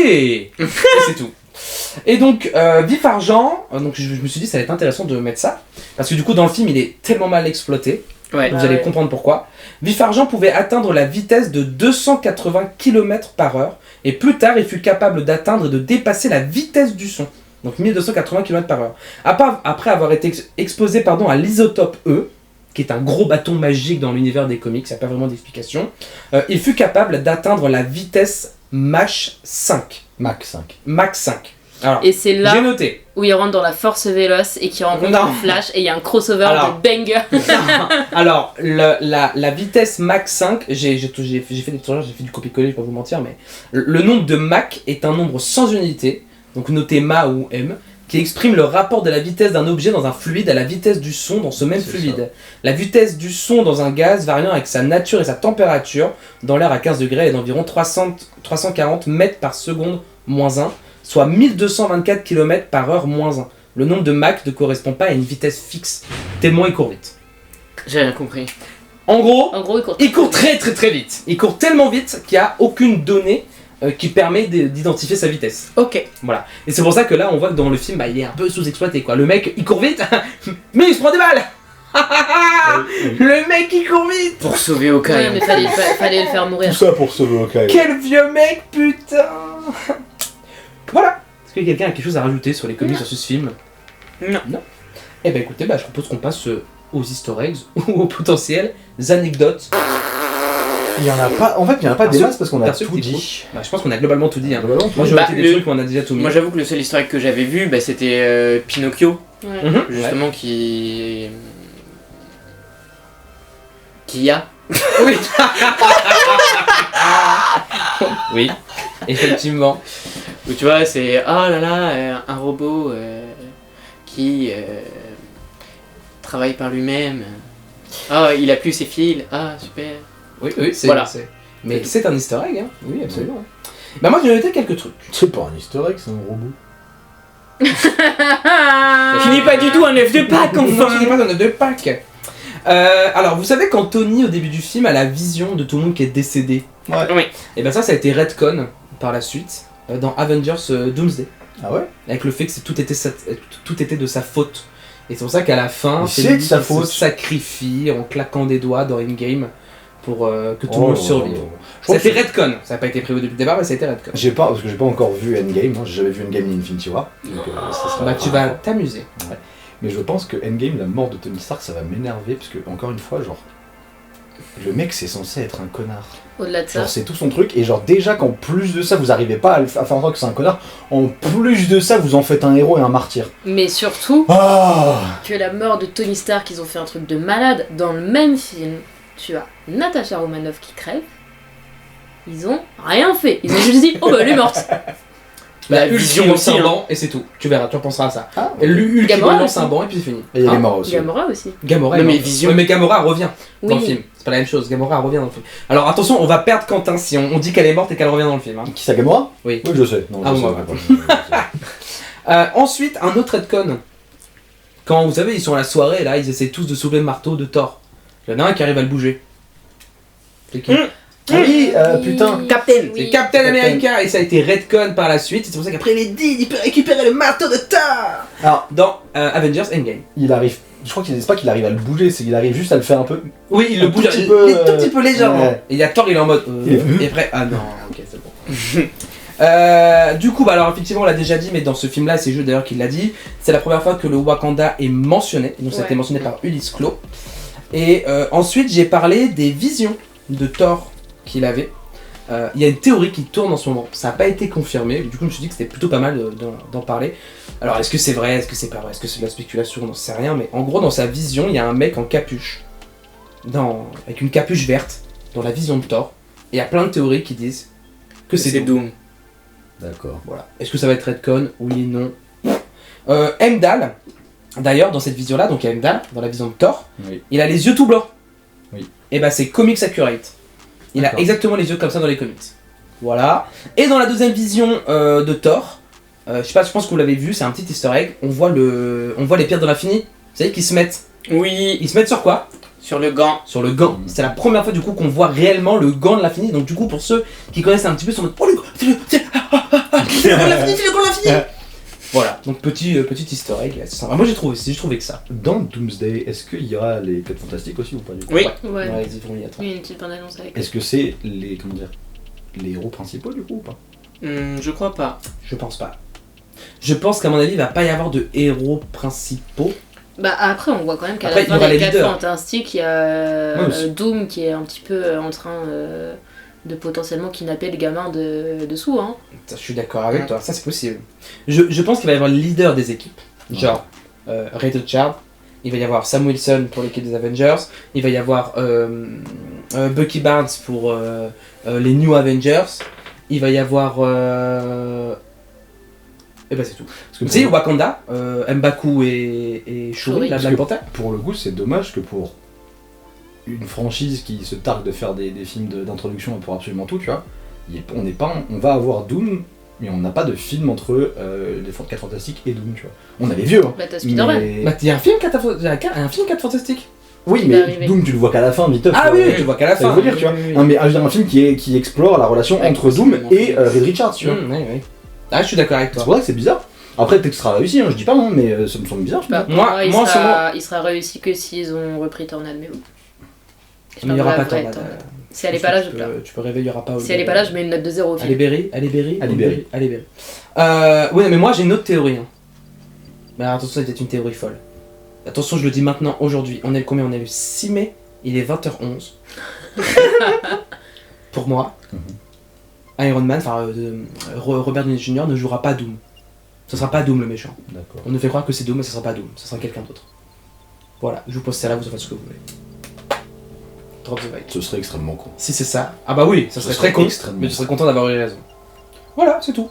et c'est tout. Et donc, Vif Argent, donc je me suis dit ça allait être intéressant de mettre ça, parce que du coup dans le film il est tellement mal exploité, Ouais. vous allez comprendre pourquoi. Vif Argent pouvait atteindre la vitesse de 280 km/h, et plus tard il fut capable d'atteindre et de dépasser la vitesse du son, donc 1280 km/h. Après avoir été exposé à l'isotope E, qui est un gros bâton magique dans l'univers des comics, il n'y a pas vraiment d'explication, il fut capable d'atteindre la vitesse Mach 5. Mac 5. Mach 5. Alors, Et c'est j'ai là noté. où il rentre dans la Force Véloce et qu'il rencontre Non. Flash et il y a un crossover Alors. de banger. Alors, la vitesse Mach 5, j'ai fait des petits recherches, j'ai fait du copier-coller, je vais pas vous mentir, mais le nombre de Mach est un nombre sans unité, donc noté Ma ou M, qui exprime le rapport de la vitesse d'un objet dans un fluide à la vitesse du son dans ce même C'est fluide. La vitesse du son dans un gaz variant avec sa nature et sa température dans l'air à 15 degrés est d'environ 340 mètres par seconde moins 1, soit 1224 km/h moins 1. Le nombre de Mach ne correspond pas à une vitesse fixe, tellement il court vite. J'ai rien compris. En gros, En gros, il court très très très vite. Il court tellement vite qu'il n'y a aucune donnée qui permet d'identifier sa vitesse. Ok. Voilà. Et c'est pour ça que là, on voit que dans le film, bah, il est un peu sous-exploité, quoi. Le mec, il court vite, mais il se prend des balles. Le mec, il court vite. Pour sauver Hawkeye. Ouais, mais fallait le faire Tout mourir. ça pour sauver Hawkeye. Quel vieux mec, putain. Voilà. Est-ce que quelqu'un a quelque chose à rajouter sur les comics sur ce film? Non. Non. Eh ben écoutez, je propose qu'on passe aux easter eggs ou aux potentielles anecdotes. Il y en a pas. En fait, il y en a pas des Perso- masses parce qu'on a perso tout qui dit. Bah, je pense qu'on a globalement tout dit. Hein. Globalement, Moi, j'ai Bah, noté des le- trucs, mais on a déjà tout mis. Moi j'avoue que le seul historique que j'avais vu, c'était Pinocchio, Ouais. Mhm. justement, qui a. Oui. Oui, effectivement. Où tu vois, c'est oh là là, un robot qui travaille par lui-même. Ah, il a plus ses fils. Ah, super. Oui, c'est. Voilà. Mais c'est un easter egg, hein. Oui, absolument. Bah, moi, j'ai noté quelques trucs. C'est pas un easter egg, c'est un robot. Qui n'est pas du tout un œuf de Pâques, Non, ce n'est enfin. pas un œuf de Pâques. Alors, vous savez quand Tony, au début du film, a la vision de tout le monde qui est décédé. Ouais. Oui. Et ben ça a été retcon par la suite dans Avengers Doomsday. Ah ouais? Avec le fait que tout était de sa faute. Et c'est pour ça qu'à la fin, c'est de sa faute. Se sacrifie en claquant des doigts dans Endgame pour que tout le monde survive. Ça a été retcon, ça n'a pas été prévu depuis le départ, mais ça a été retcon. Parce que j'ai pas encore vu Endgame, j'ai jamais vu Endgame ni Infinity War. Donc, tu vas t'amuser. Ouais. Mais je pense que Endgame, la mort de Tony Stark, ça va m'énerver, parce que, encore une fois, genre, le mec c'est censé être un connard. Au-delà de ça. Genre c'est tout son truc, et genre déjà qu'en plus de ça vous arrivez pas à faire croire que c'est un connard, en plus de ça vous en faites un héros et un martyr. Mais surtout, que la mort de Tony Stark, ils ont fait un truc de malade. Dans le même film, tu as Natasha Romanoff qui crève. Ils ont rien fait. Ils ont juste dit, oh bah elle est morte. La Vision Hulk aussi, lance un hein. banc et c'est tout. Tu verras, tu repenseras à ça. Ah, Et Hulk Gamora lance aussi. un banc et puis c'est fini. Et il est mort aussi. Gamora aussi. Gamora Non, est mais morte. Vision. Ouais, mais Gamora revient dans le Oui. film. C'est pas la même chose. Gamora revient dans le film. Alors attention, on va perdre Quentin si on dit qu'elle est morte et qu'elle revient dans le film. Hein. Qui ça, Gamora? Oui. Oui, je sais. Non, Ah, je moi. sais. Ensuite, un autre retcon. Quand vous savez, ils sont à la soirée, là, ils essaient tous de soulever le marteau de Thor. Il y en a un qui arrive à le bouger. C'est qui Ah oui, putain. Captain. C'est Captain America et ça a été retcon par la suite. C'est pour ça qu'après il est dit il peut récupérer le marteau de Thor Alors, dans Avengers Endgame. il arrive. Je crois qu'il c'est pas qu'il arrive à le bouger, c'est qu'il arrive juste à le faire un peu. Oui, il Un le bouge tout petit peu, tout petit peu légèrement. ouais. Et il y a Thor, il est en mode. Il est- Et après, ah non, ok, c'est bon. Du coup, bah alors effectivement, on l'a déjà dit, mais dans ce film-là, c'est juste d'ailleurs qu'il l'a dit, c'est la première fois que le Wakanda est mentionné. Donc ça a été Ouais. mentionné par Ulysse Clos. Et ensuite, j'ai parlé des visions de Thor qu'il avait. Il y a une théorie qui tourne en ce moment, ça n'a pas été confirmé, du coup je me suis dit que c'était plutôt pas mal d'en parler. Alors est-ce que c'est vrai, est-ce que c'est pas vrai, est-ce que c'est de la spéculation, on n'en sait rien, mais en gros dans sa vision, il y a un mec en capuche, avec une capuche verte, dans la vision de Thor, et il y a plein de théories qui disent que c'est Doom. D'accord. Voilà. Est-ce que ça va être retcon? Oui, non. Heimdall, d'ailleurs dans cette vision-là, donc il y a Heimdall, dans la vision de Thor, Oui. il a les yeux tout blancs. Oui. Et bah c'est comics accurate. Il a D'accord. exactement les yeux comme ça dans les comics. Voilà. Et dans la deuxième vision de Thor, je sais pas, je pense que vous l'avez vu, c'est un petit easter egg. On voit les pierres de l'infini. Vous savez qu'ils se mettent. Oui, Ils se mettent sur quoi? sur le gant. Sur le gant. C'est la première fois du coup qu'on voit réellement le gant de l'infini. Donc du coup pour ceux qui connaissent un petit peu, sont en mode, oh le gant, c'est le gant de l'infini, c'est le gant de l'infini. Voilà. Donc petit easter egg. C'est sympa. Moi j'ai trouvé que ça. Dans Doomsday, est-ce qu'il y aura les 4 fantastiques aussi ou pas du coup? Oui. Ouais. Ouais, ils vont y attendre. Il y a une petite bande-annonce avec. Est-ce que c'est les héros principaux du coup ou pas? Je crois pas. Je pense pas. Je pense qu'à mon avis, il va pas y avoir de héros principaux. Bah après on voit quand même qu'à Après, la il y fin aura des les 4 leaders. Fantastiques, il y a Ouais, aussi. Doom qui est un petit peu en train de potentiellement kidnapper le gamin de dessous. Hein. Ça, je suis d'accord avec toi, ça c'est possible. Je pense qu'il va y avoir le leader des équipes. Genre Ray Richards, il va y avoir Sam Wilson pour l'équipe des Avengers, il va y avoir Bucky Barnes pour les New Avengers, il va y avoir. Et bah c'est tout. Parce que Tu sais, Wakanda, M'Baku et Shuri, Shuri. la Parce Black que Panther. pour le coup, c'est dommage que pour une franchise qui se targue de faire des films d'introduction pour absolument tout, tu vois, on va avoir Doom, mais on n'a pas de film entre les 4 Fantastiques et Doom, tu vois. On a les vieux, hein. Bah t'as Spider-Man. Mais- Bah, il y a un film 4 Fantastiques. Oui, qui va mais arriver. Doom, tu le vois qu'à la fin, vite. Ah oui, tu vois qu'à la Ça fin. veut dire, tu vois. Oui, oui, oui. Non, mais je veux dire, un film qui explore la relation Ouais, entre c'est Doom vraiment et film. Reed Richards, tu vois. Oui, oui. Ah, je suis d'accord avec C'est toi. pour ça que c'est bizarre. Après, peut-être que ce sera réussi, hein, je dis pas, hein, mais ça me semble bizarre. Bah, je pour Moi- il, moi, en ce sera réussi que s'ils ont repris Tornade, mais bon. Je Mais il n'y parle aura de la pas vraie Tornade. Tornade. Si elle est pas là, je pleure. Tu peux rêver, il n'y aura pas. Si elle est pas là, je mets une note de 0 au Allez film. Berry, allez Berry, Allez Berry. allez Berry. Oui, mais moi j'ai une autre théorie. Hein. Mais attention, c'est peut-être une théorie folle. Attention, je le dis maintenant, aujourd'hui. On est le combien? On est le 6 mai, il est 20h11. Pour moi, Iron Man, enfin Robert Downey Jr. ne jouera pas Doom. Ce sera pas Doom le méchant. D'accord. On nous fait croire que c'est Doom, mais ce sera pas Doom, ce sera quelqu'un d'autre. Voilà, je vous pose ça là, vous en faites ce que vous voulez. Drop the mic. Ce serait extrêmement con. Si c'est ça, ah bah oui, ça Ce serait serait très con, extrêmement mais tu serais content d'avoir eu raison. Voilà, c'est tout.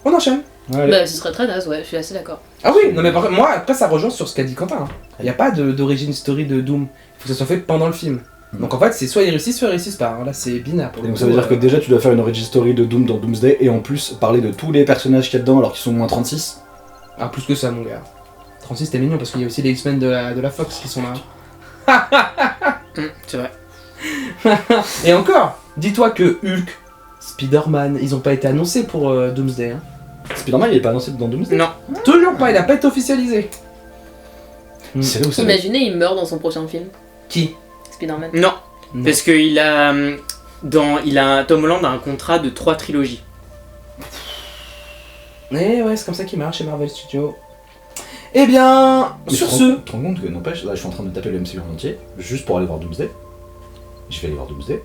On enchaîne. Allez. Bah, ce serait très naze, ouais, je suis assez d'accord. Ah oui, non mais par contre, moi après ça rejoint sur ce qu'a dit Quentin. Il n'y a pas d'origine story de Doom. Il faut que ça soit fait pendant le film. Donc en fait c'est soit ils réussissent pas. Là c'est binaire pour Et le donc coup, ça veut dire que déjà tu dois faire une origin story de Doom dans Doomsday et en plus parler de tous les personnages qu'il y a dedans alors qu'ils sont moins 36. Ah plus que ça mon gars. 36 c'était mignon parce qu'il y a aussi les X-Men de la Fox qui sont là. C'est vrai. Et encore, dis-toi que Hulk, Spider-Man, ils ont pas été annoncés pour Doomsday. Hein. Spider-Man, il est pas annoncé dans Doomsday. Non. Toujours pas, il a pas été officialisé. C'est là où ça va. Imaginez, il meurt dans son prochain film. Qui? Spider-Man. Non. Non. Parce que Tom Holland a un contrat de 3 trilogies. Eh ouais, c'est comme ça qu'il marche chez Marvel Studios. Eh bien, sur ce... Tu te rends compte que, n'empêche, là je suis en train de taper le MCU en entier, juste pour aller voir Doomsday. Je vais aller voir Doomsday.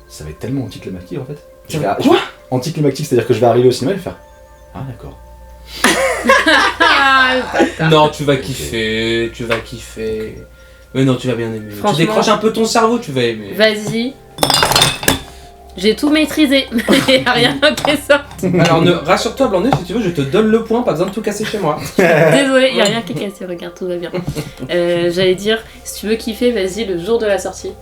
Ça va être tellement anticlimatique en fait. Quoi? Anticlimatique, c'est-à-dire que je vais arriver au cinéma et faire. Ah d'accord. Non, tu vas kiffer, tu vas kiffer. Mais non, tu vas bien aimer. Tu Franchement. décroches un peu ton cerveau, tu vas aimer. Vas-y. J'ai tout maîtrisé. Il n'y a rien qui est sorti. Alors, rassure-toi, Blandé, si tu veux, je te donne le point, pas besoin de tout casser chez moi. Désolée, il n'y a rien qui est cassé. Regarde, tout va bien. J'allais dire, si tu veux kiffer, vas-y le jour de la sortie.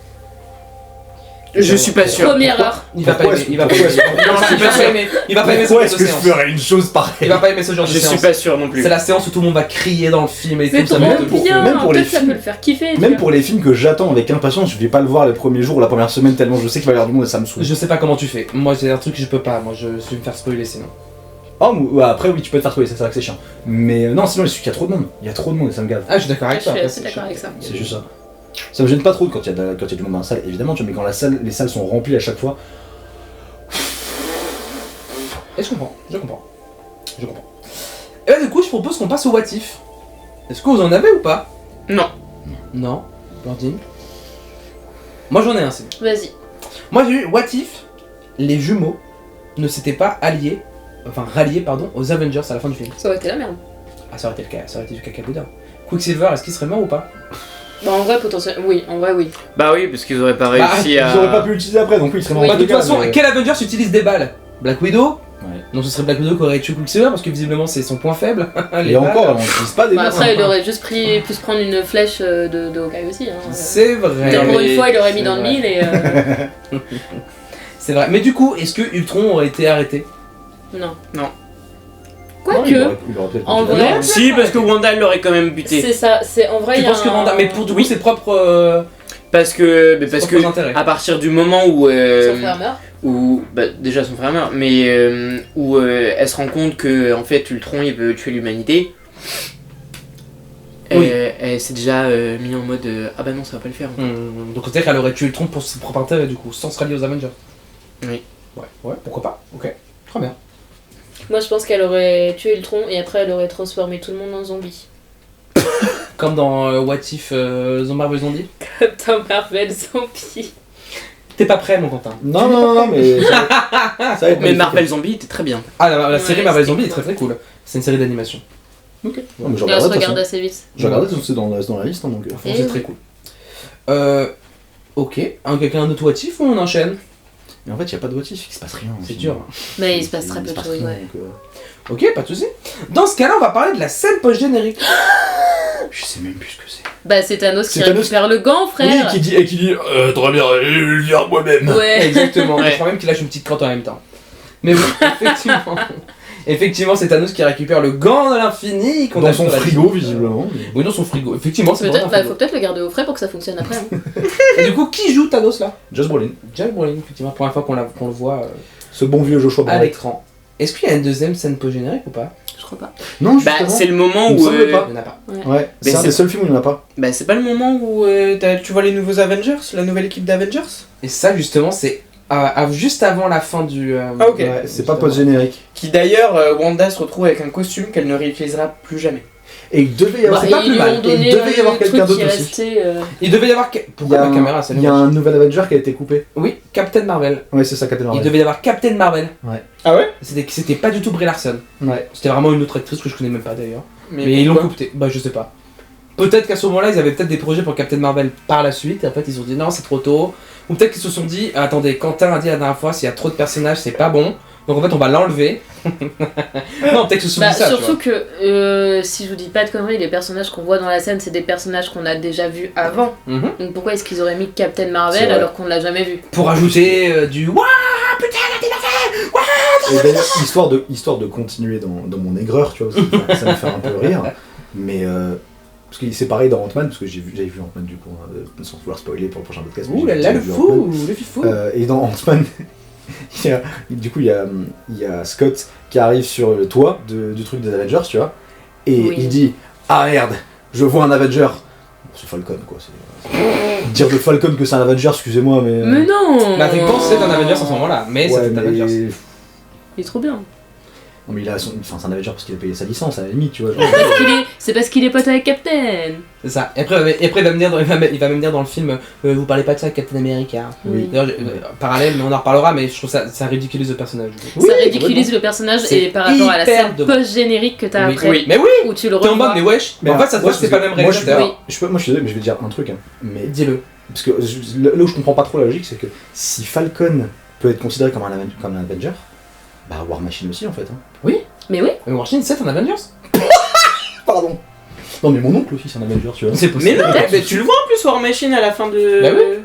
Je suis pas sûr. Première heure. Il va pas aimer, il va pas aimer. Non, il va pas aimer. Il va pas aimer ce genre Pourquoi de est-ce que je séance. ferais une chose pareille? Il va pas aimer ce genre de Je séance. suis pas sûr non plus. C'est la séance où tout le monde va crier dans le film et Mais tout, ça trop va être bien. même pour les Peut-être ça films. peut le faire kiffer. tu Même vois. pour les films que j'attends avec impatience, je vais pas le voir les premiers jours ou la première semaine tellement je sais qu'il va y avoir du monde et ça me saoule. Je sais pas comment tu fais. Moi, c'est un truc que je peux pas. Moi, je vais me faire spoiler sinon. Oh, ouais, après oui, tu peux te faire trouver, c'est vrai que c'est chiant. Mais non, sinon, il y a trop de monde. Il y a trop de monde et ça me gave. Ah, je suis d'accord avec Je toi. suis après, assez c'est d'accord chiant. avec ça. C'est juste ça. Ça me gêne pas trop quand il y a du monde dans la salle, évidemment, tu vois, mais quand les salles sont remplies à chaque fois. Et je comprends. Et bah, du coup, je propose qu'on passe au what if. Est-ce que vous en avez ou pas? Non. Non. Blandine. Moi, j'en ai un, c'est bon. Vas-y. Moi, j'ai eu what if les jumeaux ne s'étaient pas ralliés aux Avengers à la fin du film. Ça aurait été la merde. Ah, ça aurait été le cas, ça aurait été du caca boudin. Quicksilver, est-ce qu'il serait mort ou pas? Bah en vrai, potentiellement. Oui, en vrai, oui. Bah oui, parce qu'ils auraient pas réussi à. Ils auraient pas pu l'utiliser après, donc oui, il serait mort. Oui. Bah, de toute Légal, façon, mais- quel Avengers utilise des balles? Black Widow? Ouais. Donc ce serait Black Widow qui aurait tué Quicksilver parce que visiblement c'est son point faible. Les Et balles. encore, on n'utilise pas des Bah, balles. après, il aurait juste pu se prendre une flèche de Hawkeye aussi. Hein. C'est vrai. Peut-être pour une mais fois, il l'aurait mis c'est dans le vrai. mille et. C'est vrai. Mais du coup, est-ce que Ultron aurait été arrêté? Non. Non. Quoique, Il aurait peut-être en continué. vrai, Si, parce que Wanda l'aurait quand même buté. c'est ça. C'est en vrai. Tu il y a penses que un- Wanda, mais pour du coup Oui. ses propres Parce que intérêts. à partir du moment où Son frère meurt. bah, déjà son frère meurt, mais où elle se rend compte que en fait Ultron il veut tuer l'humanité. Oui. Elle s'est déjà mis en mode ah bah non ça va pas le faire. Donc c'est-à-dire qu'elle aurait tué Ultron pour ses propres intérêts du coup, sans se rallier aux Avengers. Oui. Ouais, pourquoi pas. Ok, très bien. Moi, je pense qu'elle aurait tué Ultron et après, elle aurait transformé tout le monde en zombie. Comme dans What If The Marvel Zombie. Captain Marvel zombie. T'es pas prêt mon Quentin. Non, mais. ça va être Mais magnifique. Marvel Zombie était très bien. Ah la Ouais, série Marvel c'était Zombie est cool. très cool. C'est une série d'animation. Ok. Non, mais je Et on se regarderai, de toute regarde façon. assez vite. Je regardais, c'est dans la liste, hein, donc. Et C'est oui. très cool. Ok, quelqu'un d'autre What If ou on enchaîne? Mais en fait, il n'y a pas de motif, il se passe rien. C'est sinon. dur. Mais il se passe très peu se de passe choses, rien, ouais. donc, Ok, pas de soucis. Dans ce cas-là, on va parler de la scène post-générique. je sais même plus ce que c'est. Bah, c'est Thanos qui C'est Thanos récupère le gant, Oui, frère. qui dit, très bien, je vais le dire moi-même. Ouais. Exactement. Ouais. Je crois même qu'il lâche une petite crotte en même temps. Mais oui, effectivement. Effectivement, c'est Thanos qui récupère le gant de l'infini. qu'on Dans a son sur la frigo, liste. visiblement. Oui, dans son frigo. Effectivement, c'est Peut-être, dans un bah, frigo. faut peut-être le garder au frais pour que ça fonctionne après. Hein. Et du coup, qui joue Thanos là? Just Brolin. Jack Brolin, effectivement, première fois qu'on le voit Ce bon vieux Joshua à Brolin. l'écran. Est-ce qu'il y a une deuxième scène post-générique ou pas? Je crois pas. Non, Bah justement. c'est le moment Il me où semble pas. Il n'y en a pas. Ouais, Mais c'est un c'est- des seuls films où il n'y en a pas. bah c'est pas le moment où tu vois les nouveaux Avengers, la nouvelle équipe d'Avengers. Et ça, justement, c'est juste avant la fin du. Ah, ok. Ouais, c'est pas post-générique. Qui d'ailleurs Wanda se retrouve avec un costume qu'elle ne réutilisera plus jamais. Et il devait y avoir. Bah, c'est pas ils plus lui mal. ont Et il donné devait y avoir le quelqu'un truc qui d'autre aussi. restait. Il devait y avoir. Il y Pourquoi a la caméra ça Il y a un nouvel Avenger qui a été coupé. Oui, Captain Marvel. Ouais, c'est ça, Captain Il Marvel. devait y avoir Captain Marvel. Ah ouais? C'était pas du tout Brie Larson. Ouais. C'était vraiment une autre actrice que je connais même pas d'ailleurs. Mais Mais ils l'ont pourquoi coupé. Bah, je sais pas. Peut-être qu'à ce moment-là, ils avaient peut-être des projets pour Captain Marvel par la suite. Et en fait, ils ont dit non, c'est trop tôt. Ou peut-être qu'ils se sont dit attendez, Quentin a dit la dernière fois, s'il y a trop de personnages, c'est pas bon. Donc en fait, on va l'enlever. Non, peut-être qu'ils se sont Bah, dit ça. tu surtout que si je vous dis pas de conneries, les personnages qu'on voit dans la scène, c'est des personnages qu'on a déjà vus avant. vois. Mhm. Donc pourquoi est-ce qu'ils auraient mis Captain C'est Marvel vrai. alors qu'on l'a jamais vu? Pour ajouter du Wouah, putain, Et d'ailleurs, histoire de continuer dans mon aigreur, tu vois, parce que ça me fait un peu rire. Mais. Parce que c'est pareil dans Ant-Man, parce que j'avais vu Ant-Man du coup, sans vouloir spoiler pour le prochain podcast. mais Ouh là j'ai là, le vu fou, le fifou. Et dans Ant-Man, Du coup, il y a Scott qui arrive sur le toit du truc des Avengers, tu vois, et Oui. il dit « Ah merde, je vois un Avenger !» C'est Falcon, quoi. Dire de Falcon que c'est un Avenger, excusez-moi, mais... Mais non. Bah, techniquement, c'est un Avengers à ce moment-là, mais ouais, c'est un Avengers. Il est trop bien. Non, mais c'est un Avenger parce qu'il a payé sa licence, à la limite, tu vois. C'est parce qu'il est pote avec Captain. C'est ça. Et après, il va me dire dans le film, vous parlez pas de ça avec Captain America. Oui. D'ailleurs, parallèle, mais on en reparlera, mais je trouve ça ridiculise le personnage. Oui, Ça ridiculise le personnage C'est et par rapport à la hyper scène dommage. post-générique que t'as Oui. après. Oui. Mais oui. Où tu le T'es en mode, revois. mais wesh. Mais En fait, ça se voit que c'est pas le même réalisateur. Oui. Moi, je suis désolé, mais je vais dire un truc, hein. Mais Dis-le. parce que là où je comprends pas trop la logique, c'est que si Falcon peut être considéré comme un Avenger, bah War Machine aussi, en fait. Hein. Mais oui. Mais Machine, c'est un Avengers. Pardon. Non, mais mon oncle aussi, c'est un Avenger, tu vois. C'est Mais possible. non, mais tu le vois en plus War Machine à la fin de. Bah oui.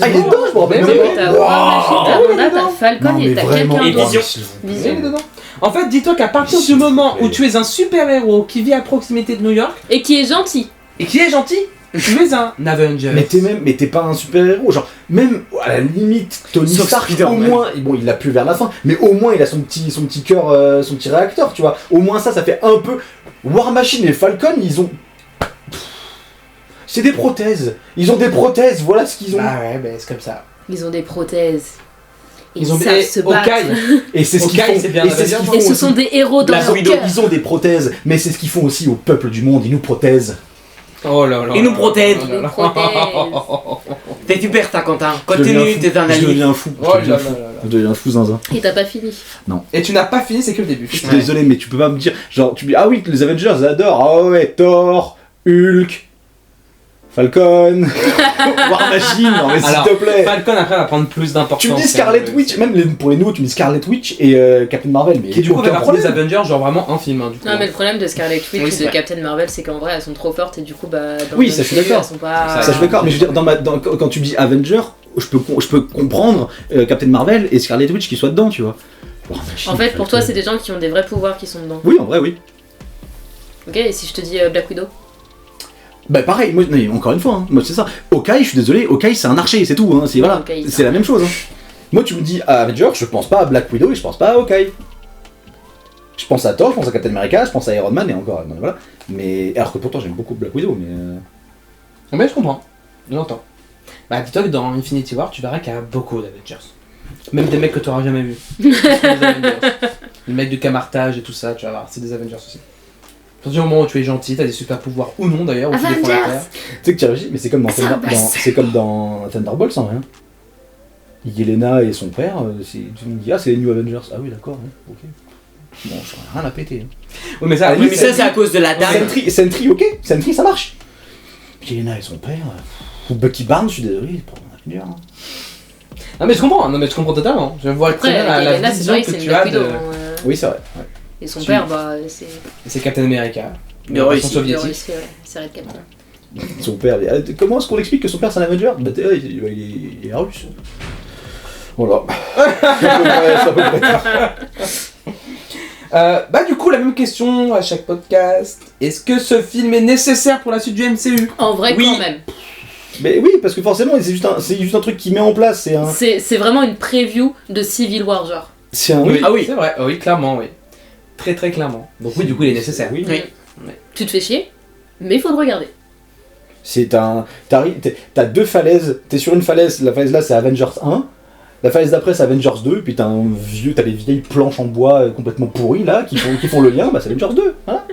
Ah, il est dedans, je me rappelle Mais même oui, pas. T'as Wow. War Machine, t'as oui, Wanda, dedans. t'as Falcon Non, et mais t'as vraiment, quelqu'un Et d'autre. Vision. s'il vous plaît. Il est Vision. dedans. En fait, dis-toi qu'à partir du moment où tu es un super-héros qui vit à proximité de New York Et qui est gentil. et qui est gentil, tu es un Avenger. Mais t'es pas un super-héros, genre, même à la limite, Tony Sauf Stark, au Spider-Man. moins, bon, il l'a plus vers la fin, mais au moins il a son petit cœur, son petit réacteur, tu vois. Au moins ça fait un peu. War Machine et Falcon, ils ont. C'est des prothèses. Ils ont des prothèses, voilà ce qu'ils ont. Ah ouais, bah c'est comme ça. Ils ont des prothèses. Ils Ils ont savent des se battre. Hawkeye. Et c'est ce qu'ils Hawkeye, font. c'est bien Et c'est ce Avenger. qu'ils Et font ce aussi. sont des héros dans La leur Widow, cœur. ils ont des prothèses, mais c'est ce qu'ils font aussi au peuple du monde. Ils nous protègent. Oh là là. Il nous protège. Oh là là. T'es super, ça, Quentin. Je Continue deviens tes fou. Je analyses. deviens fou. Oh Je là deviens là fou. là là. Je deviens fou, zinzin. Et t'as pas fini. Et tu n'as pas fini, c'est que le début. Je suis désolé, mais tu peux pas me dire, genre, tu me dis, ah oui, les Avengers, j'adore, ah ouais, Thor, Hulk, Falcon, War Machine, non mais s'il Alors, te plaît. Falcon après va prendre plus d'importance. Tu me dis Scarlet Witch, même pour les nouveaux, tu me dis Scarlet Witch et Captain Marvel, mais Qui du coup fait aucun partie des problème. Avengers, genre vraiment un film. Hein, du coup. Non mais le problème de Scarlet Witch Oui, et c'est de vrai. Captain Marvel c'est qu'en vrai elles sont trop fortes et du coup bah dans Oui, le ça, je suis MCU, d'accord. elles sont pas... Ça, Ça, je suis d'accord, mais je veux dire, quand tu me dis Avenger, je peux comprendre Captain Marvel et Scarlet Witch qui soient dedans, tu vois. War Machine, En fait pour toi Falcon. c'est des gens qui ont des vrais pouvoirs qui sont dedans. Oui, en vrai, oui. Ok, et si je te dis Black Widow? Bah pareil, moi, non, encore une fois, hein, moi c'est ça. Hawkeye, je suis désolé, Hawkeye c'est un archer, c'est tout, hein, c'est voilà, Hawkeye, c'est la même chose. Hein. Moi tu me dis à Avenger, je pense pas à Black Widow et je pense pas à Hawkeye. Je pense à Thor, je pense à Captain America, je pense à Iron Man et encore, voilà. Mais alors que pourtant j'aime beaucoup Black Widow, mais Mais je comprends. J'entends. Bah dis-toi que dans Infinity War, tu verras qu'il y a beaucoup d'Avengers. Même des mecs que tu auras jamais vus. Les mecs de camartage et tout ça, tu vas voir, c'est des Avengers aussi. À partir du moment où tu es gentil, t'as des super pouvoirs ou non d'ailleurs, ou tu défends la Avengers. Terre. tu sais que tu réagis, mais c'est comme dans Thunderbolts en rien. Yelena et son père, tu me dis ah c'est les New Avengers, ah oui d'accord, hein, ok. Bon, j'en ai rien à péter. Hein. Oui, mais ça, Ah, Oui, mais ça, c'est à cause de la dame. Sentry, ok, Sentry ça marche. Yelena et son père, ou Bucky Barnes, je suis désolé, pour un Avenger. Hein. Non mais je comprends, non mais je comprends totalement. Je vois très Après bien la Yelena c'est vision vrai que que c'est une tu Black as Widow. de... Hein, Oui c'est vrai. Ouais. Et son Tu- père bah c'est... C'est Captain America. De La Russie. version soviétique. C'est Red Captain. Son père, comment est-ce qu'on explique que son père c'est un Avenger? Bah, il est russe. Voilà. C'est à peu près tout. Bah du coup la même question à chaque podcast. Est-ce que ce film est nécessaire pour la suite du MCU? En vrai Oui. quand même. Mais oui, parce que forcément, c'est juste un truc qui met en place. C'est vraiment une preview de Civil War genre. C'est un. Oui, Ah oui. c'est vrai, oui clairement oui. Très très clairement. Donc oui du coup il est nécessaire. Oui. Oui. Tu te fais chier, mais il faut le regarder. C'est un. T'as deux falaises. T'es sur une falaise. La falaise là, c'est Avengers 1. La falaise d'après, c'est Avengers 2. Puis t'as les vieilles planches en bois complètement pourries là qui font le lien. Bah, c'est Avengers 2. Voilà.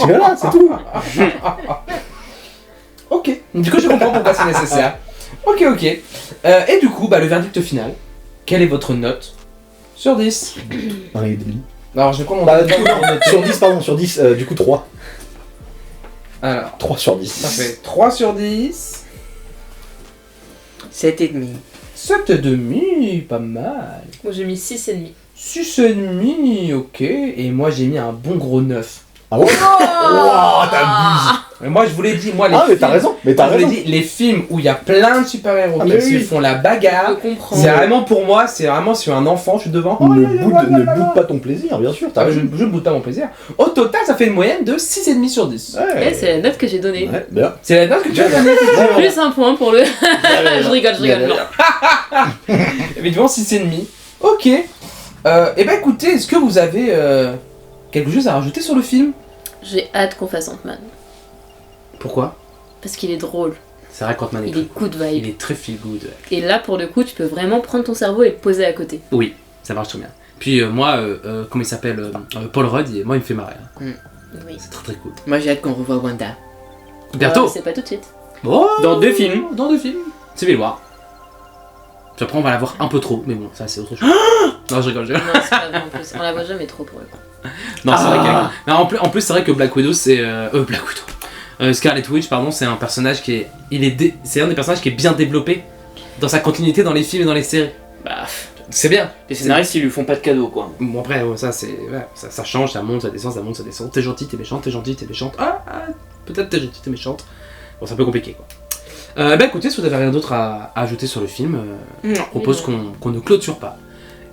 Voilà, c'est tout. Ok. Du coup je comprends pourquoi c'est nécessaire. Ok. Et du coup bah le verdict final. Quelle est votre note sur 10? Un et demi. Alors je vais prendre mon Bah, téléphone du coup, pour noter. sur 10, pardon, sur 10, du coup 3. Alors 3 sur 10. ça fait 3 sur 10. 7,5. 7,5, pas mal. Moi j'ai mis 6,5. 6,5, ok. Et moi j'ai mis un bon gros 9. Ah ouais. Oh, t'abuses. Mais moi je vous l'ai dit, moi les Ah, mais films, t'as raison, mais t'as moi, je vous raison. l'ai dit, les films où il y a plein de super-héros Ah, qui mais se oui. font la Je bagarre, comprends. c'est vraiment pour moi, c'est vraiment sur un enfant, je suis devant. Ne boude pas ton plaisir, bien sûr, t'as Ah, je raison. ne boude pas mon plaisir. Au total, ça fait une moyenne de 6,5 sur 10. Ouais, c'est la note que j'ai donnée. Ouais, bien. C'est la note que tu as donnée. Plus un point pour le. je rigole. Non. Évidemment, 6,5. Ok. Eh ben écoutez, est-ce que vous avez quelque chose à rajouter sur le film? J'ai hâte qu'on fasse Ant-Man. Pourquoi? Parce qu'il est drôle. C'est vrai qu'Ant-Man Il est good il vibe. est très feel good. Et là, pour le coup, tu peux vraiment prendre ton cerveau et le poser à côté. Oui, ça marche très bien. Puis moi, comment il s'appelle Paul Rudd, moi il me fait marrer. Hein. Oui. C'est très très cool. Moi j'ai hâte qu'on revoie Wanda. Bientôt. C'est pas tout de suite. Bon, Dans 2 films. Dans 2 films. Civil War. Puis après on va la voir un peu trop, mais bon, ça c'est autre chose. Non, je rigole. Non, c'est pas vrai en plus. On la voit jamais trop pour le coup. Non, c'est vrai qu'elle- non, en plus c'est vrai que Black Widow c'est Black Widow. Scarlet Witch pardon, c'est un personnage qui est c'est un des personnages qui est bien développé dans sa continuité dans les films et dans les séries. Bah, C'est bien. Les scénaristes, ils lui font pas de cadeaux, quoi. Bon après ouais, ça c'est ouais, ça change, ça monte, ça descend, ça monte, ça descend. T'es gentil, t'es méchante, t'es gentil, t'es méchante. Peut-être t'es gentil, t'es méchante. Bon, c'est un peu compliqué quoi. Bah écoutez, si vous avez rien d'autre à ajouter sur le film, je propose qu'on ne clôture pas.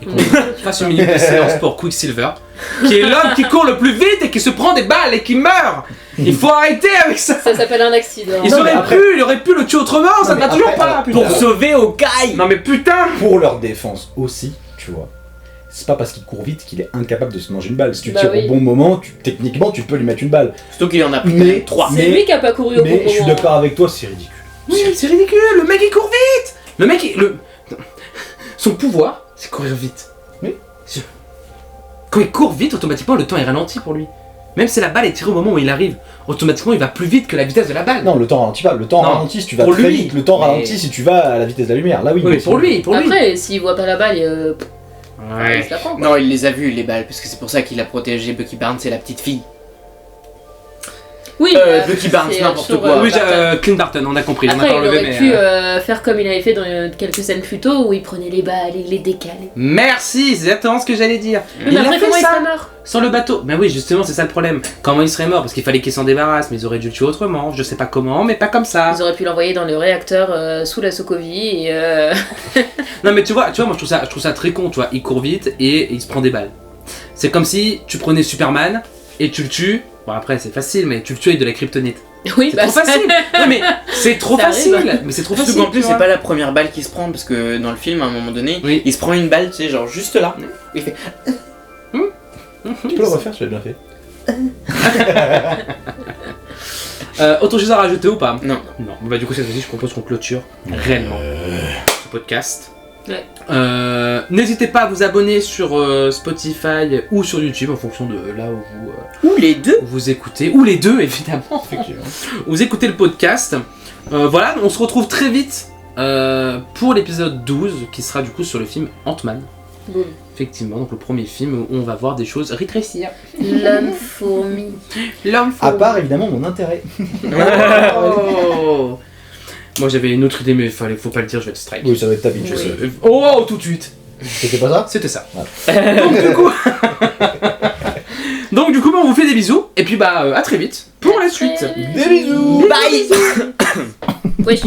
Et qu'on fasse une minute de séance pour Quicksilver, qui est l'homme qui court le plus vite et qui se prend des balles et qui meurt. Il faut arrêter avec ça. Ça s'appelle un accident. Il Non, mais il aurait pu le tuer autrement, ça ne mais va toujours après, pas. alors, Putain. Pour sauver Hawkeye. Non mais putain. Pour leur défense aussi, tu vois. C'est pas parce qu'il court vite qu'il est incapable de se manger une balle. Si tu Bah tires oui. au bon moment, techniquement, tu peux lui mettre une balle. Surtout qu'il en a pris Mais 3. C'est lui qui a pas couru au bon Mais je suis moment. d'accord avec toi, c'est ridicule. Oui, c'est ridicule. Le mec il court vite. Le mec son pouvoir, c'est courir vite. Oui. Quand il court vite, automatiquement le temps est ralenti pour lui. Même si la balle est tirée au moment où il arrive, automatiquement il va plus vite que la vitesse de la balle. Non, le temps ralentit pas. Le temps Non, ralentit si tu vas pour très lui, vite. Le temps mais- ralentit si tu vas à la vitesse de la lumière. Là, oui. Oui, mais mais pour lui, pour lui. Après, s'il voit pas la balle, il se la prend. Quoi. non, il les a vus les balles, parce que c'est pour ça qu'il a protégé Bucky Barnes et la petite fille. Oui, Bucky Barnes, c'est n'importe sur, quoi. Oui, Barton. Clint Barton, on a compris, on a Après, pas il relevé, aurait mais. pu faire comme il avait fait dans quelques scènes plus tôt où il prenait les balles et il les décalait. Merci, c'est exactement ce que j'allais dire. Mais Il a après, fait comment il ça serait mort? sur le bateau. Ben oui, justement, c'est ça le problème. Comment il serait mort? Parce qu'il fallait qu'il s'en débarrasse, mais ils auraient dû le tuer autrement. Je sais pas comment, mais pas comme ça. Ils auraient pu l'envoyer dans le réacteur sous la Sokovie et. Non, mais tu vois, moi je trouve ça très con, tu vois. Il court vite et il se prend des balles. C'est comme si tu prenais Superman et tu le tues. Bon, après, c'est facile, mais tu le tues avec de la kryptonite. Oui, C'est trop facile. Non, mais c'est trop Ça facile. arrive. Mais c'est trop Surtout facile. qu'en plus, tu vois. c'est pas la première balle qu'il se prend, parce que dans le film, à un moment donné, Oui. il se prend une balle, tu sais, genre juste là. Il fait. Tu peux le refaire, tu l'as bien fait. Autre chose à rajouter ou pas? Non. Non. Bon, bah, du coup, cette fois-ci, je propose qu'on clôture réellement ce podcast. Ouais. N'hésitez pas à vous abonner sur Spotify ou sur YouTube en fonction de là où Ou les deux. vous écoutez, ou les deux évidemment, effectivement. Vous écoutez le podcast. Voilà, on se retrouve très vite pour l'épisode 12 qui sera du coup sur le film Ant-Man. Boum. Effectivement, donc le premier film où on va voir des choses rétrécir. L'homme fourmi. L'homme À part évidemment mon intérêt. Oh. Moi j'avais une autre idée mais faut pas le dire, je vais te strike. Oui, ça va être ta vie, je Oui. sais. Oh, tout de suite. C'était pas ça? C'était ça. Donc du coup, bah, on vous fait des bisous et puis bah à très vite pour la suite. Des bisous! Bye. Wesh.